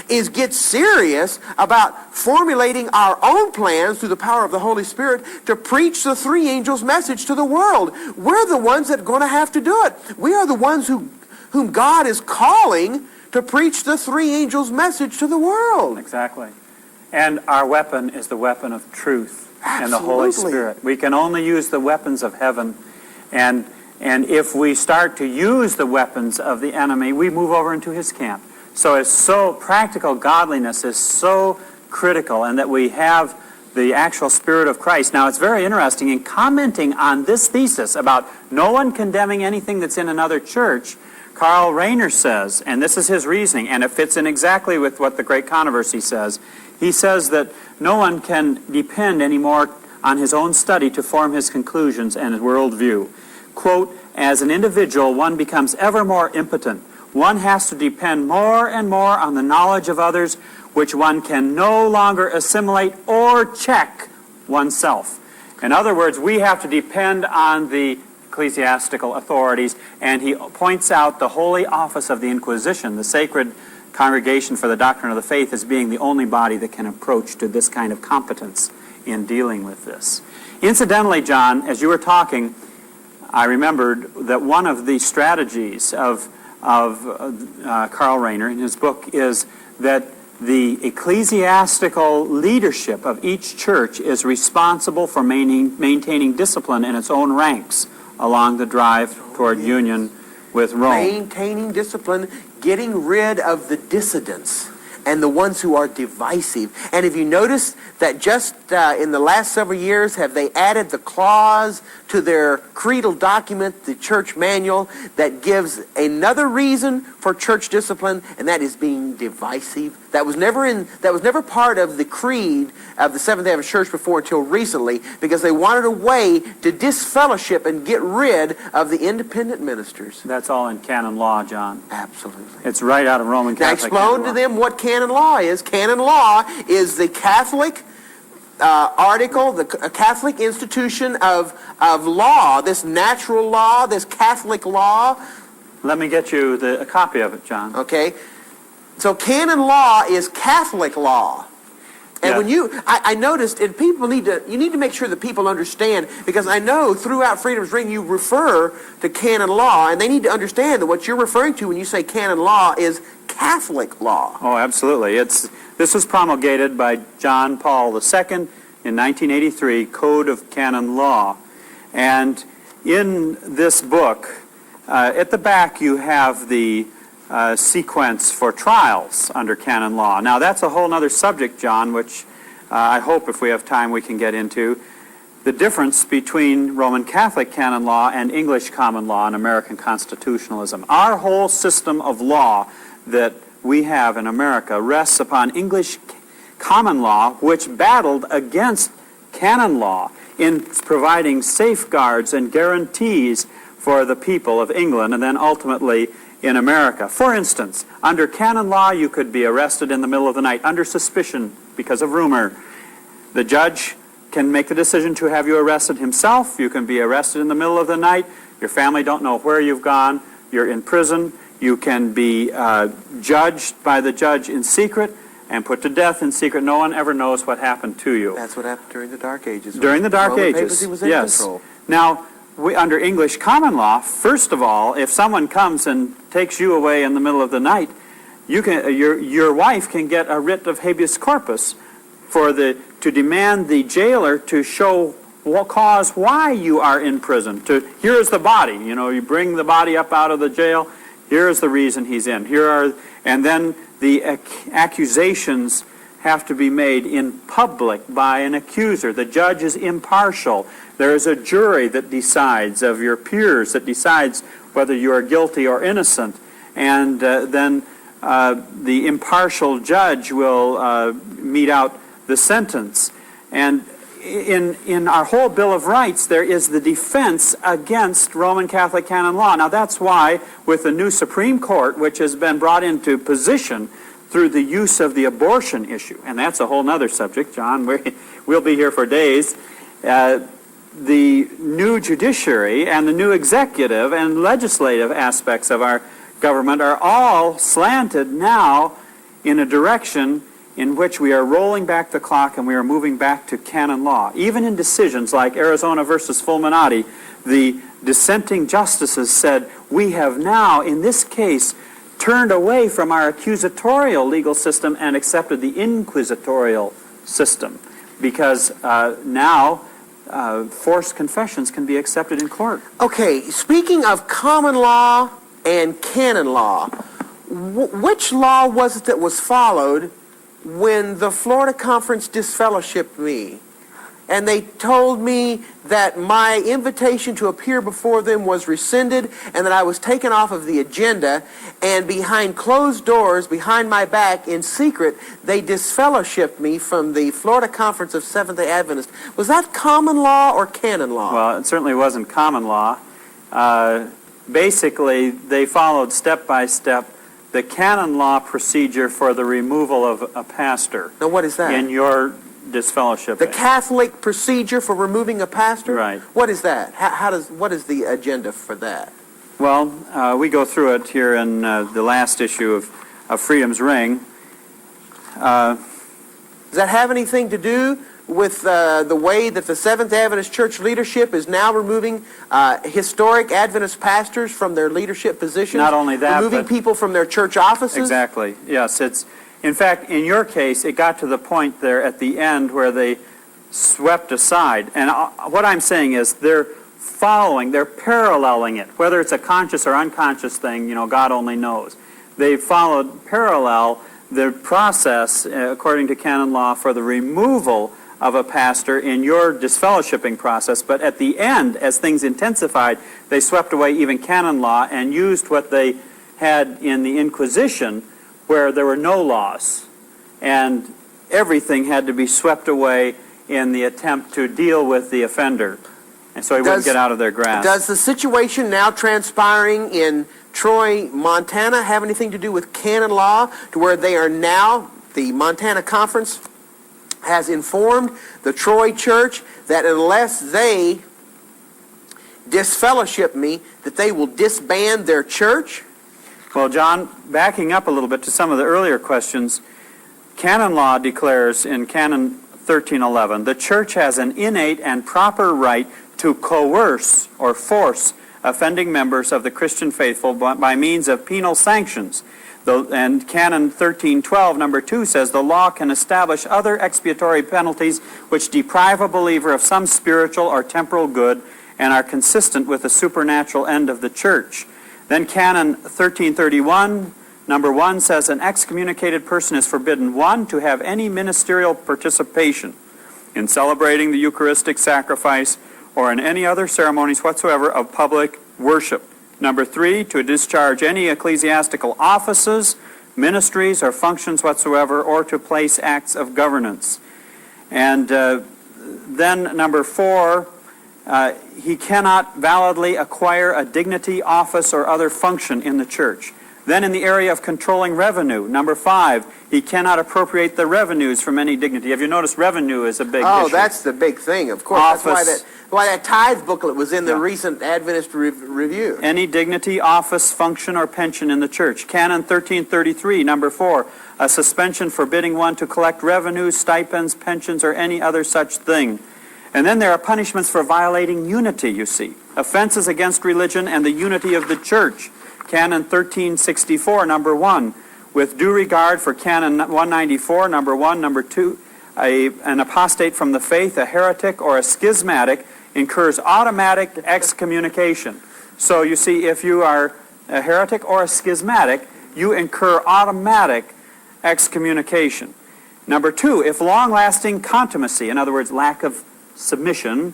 is get serious about formulating our own plans through the power of the Holy Spirit to preach the three angels' message to the world. We're the ones that are going to have to do it. We are the ones whom God is calling to preach the three angels' message to the world. Exactly. And our weapon is the weapon of truth and the Holy Spirit. We can only use the weapons of heaven. And if we start to use the weapons of the enemy, we move over into his camp. So it's so practical godliness is so critical, and that we have the actual Spirit of Christ. Now, it's very interesting in commenting on this thesis about no one condemning anything that's in another church. Karl Rahner says, and this is his reasoning, and it fits in exactly with what the Great Controversy says. He says that no one can depend anymore on his own study to form his conclusions and his worldview. Quote, as an individual, one becomes ever more impotent. One has to depend more and more on the knowledge of others, which one can no longer assimilate or check oneself. In other words, we have to depend on the ecclesiastical authorities, and he points out the holy office of the Inquisition, the sacred Congregation for the Doctrine of the Faith, as being the only body that can approach to this kind of competence in dealing with this. Incidentally, John, as you were talking, I remembered that one of the strategies of Karl Rahner in his book is that the ecclesiastical leadership of each church is responsible for maintaining discipline in its own ranks along the drive toward union with Rome. Maintaining discipline, getting rid of the dissidents and the ones who are divisive. And have you noticed that just in the last several years have they added the clause to their creedal document, the church manual, that gives another reason for church discipline, and that is being divisive. That was never part of the creed of the Seventh-day Adventist Church before until recently, because they wanted a way to disfellowship and get rid of the independent ministers. That's all in canon law, John. Absolutely. It's right out of Roman Catholic canon law. Now explain to them what canon law is. Canon law is the Catholic article, the Catholic institution of law, this natural law, this Catholic law. Let me get you a copy of it, John. Okay. So canon law is Catholic law. And when I noticed, and you need to make sure that people understand, because I know throughout Freedom's Ring you refer to canon law, and they need to understand that what you're referring to when you say canon law is Catholic law. Oh, absolutely. This was promulgated by John Paul II in 1983, Code of Canon Law. And in this book, at the back you have the sequence for trials under canon law. Now, that's a whole other subject, John, which I hope if we have time we can get into. The difference between Roman Catholic canon law and English common law and American constitutionalism. Our whole system of law that we have in America rests upon English common law, which battled against canon law in providing safeguards and guarantees for the people of England and then ultimately in America. For instance, under canon law, you could be arrested in the middle of the night under suspicion because of rumor. The judge can make the decision to have you arrested himself. You can be arrested in the middle of the night. Your family don't know where you've gone. You're in prison. You can be judged by the judge in secret and put to death in secret. No one ever knows what happened to you. That's what happened during the Dark Ages. During the Dark Roman Ages, papacy was in yes. control. Now, under English common law, first of all, if someone comes and takes you away in the middle of the night, your wife can get a writ of habeas corpus to demand the jailer to show cause why you are in prison. Here is the body. You bring the body up out of the jail. Here is the reason he's in. And then the accusations have to be made in public by an accuser. The judge is impartial. There is a jury that decides, of your peers, that decides whether you are guilty or innocent. And then the impartial judge will mete out the sentence. And in our whole Bill of Rights, there is the defense against Roman Catholic canon law. Now, that's why, with the new Supreme Court, which has been brought into position through the use of the abortion issue, and that's a whole other subject, John, we'll be here for days, the new judiciary and the new executive and legislative aspects of our government are all slanted now in a direction in which we are rolling back the clock and we are moving back to canon law. Even in decisions like Arizona versus Fulminati, the dissenting justices said, we have now, in this case, turned away from our accusatorial legal system and accepted the inquisitorial system, because now forced confessions can be accepted in court. Okay, speaking of common law and canon law, which law was it that was followed when the Florida Conference disfellowshipped me? And they told me that my invitation to appear before them was rescinded and that I was taken off of the agenda, and behind closed doors, behind my back, in secret, they disfellowshipped me from the Florida Conference of Seventh-day Adventists. Was that common law or canon law? Well, it certainly wasn't common law. Basically, they followed step by step the canon law procedure for the removal of a pastor. Now, what is that? In your disfellowship. The Catholic procedure for removing a pastor? Right. What is that? What is the agenda for that? Well, we go through it here in the last issue of Freedom's Ring. Does that have anything to do with the way that the Seventh Adventist Church leadership is now removing historic Adventist pastors from their leadership positions? Not only that, removing people from their church offices? Exactly. Yes, in fact, in your case, it got to the point there at the end where they swept aside. And what I'm saying is they're paralleling it. Whether it's a conscious or unconscious thing, God only knows. They followed parallel the process, according to canon law, for the removal of a pastor in your disfellowshipping process. But at the end, as things intensified, they swept away even canon law and used what they had in the Inquisition, where there were no laws, and everything had to be swept away in the attempt to deal with the offender, and so he wouldn't get out of their grasp. Does the situation now transpiring in Troy, Montana, have anything to do with canon law, to where they are now, the Montana Conference has informed the Troy Church that unless they disfellowship me, that they will disband their church? Well, John, backing up a little bit to some of the earlier questions, canon law declares in Canon 1311, the church has an innate and proper right to coerce or force offending members of the Christian faithful by means of penal sanctions. And Canon 1312, number 2, says the law can establish other expiatory penalties which deprive a believer of some spiritual or temporal good and are consistent with the supernatural end of the church. Then Canon 1331, number 1, says an excommunicated person is forbidden, 1, to have any ministerial participation in celebrating the Eucharistic sacrifice or in any other ceremonies whatsoever of public worship. Number 3, to discharge any ecclesiastical offices, ministries, or functions whatsoever, or to place acts of governance. And then number 4, he cannot validly acquire a dignity, office, or other function in the church. Then in the area of controlling revenue, number 5, he cannot appropriate the revenues from any dignity. Have you noticed revenue is a big issue? Oh, that's the big thing, of course. Office. That's why that tithe booklet was in the recent Adventist Review. Any dignity, office, function, or pension in the church. Canon 1333, number 4, a suspension forbidding one to collect revenues, stipends, pensions, or any other such thing. And then there are punishments for violating unity, you see. Offenses against religion and the unity of the church. Canon 1364, number 1, with due regard for Canon 194, number 1, number 2, an apostate from the faith, a heretic, or a schismatic incurs automatic excommunication. So you see, if you are a heretic or a schismatic, you incur automatic excommunication. Number 2, if long-lasting contumacy, in other words, lack of submission,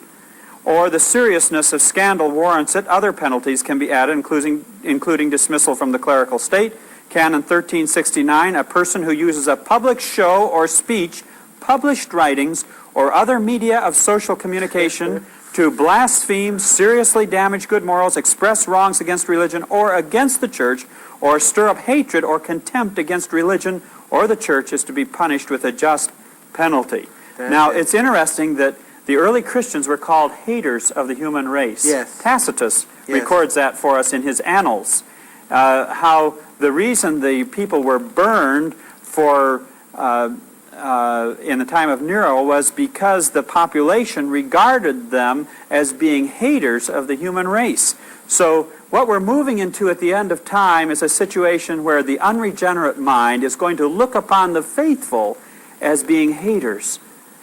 or the seriousness of scandal warrants it, other penalties can be added, including dismissal from the clerical state. Canon 1369, a person who uses a public show or speech, published writings, or other media of social communication to blaspheme, seriously damage good morals, express wrongs against religion or against the church, or stir up hatred or contempt against religion or the church, is to be punished with a just penalty. Now, it's interesting that the early Christians were called haters of the human race. Yes. Tacitus records that for us in his Annals. How the reason the people were burned for in the time of Nero was because the population regarded them as being haters of the human race. So what we're moving into at the end of time is a situation where the unregenerate mind is going to look upon the faithful as being haters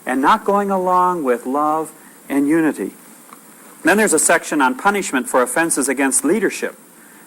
and not going along with love and unity. Then there's a section on punishment for offenses against leadership.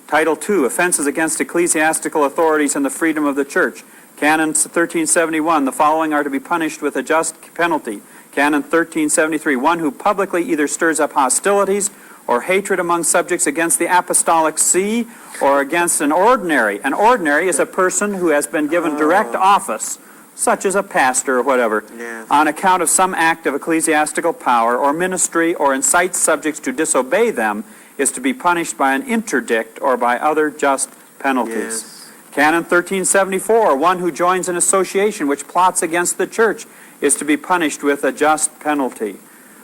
Title 2, offenses against ecclesiastical authorities and the freedom of the church. Canon 1371, the following are to be punished with a just penalty. Canon 1373, one who publicly either stirs up hostilities or hatred among subjects against the apostolic see or against an ordinary. An ordinary is a person who has been given direct office, such as a pastor or whatever, on account of some act of ecclesiastical power or ministry, or incites subjects to disobey them, is to be punished by an interdict or by other just penalties. Canon 1374, one who joins an association which plots against the church is to be punished with a just penalty.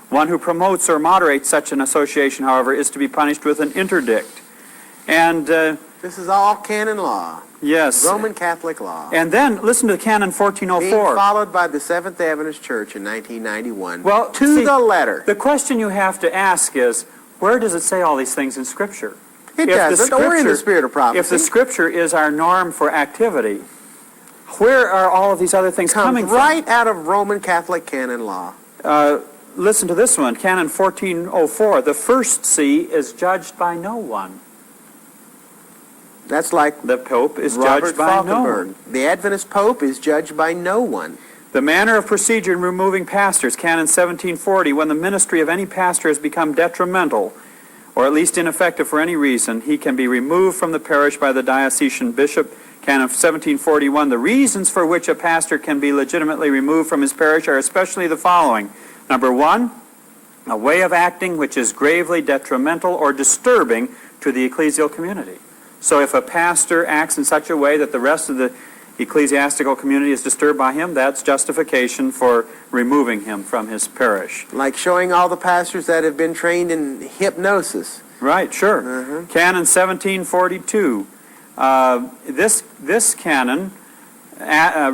One who promotes or moderates such an association, however, is to be punished with an interdict. And this is all canon law. Yes. Roman Catholic law. And then, listen to Canon 1404. Being followed by the Seventh Adventist Church in 1991. Well, to the letter. The question you have to ask is, where does it say all these things in Scripture? It doesn't, or in the spirit of prophecy. If the Scripture is our norm for activity, where are all of these other things coming from? Right out of Roman Catholic canon law. Listen to this one, Canon 1404. The first see is judged by no one. That's like the Pope is Robert judged by no one. The Adventist Pope is judged by no one. The manner of procedure in removing pastors, Canon 1740, when the ministry of any pastor has become detrimental, or at least ineffective for any reason, he can be removed from the parish by the diocesan bishop. Canon 1741, the reasons for which a pastor can be legitimately removed from his parish are especially the following. Number 1, a way of acting which is gravely detrimental or disturbing to the ecclesial community. So if a pastor acts in such a way that the rest of the ecclesiastical community is disturbed by him, that's justification for removing him from his parish. Like showing all the pastors that have been trained in hypnosis. Right, sure. Canon 1742. This canon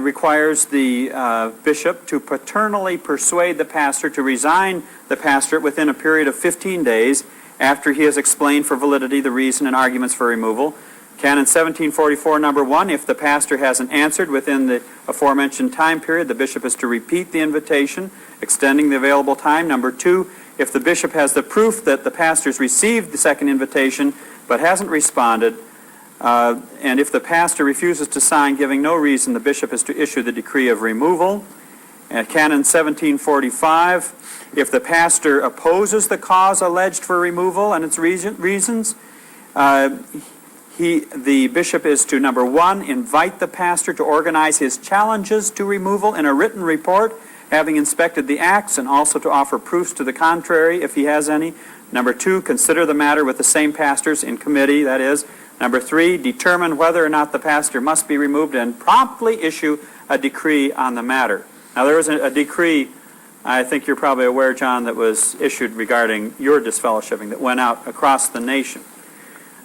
requires the bishop to paternally persuade the pastor to resign the pastorate within a period of 15 days after he has explained for validity the reason and arguments for removal. Canon 1744, number 1, if the pastor hasn't answered within the aforementioned time period, the bishop is to repeat the invitation, extending the available time. Number 2, if the bishop has the proof that the pastor's received the second invitation but hasn't responded, and if the pastor refuses to sign, giving no reason, the bishop is to issue the decree of removal. Canon 1745, if the pastor opposes the cause alleged for removal and its reasons, the bishop is to, number 1, invite the pastor to organize his challenges to removal in a written report, having inspected the acts, and also to offer proofs to the contrary if he has any. Number 2, consider the matter with the same pastors in committee, that is, Number 3, determine whether or not the pastor must be removed and promptly issue a decree on the matter. Now, there was a decree, I think you're probably aware, John, that was issued regarding your disfellowshipping that went out across the nation.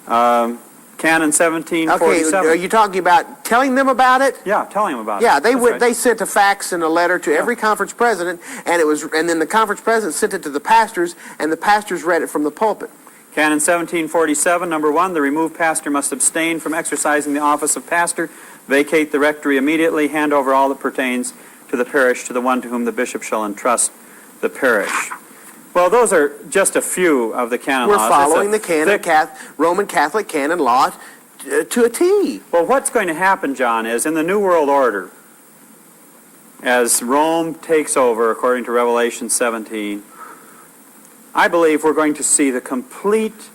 Canon 1747. Okay, are you talking about telling them about it? Yeah, telling them about it. Yeah, Right. they sent a fax and a letter to every conference president, and then the conference president sent it to the pastors, and the pastors read it from the pulpit. Canon 1747, number 1, the removed pastor must abstain from exercising the office of pastor, vacate the rectory immediately, hand over all that pertains to the parish to the one to whom the bishop shall entrust the parish. Well, those are just a few of the canon We're laws. following the Roman Catholic canon law to a T. Well, what's going to happen, John, is in the New World Order, as Rome takes over, according to Revelation 17, I believe we're going to see the complete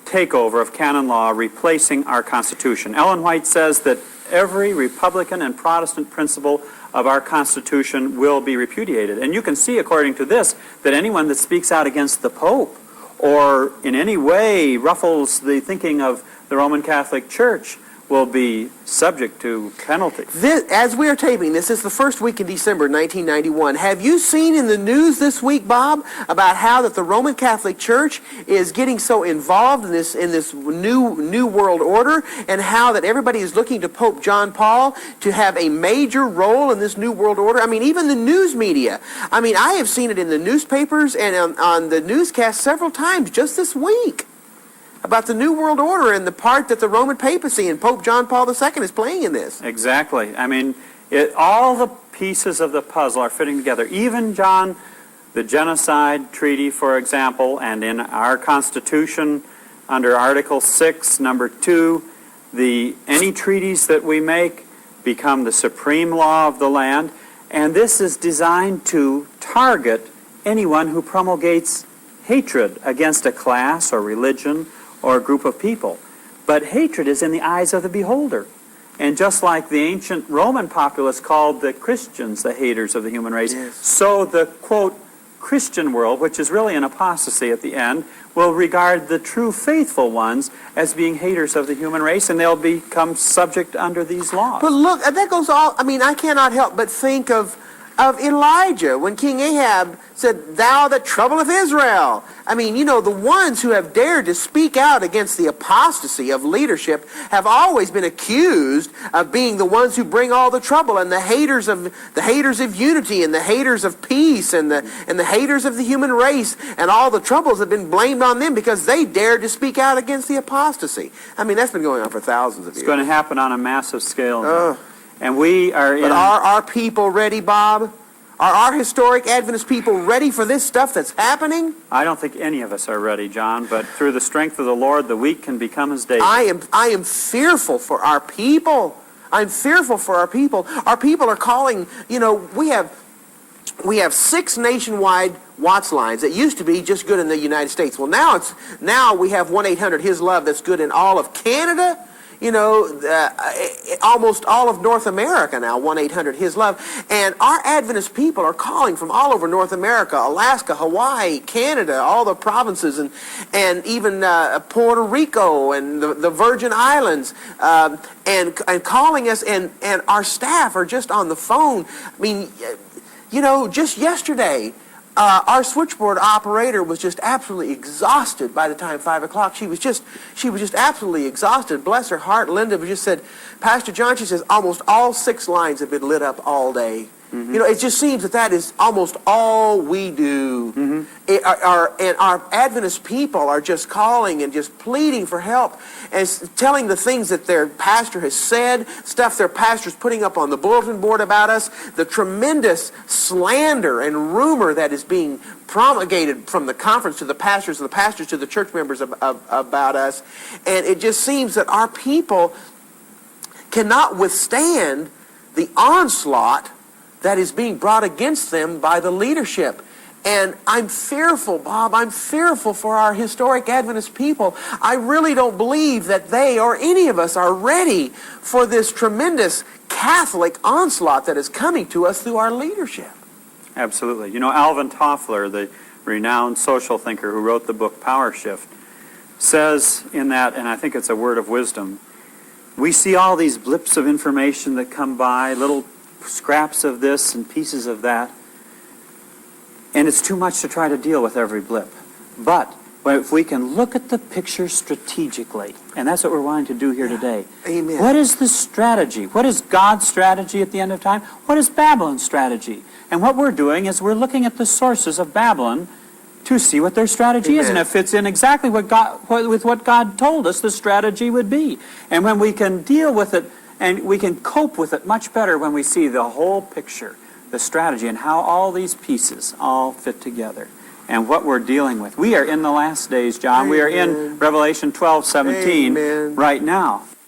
takeover of canon law replacing our Constitution. Ellen White says that every Republican and Protestant principle of our Constitution will be repudiated. And you can see, according to this, that anyone that speaks out against the Pope or in any way ruffles the thinking of the Roman Catholic Church will be subject to penalty. As we are taping, this is the first week in December 1991. Have you seen in the news this week, Bob, about how that the Roman Catholic Church is getting so involved in this new world order, and how that everybody is looking to Pope John Paul to have a major role in this new world order? I mean, even the news media. I mean, I have seen it in the newspapers and on the newscast several times just this week about the New World Order and the part that the Roman papacy and Pope John Paul II is playing in this. Exactly. I mean, all the pieces of the puzzle are fitting together. Even, John, the Genocide Treaty, for example, and in our Constitution, under Article 6, number 2, any treaties that we make become the supreme law of the land, and this is designed to target anyone who promulgates hatred against a class or religion or a group of people. But hatred is in the eyes of the beholder. And just like the ancient Roman populace called the Christians the haters of the human race, yes, so the, quote, Christian world, which is really an apostasy at the end, will regard the true faithful ones as being haters of the human race, and they'll become subject under these laws. But look, that goes all, I mean, I cannot help but think of Elijah when King Ahab said, "Thou that troubleth Israel." I mean, you know, the ones who have dared to speak out against the apostasy of leadership have always been accused of being the ones who bring all the trouble, and the haters of unity, and the haters of peace, and the haters of the human race, and all the troubles have been blamed on them because they dared to speak out against the apostasy. I mean, that's been going on for thousands of years. It's going to happen on a massive scale. And we are But are our people ready, Bob? Are our historic Adventist people ready for this stuff that's happening? I don't think any of us are ready, John, but through the strength of the Lord, the weak can become as David. I am fearful for our people. I'm fearful for our people. Our people are calling, you know, we have 6 nationwide Watts lines that used to be just good in the United States. Well, now we have 1-800-HIS-LOVE that's good in all of Canada. You know, almost all of North America now, 1-800-HIS-LOVE. And our Adventist people are calling from all over North America, Alaska, Hawaii, Canada, all the provinces, and even Puerto Rico and the Virgin Islands, and calling us, and our staff are just on the phone. I mean, you know, just yesterday, our switchboard operator was just absolutely exhausted by the time 5 o'clock. She was just absolutely exhausted. Bless her heart. Linda just said, "Pastor John," she says, "almost all 6 lines have been lit up all day." Mm-hmm. You know, it just seems that is almost all we do. Mm-hmm. And our Adventist people are just calling and just pleading for help and telling the things that their pastor has said, stuff their pastor's putting up on the bulletin board about us, the tremendous slander and rumor that is being promulgated from the conference to the pastors and the pastors to the church members about us. And it just seems that our people cannot withstand the onslaught that is being brought against them by the leadership. And I'm fearful, Bob, I'm fearful for our historic Adventist people. I really don't believe that they or any of us are ready for this tremendous Catholic onslaught that is coming to us through our leadership. Absolutely. You know, Alvin Toffler, the renowned social thinker who wrote the book Power Shift, says in that, and I think it's a word of wisdom, we see all these blips of information that come by, little scraps of this and pieces of that, and it's too much to try to deal with every blip. But if we can look at the picture strategically, and that's what we're wanting to do here today. Amen. What is the strategy? What is God's strategy at the end of time? What is Babylon's strategy? And what we're doing is we're looking at the sources of Babylon to see what their strategy is, and it fits in exactly with what God told us the strategy would be. And when we can deal with it, and we can cope with it much better when we see the whole picture, the strategy, and how all these pieces all fit together, and what we're dealing with. We are in the last days, John. Amen. We are in Revelation 12:17 Amen. right now.